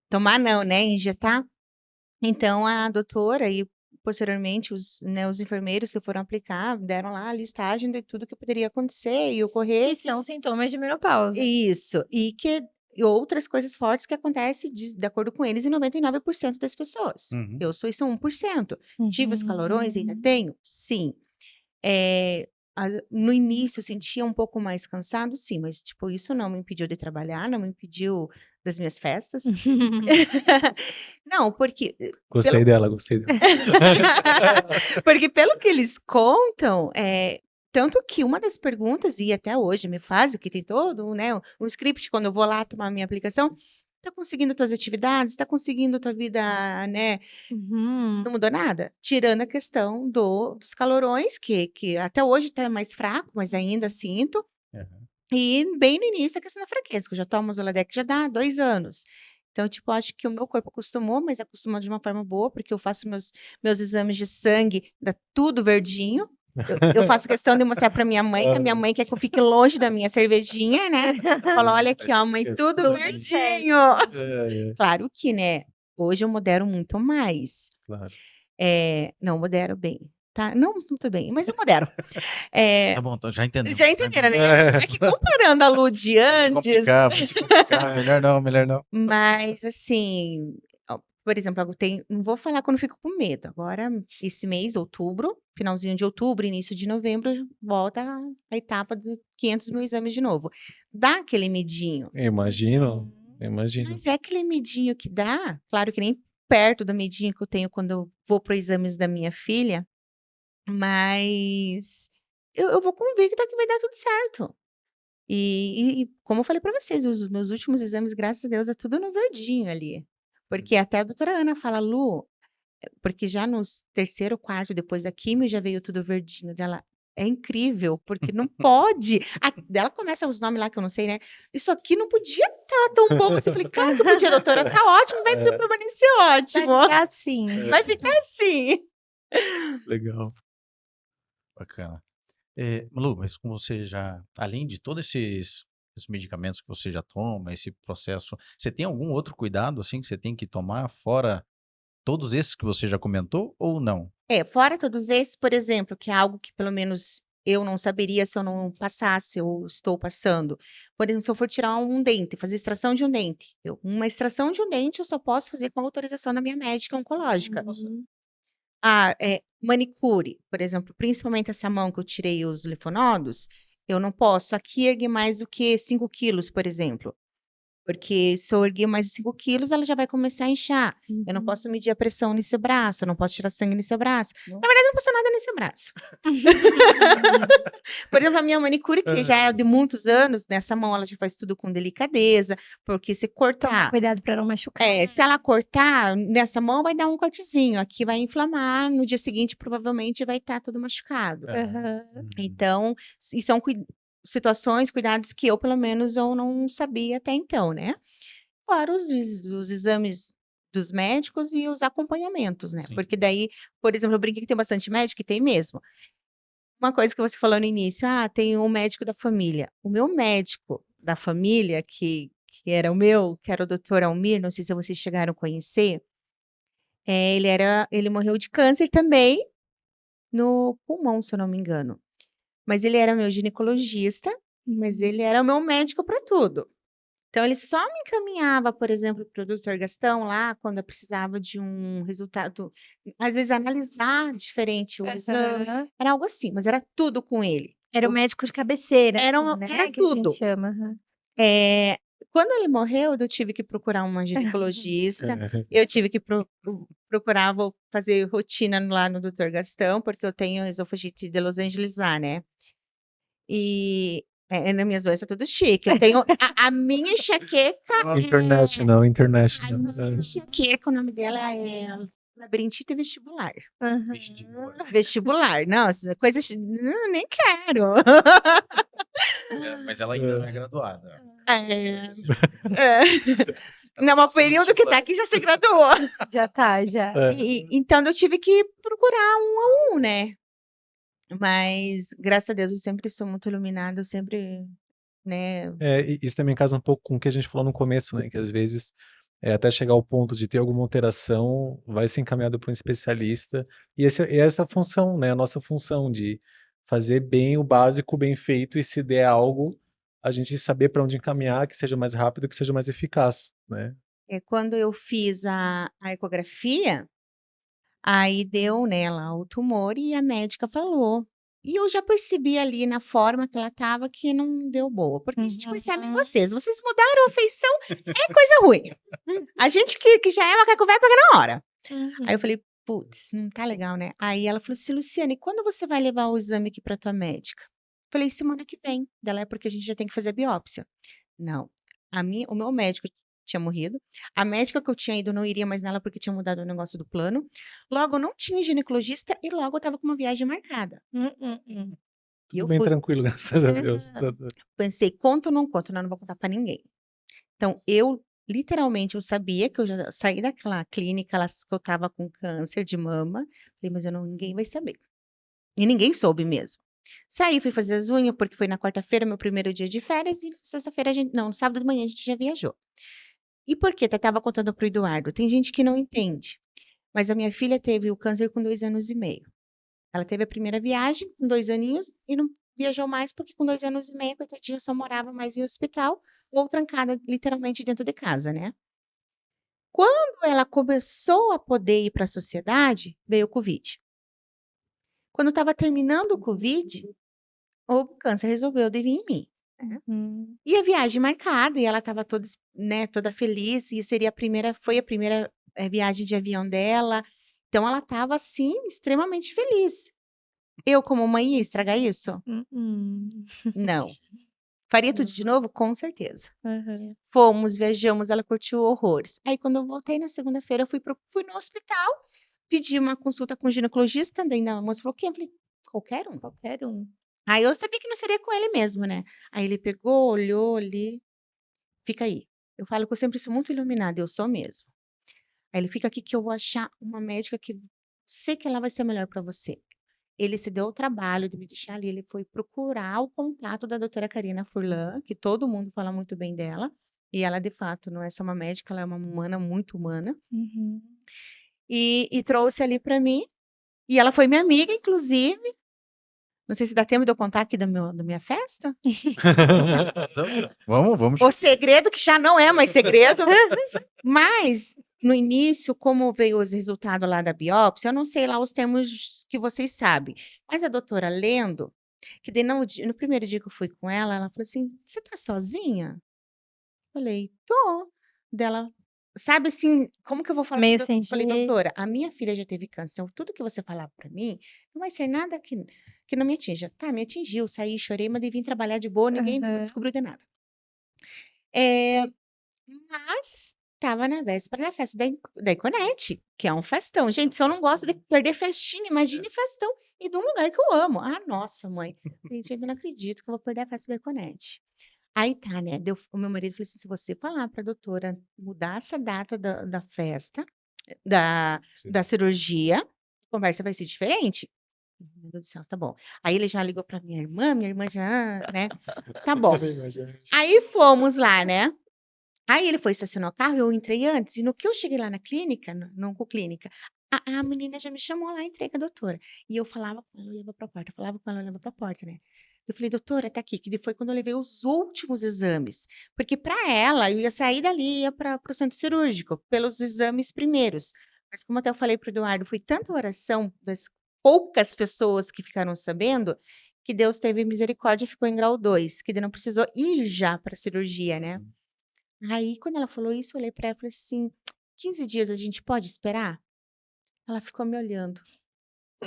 tomar não, né, injetar, então a doutora e posteriormente os enfermeiros que foram aplicar, deram lá a listagem de tudo que poderia acontecer e ocorrer. Que são sintomas de menopausa. Isso, e outras coisas fortes que acontecem, de acordo com eles, em 99% das pessoas. Uhum. Eu sou isso 1%. Tive os calorões, ainda Uhum. tenho? Sim. No início eu sentia um pouco mais cansado, sim, mas tipo, isso não me impediu de trabalhar, não me impediu das minhas festas. Não, porque Gostei dela, gostei dela. porque pelo que eles contam, tanto que uma das perguntas, e até hoje me fazem, que tem todo, né, um script quando eu vou lá tomar minha aplicação, tá conseguindo tuas atividades, tá conseguindo tua vida, né, Uhum. não mudou nada, tirando a questão dos calorões, que até hoje tá mais fraco, mas ainda sinto, Uhum. e bem no início a questão da fraqueza, que eu já tomo Zoladex já dá 2 anos. Então, tipo, acho que o meu corpo acostumou, mas acostumou de uma forma boa, porque eu faço meus exames de sangue, dá tudo verdinho. Eu faço questão de mostrar para minha mãe, que a minha mãe quer que eu fique longe da minha cervejinha, né? Fala, olha aqui, ó, mãe, tudo Tudo verdinho. Claro que, né, hoje eu modero muito mais. Claro. Não modero bem. tá? Não muito bem, mas eu modero. É, Tá bom, então já entendemos. já entenderam, né? É. É que comparando a Lu de Vai se antes, complicar, vai se complicar. Melhor não, melhor não. mas assim, ó, por exemplo, não vou falar quando eu fico com medo. Agora, esse mês, outubro, finalzinho de outubro, início de novembro, volta a etapa dos 500 mil exames de novo. Dá aquele medinho. Imagino, imagino. Mas é aquele medinho que dá, claro que nem perto do medinho que eu tenho quando eu vou para os exames da minha filha, mas eu vou convicta que vai dar tudo certo. E como eu falei para vocês, os meus últimos exames, graças a Deus, é tudo no verdinho ali. Porque até a doutora Ana fala, Lu, porque já no terceiro, quarto, depois da quimio, já veio tudo verdinho dela. É incrível, porque não pode. Ela começa os nomes lá que eu não sei, né? Isso aqui não podia estar tão bom assim. Eu falei, claro que podia, doutora. Tá ótimo, vai permanecer ótimo. Vai ficar assim. Vai ficar assim. Legal. Bacana. Lu, mas como você já, além de todos esses medicamentos que você já toma, esse processo, você tem algum outro cuidado assim que você tem que tomar fora todos esses que você já comentou ou não? Fora todos esses, por exemplo, que é algo que pelo menos eu não saberia se eu não passasse ou estou passando. Por exemplo, se eu for tirar um dente, fazer extração de um dente. Uma extração de um dente eu só posso fazer com autorização da minha médica oncológica. Uhum. Manicure, por exemplo, principalmente essa mão que eu tirei os linfonodos, eu não posso aqui erguer mais do que 5 quilos, por exemplo. Porque se eu erguer mais de 5 quilos, ela já vai começar a inchar. Eu não Uhum. posso medir a pressão nesse braço, eu não posso tirar sangue nesse braço. Na verdade, eu não posso nada nesse braço. Por exemplo, a minha manicure, que já é de muitos anos, nessa mão ela já faz tudo com delicadeza, porque se cortar, Cuidado para não machucar. se ela cortar, nessa mão vai dar um cortezinho, aqui vai inflamar, no dia seguinte provavelmente vai estar tudo machucado. Aham. Então, e são situações, cuidados que eu, pelo menos, eu não sabia até então, né? Fora os exames dos médicos e os acompanhamentos, né? Sim. Porque daí, por exemplo, eu brinquei que tem bastante médico, e tem mesmo. Uma coisa que você falou no início, tem um médico da família. O meu médico da família, que era que era o doutor Almir, não sei se vocês chegaram a conhecer, ele morreu de câncer também no pulmão, se eu não me engano. Mas ele era meu ginecologista, mas ele era o meu médico para tudo. Então, ele só me encaminhava, por exemplo, para o doutor Gastão lá, quando eu precisava de um resultado, às vezes analisar diferente o exame, Aham. era algo assim, mas era tudo com ele. Era o médico de cabeceira, Era assim, um- né? era Que a gente tudo. chama. Aham. Quando ele morreu, eu tive que procurar uma ginecologista, eu tive que procurar, vou fazer rotina lá no doutor Gastão, porque eu tenho esofagite de Los Angeles lá, né? E nas minhas doenças é tudo chique. Eu tenho a minha enxaqueca. International. A minha enxaqueca, o nome dela é labirintite vestibular. Aham. Vestibular. Não, essas coisas. Nem quero. Mas ela ainda não é graduada. Não, mas o período que tá aqui já se graduou. Já tá, já. Então eu tive que procurar um a um, né? Mas, graças a Deus, eu sempre sou muito iluminada, eu sempre, né? E isso também casa um pouco com o que a gente falou no começo, né? Que às vezes, até chegar ao ponto de ter alguma alteração, vai ser encaminhado para um especialista. E essa é a função, né? A nossa função de fazer bem o básico, bem feito, e se der algo, a gente saber para onde encaminhar, que seja mais rápido, que seja mais eficaz, né? Quando eu fiz a ecografia, aí deu nela o tumor e a médica falou. E eu já percebi ali na forma que ela estava que não deu boa. Porque a gente percebe em vocês mudaram a feição, é coisa ruim. A gente que já é macaco vai pagar na hora. Aí eu falei, putz, não tá legal, né? Aí ela falou assim, Luciane, quando você vai levar o exame aqui pra tua médica? Falei, semana que vem. Dela é porque a gente já tem que fazer a biópsia. Não. O meu médico tinha morrido. A médica que eu tinha ido não iria mais nela porque tinha mudado o negócio do plano. Logo, eu não tinha ginecologista e logo eu tava com uma viagem marcada. E eu Bem fui. tranquilo, graças a Deus. Pensei, conto ou não conto? Não vou contar pra ninguém. Então, literalmente, eu sabia que eu já saí daquela clínica lá, que eu tava com câncer de mama. Falei, mas ninguém vai saber. E ninguém soube mesmo. Saí, fui fazer as unhas, porque foi na quarta-feira, meu primeiro dia de férias, e na sexta-feira, no sábado de manhã, a gente já viajou. E por quê? Eu tava contando pro Eduardo. Tem gente que não entende. Mas a minha filha teve o câncer com 2 anos e meio. Ela teve a primeira viagem com 2 aninhos e não viajou mais porque com 2 anos e meio, coitadinha, só morava mais em hospital ou trancada literalmente dentro de casa, né? Quando ela começou a poder ir para a sociedade, veio o Covid. Quando estava terminando o Covid, o câncer resolveu de vir em mim. Uhum. E a viagem marcada, e ela estava toda, né, toda feliz, e foi a primeira viagem de avião dela. Então ela estava assim, extremamente feliz. Eu, como mãe, ia estragar isso? Uhum. Não. Faria tudo de novo? Com certeza. Uhum. Fomos, viajamos, ela curtiu horrores. Aí, quando eu voltei na segunda-feira, eu fui no hospital, pedi uma consulta com o ginecologista, daí a moça falou, quem? Eu falei, qualquer um. Qualquer um. Aí eu sabia que não seria com ele mesmo, né? Aí ele pegou, olhou ali, fica aí. Eu falo que eu sempre sou muito iluminada, eu sou mesmo. Aí ele fica aqui que eu vou achar uma médica que sei que ela vai ser melhor para você. Ele se deu o trabalho de me deixar ali, ele foi procurar o contato da doutora Karina Furlan, que todo mundo fala muito bem dela, e ela de fato não é só uma médica, ela é uma humana, muito humana, Uhum. e trouxe ali para mim, e ela foi minha amiga, inclusive. Não sei se dá tempo de eu contar aqui da minha festa. Então, vamos. O segredo que já não é mais segredo. Mas, no início, como veio os resultados lá da biópsia, eu não sei lá os termos que vocês sabem. Mas a doutora lendo, que daí no primeiro dia que eu fui com ela falou assim, você tá sozinha? Falei, tô. Dela, sabe assim, como que eu vou falar? Meio sem Falei, jeito. doutora, a minha filha já teve câncer. Tudo que você falar pra mim, não vai ser nada que não me atinja. Tá, me atingiu, saí, chorei, mas vim trabalhar de boa, ninguém Uhum. descobriu de nada. É, mas tava na véspera da festa da Iconete, que é um festão. Gente, se eu não gosto de perder festinha, imagine festão e de um lugar que eu amo. Ah, nossa, mãe. Gente, eu não acredito que eu vou perder a festa da Iconete. Aí tá, né? O meu marido falou assim: se você falar pra doutora mudar essa data da festa, da cirurgia, a conversa vai ser diferente. Meu Deus do céu, tá bom. Aí ele já ligou pra minha irmã já, né? Tá bom. Aí fomos lá, né? Aí ele foi estacionar o carro, eu entrei antes, e no que eu cheguei lá na clínica, no Oncoclínica, a menina já me chamou lá, entrei com a doutora. E eu falava com ela, olhava pra porta, falava com ela, olhava pra porta, né? Eu falei, doutora, tá aqui, que foi quando eu levei os últimos exames. Porque pra ela, eu ia sair dali e ia para o centro cirúrgico, pelos exames primeiros. Mas como até eu falei pro Eduardo, foi tanta oração das poucas pessoas que ficaram sabendo, que Deus teve misericórdia e ficou em grau 2, que ele não precisou ir já pra cirurgia, né? Aí, quando ela falou isso, eu olhei pra ela e falei assim: 15 dias a gente pode esperar? Ela ficou me olhando.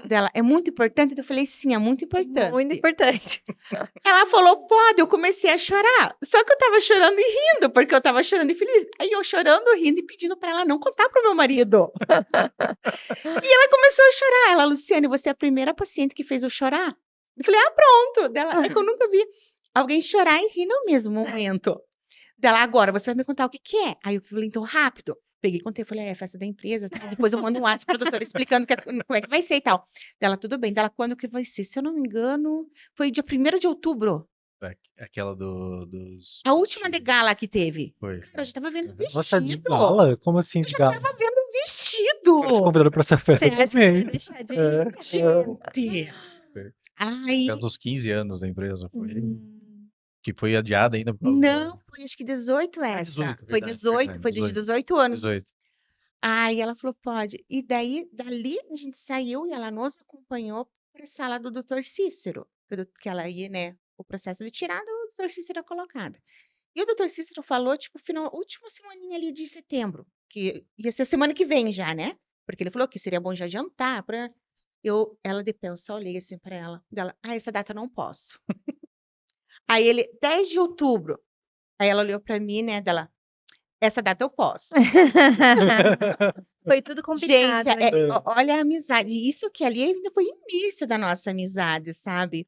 Dela, é muito importante? Eu falei: sim, é muito importante. Muito importante. Ela falou: pode. Eu comecei a chorar. Só que eu tava chorando e rindo, porque eu tava chorando e feliz. Aí eu chorando, rindo e pedindo pra ela não contar pro meu marido. E ela começou a chorar. Ela, Luciane, você é a primeira paciente que fez eu chorar. Eu falei: ah, pronto. Dela, é que eu nunca vi alguém chorar e rir no mesmo momento. Dela, agora você vai me contar o que que é. Aí eu falei, então, rápido. Peguei, contei, falei, é festa da empresa, tá? Depois eu mando um WhatsApp pra doutora explicando como é que vai ser e tal. Dela, tudo bem. Dela, quando que vai ser? Se eu não me engano, foi dia 1º de outubro. Aquela dos. A última de gala que teve. Foi. Cara, eu já tava vendo Nossa, de vestido. gala? Como assim Eu de já gala? tava vendo vestido. Quero ser convidado pra essa festa Você acha que também. vai deixar de É. ir? Gente. Ai, Aquela dos 15 anos da empresa. Foi. Hum. Que foi adiada ainda por causa não, foi acho que 18 essa. 18, Foi verdade, 18, verdade, foi de 18. 18 anos. 18. Aí ela falou, pode. E daí, dali, a gente saiu e ela nos acompanhou para a sala do Dr. Cícero, que ela ia, né, o processo de tirada, o Dr. Cícero colocada. E o Dr. Cícero falou, tipo, última semaninha ali de setembro, que ia ser semana que vem já, né? Porque ele falou que seria bom já adiantar para ela de pé, eu só olhei assim para ela. Essa data eu não posso. Aí ele, 10 de outubro. Aí ela olhou para mim, né, essa data eu posso. Foi tudo combinado, Gente, né? olha a amizade. Isso que ali ainda foi início da nossa amizade, sabe?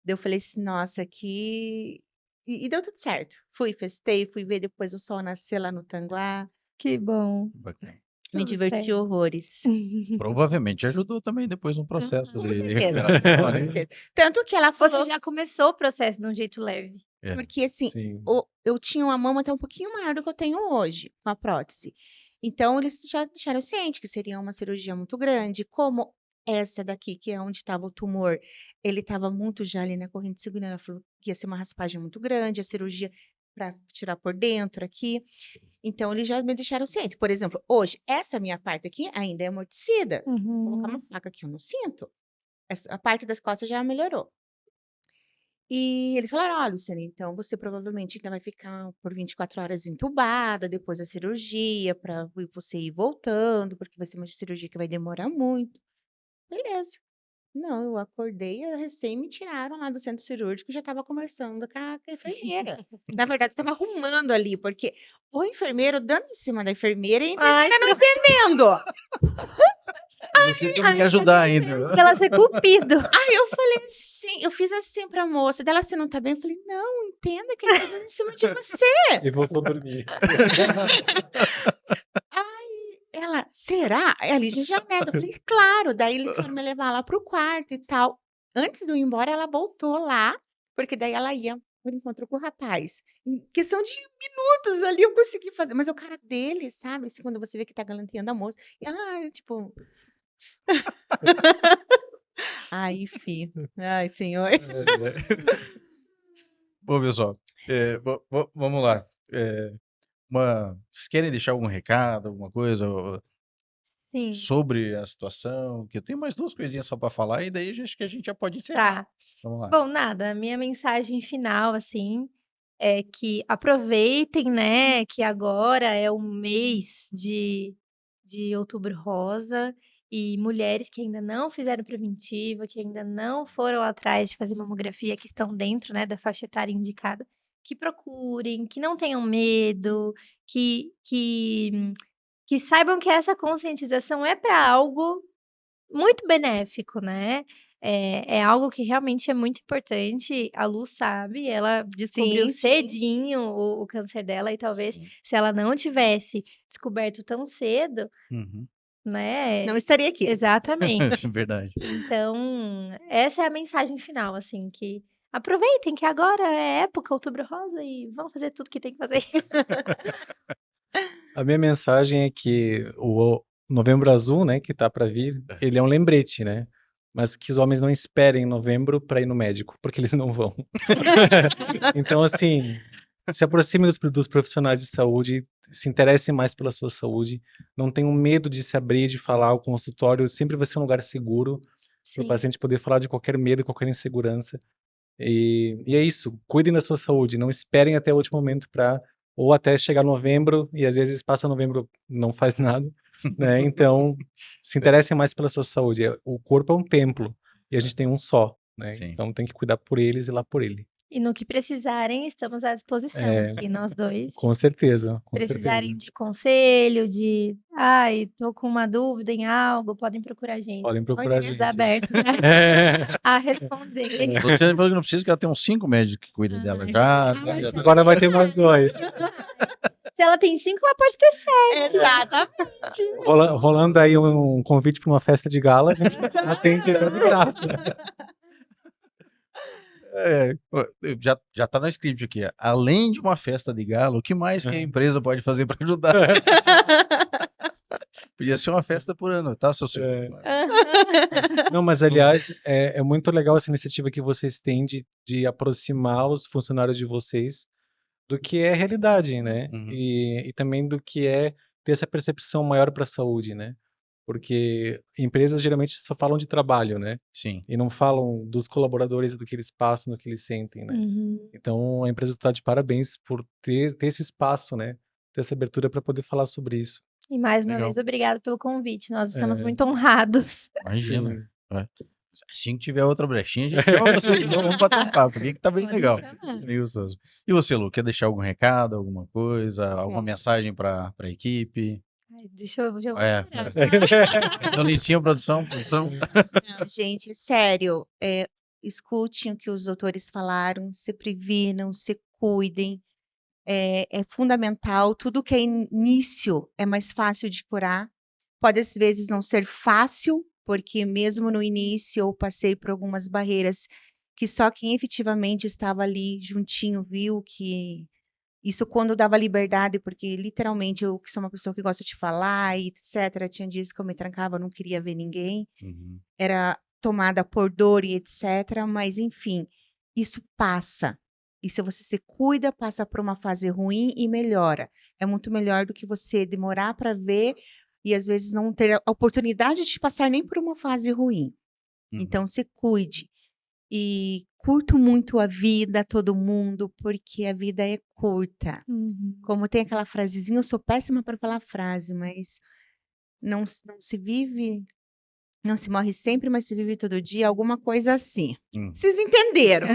Daí eu falei assim, nossa, que. E deu tudo certo. Fui, festei, fui ver depois o sol nascer lá no Tanguá. Que bom. Bacana. Me Tudo diverti certo. horrores. Provavelmente ajudou também depois no processo Com de certeza, recuperação com ali. certeza. Tanto que ela Você falou, já começou o processo de um jeito leve. É. porque assim, Sim. eu tinha uma mama até um pouquinho maior do que eu tenho hoje, com a prótese. Então, eles já deixaram ciente que seria uma cirurgia muito grande. Como essa daqui, que é onde estava o tumor, ele estava muito já ali na corrente sanguínea, ela falou que ia ser uma raspagem muito grande, a cirurgia para tirar por dentro aqui. Então, eles já me deixaram ciente. Por exemplo, hoje, essa minha parte aqui ainda é amortecida. Se colocar uma faca aqui, eu não sinto. A parte das costas já melhorou. E eles falaram: olha, Luciane, então você provavelmente ainda vai ficar por 24 horas entubada depois da cirurgia, para você ir voltando, porque vai ser uma cirurgia que vai demorar muito. Beleza. Não, eu acordei, recém me tiraram lá do centro cirúrgico, já estava conversando com a enfermeira. Na verdade, eu estava arrumando ali, porque o enfermeiro dando em cima da enfermeira e a Ai, enfermeira não entendendo. Você tem que me ajudar ainda. que ela ser cupido. Aí eu falei assim, eu fiz assim pra moça, dela, você não tá bem? Eu falei, não, entenda que ele tá dando em cima de você. E voltou a dormir. Aí ela, será? Aí ali a gente já nega. Eu falei, claro. Daí eles foram me levar lá pro quarto e tal. Antes de eu ir embora, ela voltou lá, porque daí ela ia por encontro com o rapaz. Em questão de minutos ali eu consegui fazer. Mas o cara dele, sabe? Assim, quando você vê que tá galanteando a moça. E ela, tipo... Ai, fi. Ai, senhor. Bom, pessoal, vamos lá. Vocês querem deixar algum recado, alguma coisa Sim, sobre a situação? Que eu tenho mais 2 coisinhas só para falar e daí acho que a gente já pode encerrar. tá. Vamos lá. Bom, nada, a minha mensagem final, assim, é que aproveitem, né, que agora é o mês de Outubro Rosa e mulheres que ainda não fizeram preventiva, que ainda não foram atrás de fazer mamografia, que estão dentro, né, da faixa etária indicada, que procurem, que não tenham medo, que saibam que essa conscientização é para algo muito benéfico, né. É algo que realmente é muito importante. A Lu sabe, ela descobriu Sim, sim. cedinho o câncer dela e talvez Sim. se ela não tivesse descoberto tão cedo, Uhum. né. Não estaria aqui. Exatamente. Verdade. Então, essa é a mensagem final, assim, que aproveitem que agora é época Outubro Rosa e vão fazer tudo que tem que fazer. A minha mensagem é que o Novembro Azul, né, que tá para vir, ele é um lembrete, né? Mas que os homens não esperem novembro para ir no médico, porque eles não vão. Então, assim, se aproxime dos profissionais de saúde, se interessem mais pela sua saúde, não tenham medo de se abrir, de falar. O consultório sempre vai ser um lugar seguro para o Sim. paciente poder falar de qualquer medo, qualquer insegurança. E é isso, cuidem da sua saúde, não esperem até o último momento para, ou até chegar novembro, e às vezes passa novembro não faz nada, né? Então, se interessem mais pela sua saúde. O corpo é um templo, e a gente tem um só, né? Sim. Então tem que cuidar por eles e lá por ele. E no que precisarem, estamos à disposição aqui, nós dois. Com certeza, com Precisarem certeza. de conselho, de, ai, tô com uma dúvida em algo, podem procurar a gente. Podem procurar a Estamos gente. abertos, né, É. a responder. Você falou que não precisa, que ela tem uns 5 médicos que cuidam dela já. mas- Agora vai ter mais 2. Se ela tem 5, ela pode ter 7. Exatamente. Rolando aí um convite para uma festa de gala, a gente atende de graça. Já tá no script aqui. Além de uma festa de gala, o que mais que a empresa pode fazer para ajudar? Podia ser uma festa por ano, tá, seu senhor? Não, mas aliás, é muito legal essa iniciativa que vocês têm de aproximar os funcionários de vocês do que é a realidade, né? Uhum. E também do que é ter essa percepção maior para a saúde, né? Porque empresas geralmente só falam de trabalho, né? Sim. E não falam dos colaboradores, do que eles passam, do que eles sentem, né? Uhum. Então a empresa está de parabéns por ter esse espaço, né? Ter essa abertura para poder falar sobre isso. E mais uma Legal. vez, obrigado pelo convite. Nós estamos muito honrados. Imagina. Sim. Assim que tiver outra brechinha, a gente chama vocês. Então vamos bater um papo aqui que tá bem Pode legal. chamar. Bem gostoso. E você, Lu, quer deixar algum recado, alguma coisa, alguma mensagem para a equipe? Ai, deixa eu já vou É. parar. Então, Licinha, produção. Não, gente, sério, escutem o que os doutores falaram, se previnam, se cuidem. É fundamental. Tudo que é início é mais fácil de curar. Pode, às vezes, não ser fácil, porque mesmo no início eu passei por algumas barreiras que só quem efetivamente estava ali juntinho viu que Isso quando dava liberdade, porque literalmente eu que sou uma pessoa que gosta de falar e etc. Tinha dias que eu me trancava, não queria ver ninguém. Uhum. Era tomada por dor e etc. Mas enfim, isso passa. E se você se cuida, passa por uma fase ruim e melhora. É muito melhor do que você demorar para ver e às vezes não ter a oportunidade de passar nem por uma fase ruim. Uhum. Então, se cuide. E curto muito a vida, todo mundo, porque a vida é curta. Uhum. Como tem aquela frasezinha, eu sou péssima para falar frase, mas não se vive, não se morre sempre, mas se vive todo dia, alguma coisa assim. Uhum. Vocês entenderam?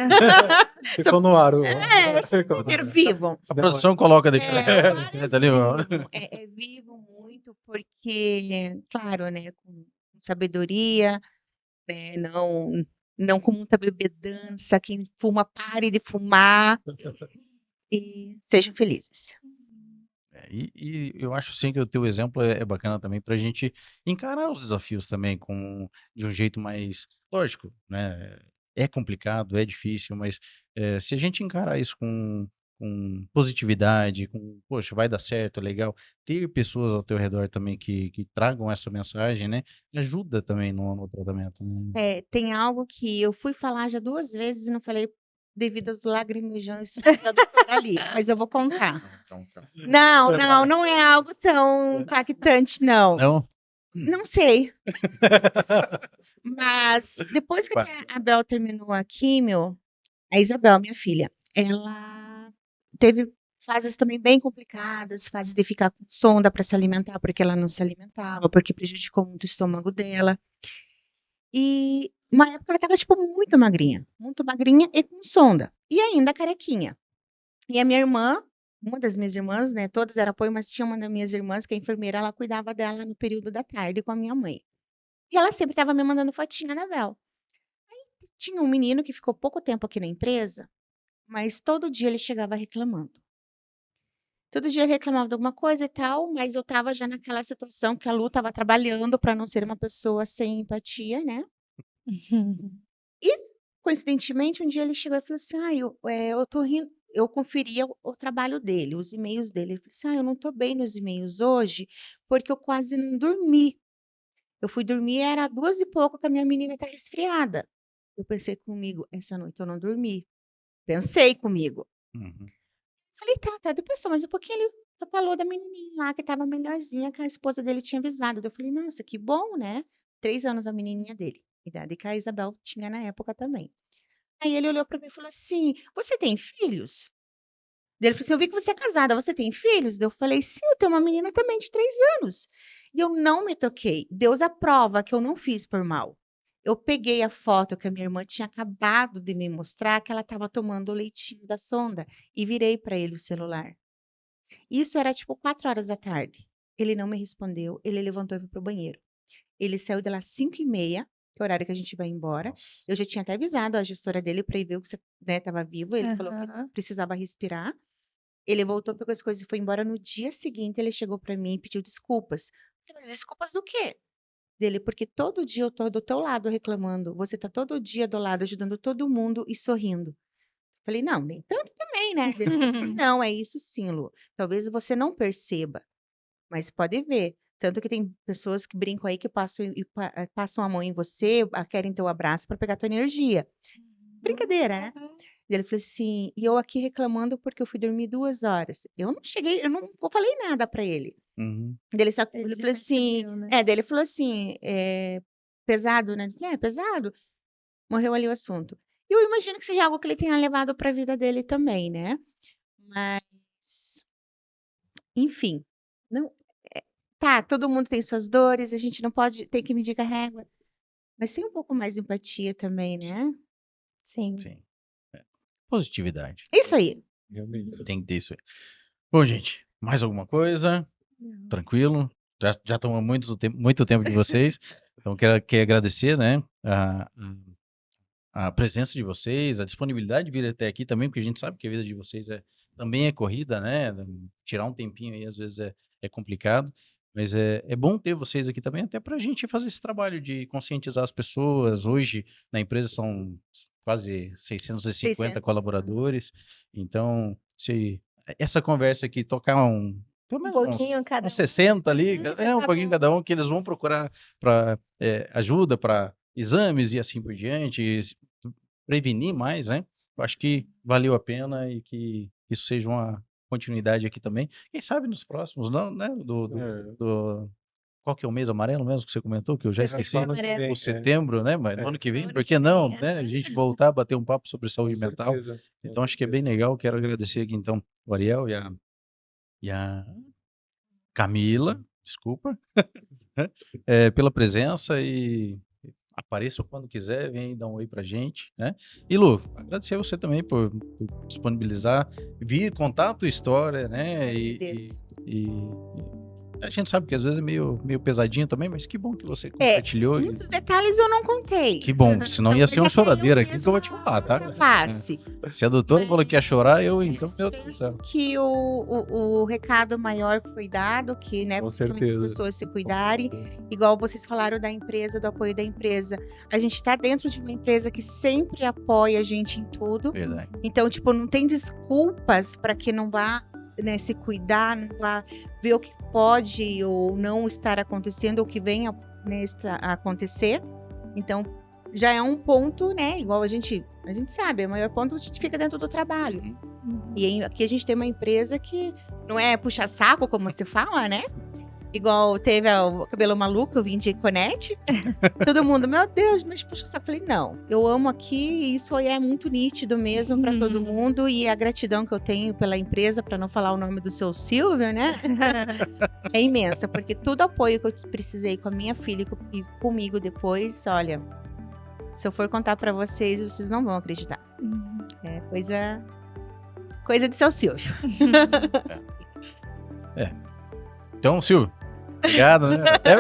Ficou no ar. Vocês entenderam, vivam. A produção coloca daqui Agora ali, ó. vivam muito, porque, claro, né, com sabedoria, né, não com muita bebedança, quem fuma pare de fumar e sejam felizes. E eu acho sim que o teu exemplo é bacana também para a gente encarar os desafios também de um jeito mais lógico, né? É complicado, é difícil, mas se a gente encarar isso com positividade, poxa, vai dar certo, é legal, ter pessoas ao teu redor também que tragam essa mensagem, né? Ajuda também no tratamento, né? Tem algo que eu fui falar já 2 vezes e não falei devido aos lagrimejões da doutora ali, mas eu vou contar. Então, tá. Não é algo tão impactante, não. Não? Não sei. Mas depois que Quase. a Bel terminou a químio, a Isabel, minha filha, ela teve fases também bem complicadas, fases de ficar com sonda para se alimentar, porque ela não se alimentava, porque prejudicou muito o estômago dela. E uma época ela estava tipo muito magrinha e com sonda, e ainda carequinha. E a minha irmã, uma das minhas irmãs, né, todas eram apoio, mas tinha uma das minhas irmãs que é enfermeira, ela cuidava dela no período da tarde com a minha mãe. E ela sempre estava me mandando fotinha da Bel. Tinha um menino que ficou pouco tempo aqui na empresa, mas todo dia ele chegava reclamando. Todo dia ele reclamava de alguma coisa e tal, mas eu estava já naquela situação que a Lu estava trabalhando para não ser uma pessoa sem empatia, né? E, coincidentemente, um dia ele chegou e falou assim: eu tô rindo. Eu conferia o trabalho dele, os e-mails dele. Ele falou assim: eu não tô bem nos e-mails hoje, porque eu quase não dormi. Eu fui dormir, era 2 e pouco, que a minha menina tá resfriada. Eu pensei comigo, essa noite eu não dormi. Pensei comigo. Uhum. Falei, tá, depois só, mas um pouquinho ele falou da menininha lá, que tava melhorzinha, que a esposa dele tinha avisado. Eu falei, nossa, que bom, né? 3 anos a menininha dele, idade que a Isabel tinha na época também. Aí ele olhou para mim e falou assim, você tem filhos? Ele falou assim, eu vi que você é casada, você tem filhos? Eu falei, sim, eu tenho uma menina também de 3 anos. E eu não me toquei. Deus aprova que eu não fiz por mal. Eu peguei a foto que a minha irmã tinha acabado de me mostrar, que ela estava tomando o leitinho da sonda, e virei para ele o celular. Isso era tipo 4 horas da tarde. Ele não me respondeu, ele levantou e foi pro banheiro. Ele saiu de lá 5h30, que é o horário que a gente vai embora. Nossa. Eu já tinha até avisado a gestora dele para ir ver o que você, né, estava vivo. Ele falou que Aham. precisava respirar. Ele voltou, pegou as coisas e foi embora. No dia seguinte, ele chegou para mim e pediu desculpas. Eu falei, mas desculpas do quê? Dele, porque todo dia eu tô do teu lado reclamando. Você tá todo dia do lado, ajudando todo mundo e sorrindo. Falei, não, nem tanto também, né? Ele falou assim, não, é isso sim, Lu. Talvez você não perceba, mas pode ver. Tanto que tem pessoas que brincam aí que passam a mão em você, querem teu abraço para pegar tua energia. Brincadeira, né? E ele falou assim, e eu aqui reclamando porque eu fui dormir 2 horas. Eu não falei nada para ele. Uhum. Ele Ele falou assim, percebeu, né? daí ele falou assim, pesado, né? Eu falei, pesado. Morreu ali o assunto. E eu imagino que seja algo que ele tenha levado para a vida dele também, né? Mas, enfim, não, tá, todo mundo tem suas dores, a gente não pode ter que medir com a régua, mas tem um pouco mais de empatia também, né? Sim. Sim. Positividade. Isso aí. Realmente. Tem que ter isso aí. Bom, gente, mais alguma coisa? Não. Tranquilo? Já tomamos muito tempo de vocês. Então, quero agradecer, né, a presença de vocês, a disponibilidade de vir até aqui também, porque a gente sabe que a vida de vocês também é corrida, né? Tirar um tempinho aí às vezes é complicado, mas é bom ter vocês aqui também, até para a gente fazer esse trabalho de conscientizar as pessoas. Hoje, na empresa, são quase 650 600. colaboradores, então, essa conversa aqui, tocar pelo Um menos pouquinho cada uns 60 ali, já um tá pouquinho bom. cada um, que eles vão procurar para ajuda para exames e assim por diante, prevenir mais, né? Eu acho que valeu a pena e que isso seja uma continuidade aqui também. Quem sabe nos próximos, não, né? Qual que é o mês amarelo mesmo que você comentou, que eu já esqueci? Só ano que Amarelo. vem, O setembro, né? Mas no É. ano que vem, Ano por que que não, vem, né? A aham. gente voltar a bater um papo sobre Com saúde mental. certeza. Com Então acho que é bem certeza. legal. Quero agradecer aqui então o Ariel e a Camila, desculpa, pela presença e apareça quando quiser, vem dar um oi pra gente, né? E Lu, agradecer a você também por disponibilizar, vir contar a tua história, né? Agradeço. E a gente sabe que às vezes é meio pesadinho também, mas que bom que você compartilhou. Muitos detalhes eu não contei. Que bom, senão ia ser uma choradeira aqui que eu vou te falar, tá? Outra face. Se a doutora falou que ia chorar, eu então, meu Deus do Penso céu. que o recado maior foi dado, que, né, Com principalmente as certeza. pessoas se cuidarem, igual vocês falaram da empresa, do apoio da empresa. A gente está dentro de uma empresa que sempre apoia a gente em tudo. Verdade. Então, tipo, não tem desculpas para que não vá, né, se cuidar, não vá ver o que pode ou não estar acontecendo, ou que venha, né, a acontecer. Então, já é um ponto, né? Igual a gente sabe, o maior ponto a gente fica dentro do trabalho. E aqui a gente tem uma empresa que não é puxa-saco, como se fala, né? Igual teve o Cabelo Maluco, eu vim de Conete. Todo mundo, meu Deus, mas puxa-saco. Eu falei, não, eu amo aqui e isso é muito nítido mesmo para todo mundo. E a gratidão que eu tenho pela empresa, para não falar o nome do seu Silvio, né? É imensa, porque todo apoio que eu precisei com a minha filha e comigo depois, olha, se eu for contar para vocês não vão acreditar. É coisa de seu Silvio. Então, Silvio, obrigado, né?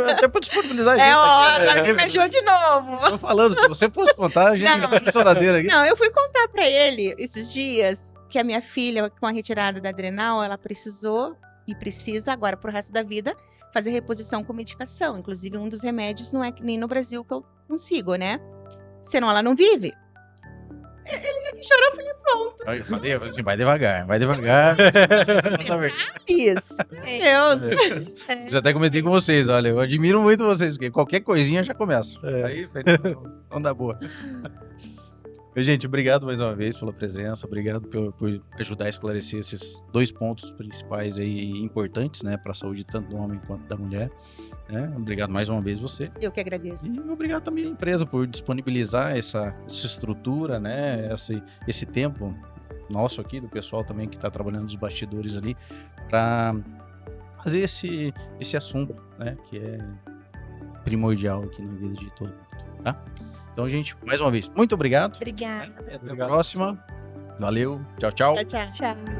Até por disponibilizar a gente. Agora aqui, me ajudou de novo. Tô falando, se você fosse contar, a gente ia ser uma choradeira aqui. Não, eu fui contar pra ele esses dias que a minha filha, com a retirada da adrenal, ela precisou e precisa agora pro resto da vida fazer reposição com medicação. Inclusive, um dos remédios não é que nem no Brasil que eu consigo, né? Senão ela não vive. Ele já que chorou, eu falei, pronto. Eu falei assim, vai devagar. Isso. Deus. Já até comentei com vocês, olha, eu admiro muito vocês, porque qualquer coisinha já começa. Aí, não dá boa. Gente, obrigado mais uma vez pela presença, obrigado por ajudar a esclarecer esses 2 pontos principais aí importantes, né, para a saúde tanto do homem quanto da mulher. Né? Obrigado mais uma vez você. Eu que agradeço. E obrigado também à empresa por disponibilizar essa estrutura, né, esse tempo nosso aqui, do pessoal também que está trabalhando nos bastidores ali, para fazer esse assunto, né, que é primordial aqui na vida de todo mundo, tá? Então, gente, mais uma vez, muito obrigado. Obrigada. Até a próxima. Valeu. Tchau, tchau. Tchau, tchau. Tchau.